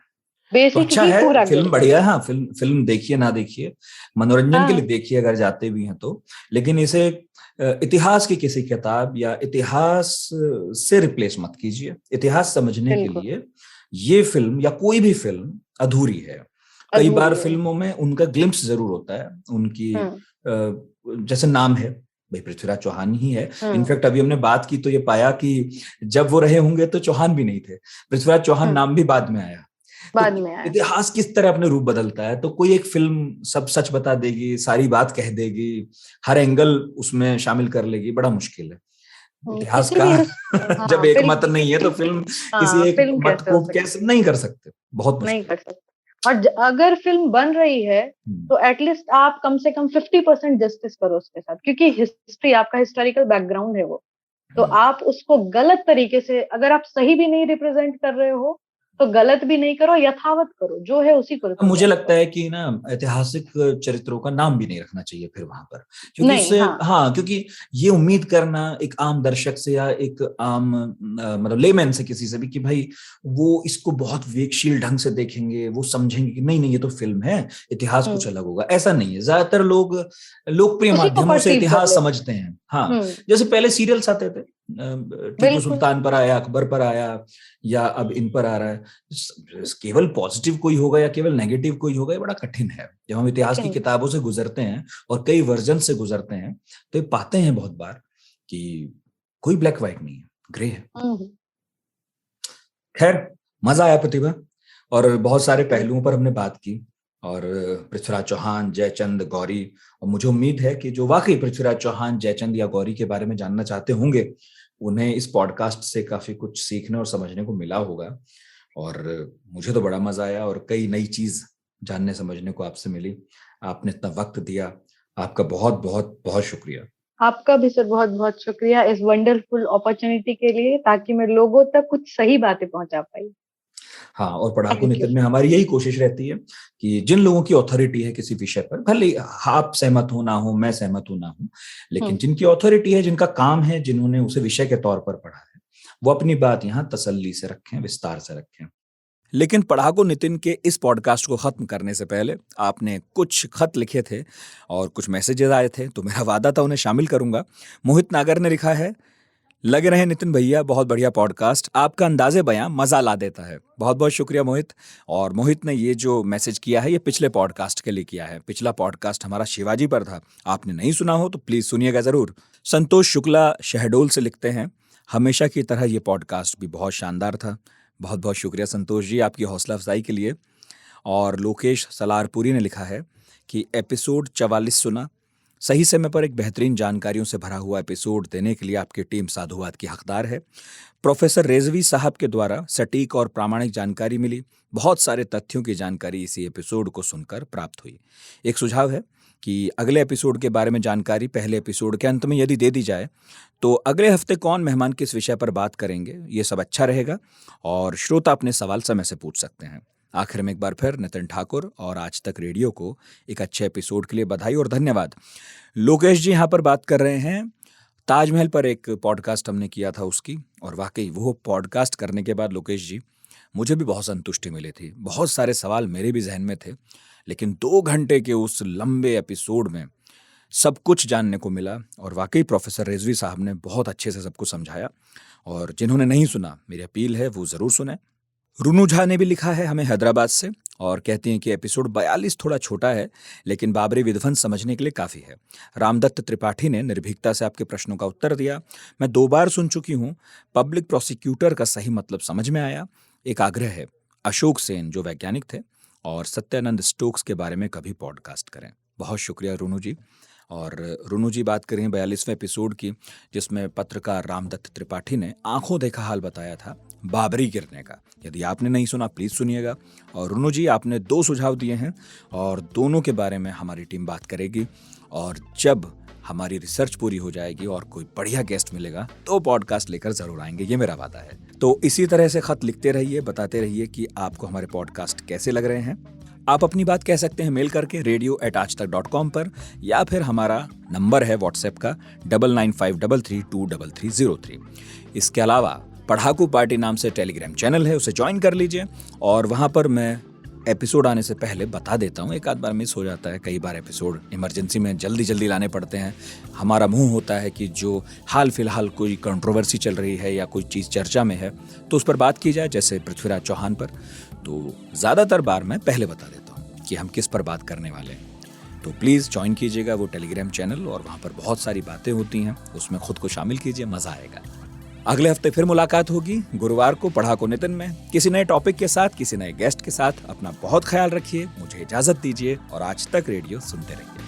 बेसिक अच्छा ही है, पूरा फिल्म बढ़िया है। हाँ, फिल्म देखिए ना देखिए, मनोरंजन के लिए हाँ, देखिए अगर जाते भी हैं तो, लेकिन इसे इतिहास की किसी किताब या इतिहास से रिप्लेस मत कीजिए। इतिहास समझने के बिल्कुल लिए ये फिल्म या कोई भी फिल्म अधूरी है। कई बार अधूरी है। फिल्मों में उनका ग्लिम्प्स जरूर होता है, उनकी जैसे नाम है भाई, पृथ्वीराज चौहान ही है। इनफैक्ट अभी हमने बात की तो ये पाया कि जब वो रहे होंगे तो चौहान भी नहीं थे, पृथ्वीराज चौहान नाम भी बाद में आया। बाद तो में आया। इतिहास किस तरह अपने रूप बदलता है, तो कोई एक फिल्म सब सच बता देगी, सारी बात कह देगी, हर एंगल उसमें शामिल कर लेगी, बड़ा मुश्किल है इतिहास किसी का। भी जब हाँ, एक फिल्म मत नहीं है तो फिल्म किसी एक फिल्म मत कैसे हो को सकती, कैसे नहीं कर सकते, बहुत नहीं मुश्किल। कर सकते। और अगर फिल्म बन रही है तो एटलीस्ट आप कम से कम 50% जस्टिस करो उसके साथ, क्योंकि हिस्ट्री, आपका हिस्टोरिकल बैकग्राउंड है वो, तो आप उसको गलत तरीके से, अगर आप सही भी नहीं रिप्रेजेंट कर रहे हो तो गलत भी नहीं करो, यथावत करो, जो है उसी को मुझे रिप्रेजेंट लगता करो। है कि ना ऐतिहासिक चरित्रों का नाम भी नहीं रखना चाहिए फिर वहां पर, क्योंकि नहीं, उससे हाँ, हाँ, क्योंकि ये उम्मीद करना एक आम दर्शक से या एक आम मतलब लेमैन से, किसी से भी, कि भाई वो इसको बहुत वेगशील ढंग से देखेंगे, वो समझेंगे कि नहीं नहीं ये तो फिल्म है, इतिहास कुछ अलग होगा, ऐसा नहीं है। ज्यादातर लोग लोकप्रिय उसी को माध्यमों से परसीव कर इतिहास लेते समझते हैं। हाँ, हैं। जैसे पहले सीरियल्स आते थे, टीपू बिल्कुल। सुल्तान पर आया, अकबर पर आया, या अब इन पर आ रहा है। केवल पॉजिटिव कोई होगा या केवल नेगेटिव कोई होगा, ये बड़ा कठिन है। जब हम इतिहास की किताबों से गुजरते हैं और कई वर्जन से गुजरते हैं तो ये पाते हैं बहुत बार कि कोई ब्लैक व्हाइट नहीं है, ग्रे है। खैर, मजा आया प्रतिभा, और बहुत सारे पहलुओं पर हमने बात की, और पृथ्वीराज चौहान, जयचंद, गौरी, और मुझे उम्मीद है कि जो वाकई पृथ्वीराज चौहान, जयचंद या गौरी के बारे में जानना चाहते होंगे, उन्हें इस पॉडकास्ट से काफी कुछ सीखने और समझने को मिला होगा। और मुझे तो बड़ा मजा आया, और कई नई चीज जानने समझने को आपसे मिली। आपने इतना वक्त दिया, आपका बहुत बहुत बहुत शुक्रिया। आपका भी सर बहुत बहुत शुक्रिया इस वंडरफुल अपॉर्चुनिटी के लिए, ताकि मैं लोगों तक कुछ सही बातें पहुंचा पाई। हाँ, और पढ़ाकू थैंक यू। नितिन में हमारी यही कोशिश रहती है कि जिन लोगों की ऑथोरिटी है किसी विषय पर, भले आप सहमत हो ना हो, मैं सहमत हो ना हूं, लेकिन जिनकी ऑथोरिटी है, जिनका काम है, जिन्होंने उसे विषय के तौर पर पढ़ा है, वो अपनी बात यहाँ तसल्ली से रखें, विस्तार से रखें। लेकिन पढ़ाकू नितिन के इस पॉडकास्ट को खत्म करने से पहले आपने कुछ खत लिखे थे और कुछ मैसेजेस आए थे, तो मेरा वादा था उन्हें शामिल करूंगा। मोहित नागर ने लिखा है, लगे रहे नितिन भैया, बहुत बढ़िया पॉडकास्ट, आपका अंदाजे बयां मजा ला देता है। बहुत बहुत शुक्रिया मोहित। और मोहित ने ये जो मैसेज किया है, ये पिछले पॉडकास्ट के लिए किया है। पिछला पॉडकास्ट हमारा शिवाजी पर था, आपने नहीं सुना हो तो प्लीज सुनिएगा जरूर। संतोष शुक्ला शहडोल से लिखते हैं, हमेशा की तरह ये पॉडकास्ट भी बहुत शानदार था। बहुत बहुत शुक्रिया संतोष जी, आपकी हौसला अफजाई के लिए। और लोकेश सलारपुरी ने लिखा है कि एपिसोड 44 सुना, सही समय पर एक बेहतरीन जानकारियों से भरा हुआ एपिसोड देने के लिए आपकी टीम साधुवाद की हकदार है। प्रोफेसर रेजवी साहब के द्वारा सटीक और प्रामाणिक जानकारी मिली, बहुत सारे तथ्यों की जानकारी इसी एपिसोड को सुनकर प्राप्त हुई। एक सुझाव है कि अगले एपिसोड के बारे में जानकारी पहले एपिसोड के अंत में यदि दे दी जाए तो अगले हफ्ते कौन मेहमान किस विषय पर बात करेंगे, ये सब अच्छा रहेगा, और श्रोता अपने सवाल समय से पूछ सकते हैं। आखिर में एक बार फिर नितिन ठाकुर और आज तक रेडियो को एक अच्छे एपिसोड के लिए बधाई और धन्यवाद। लोकेश जी यहाँ पर बात कर रहे हैं, ताजमहल पर एक पॉडकास्ट हमने किया था उसकी, और वाकई वो पॉडकास्ट करने के बाद लोकेश जी मुझे भी बहुत संतुष्टि मिली थी। बहुत सारे सवाल मेरे भी जहन में थे, लेकिन 2 घंटे के उस लंबे एपिसोड में सब कुछ जानने को मिला, और वाकई प्रोफेसर रिजवी साहब ने बहुत अच्छे से सबको समझाया। और जिन्होंने नहीं सुना, मेरी अपील है वो ज़रूर सुने। रुनु झा ने भी लिखा है हमें हैदराबाद से और कहती हैं कि एपिसोड 42 थोड़ा छोटा है लेकिन बाबरी विध्वंस समझने के लिए काफ़ी है। रामदत्त त्रिपाठी ने निर्भीकता से आपके प्रश्नों का उत्तर दिया। मैं 2 बार सुन चुकी हूँ, पब्लिक प्रोसिक्यूटर का सही मतलब समझ में आया। एक आग्रह है, अशोक सेन जो वैज्ञानिक थे और सत्यानंद स्टोक्स के बारे में कभी पॉडकास्ट करें। बहुत शुक्रिया रुनु जी। और रुनु जी बात करें 42वें एपिसोड की, जिसमें पत्रकार रामदत्त त्रिपाठी ने आंखों देखा हाल बताया था बाबरी गिरने का। यदि आपने नहीं सुना प्लीज़ सुनिएगा। और रुनु जी आपने 2 सुझाव दिए हैं और दोनों के बारे में हमारी टीम बात करेगी। और जब हमारी रिसर्च पूरी हो जाएगी और कोई बढ़िया गेस्ट मिलेगा तो पॉडकास्ट लेकर जरूर आएंगे, ये मेरा वादा है। तो इसी तरह से खत लिखते रहिए, बताते रहिए कि आपको हमारे पॉडकास्ट कैसे लग रहे हैं। आप अपनी बात कह सकते हैं मेल करके radio@aajtak.com पर, या फिर हमारा नंबर है व्हाट्सएप का 9953323303। इसके अलावा पढ़ाकू पार्टी नाम से टेलीग्राम चैनल है, उसे ज्वाइन कर लीजिए। और वहाँ पर मैं एपिसोड आने से पहले बता देता हूँ, एक आध बार मिस हो जाता है, कई बार एपिसोड इमरजेंसी में जल्दी लाने पड़ते हैं। हमारा मुंह होता है कि जो हाल फिलहाल कोई कंट्रोवर्सी चल रही है या कोई चीज़ चर्चा में है तो उस पर बात की जाए, जैसे पृथ्वीराज चौहान पर। तो ज़्यादातर बार मैं पहले बता देता हूँ कि हम किस पर बात करने वाले हैं। तो प्लीज़ ज्वाइन कीजिएगा वो टेलीग्राम चैनल, और वहाँ पर बहुत सारी बातें होती हैं, उसमें खुद को शामिल कीजिए, मज़ा आएगा। अगले हफ्ते फिर मुलाकात होगी गुरुवार को पढ़ाकू नितिन में, किसी नए टॉपिक के साथ, किसी नए गेस्ट के साथ। अपना बहुत ख्याल रखिए, मुझे इजाज़त दीजिए और आज तक रेडियो सुनते रहिए।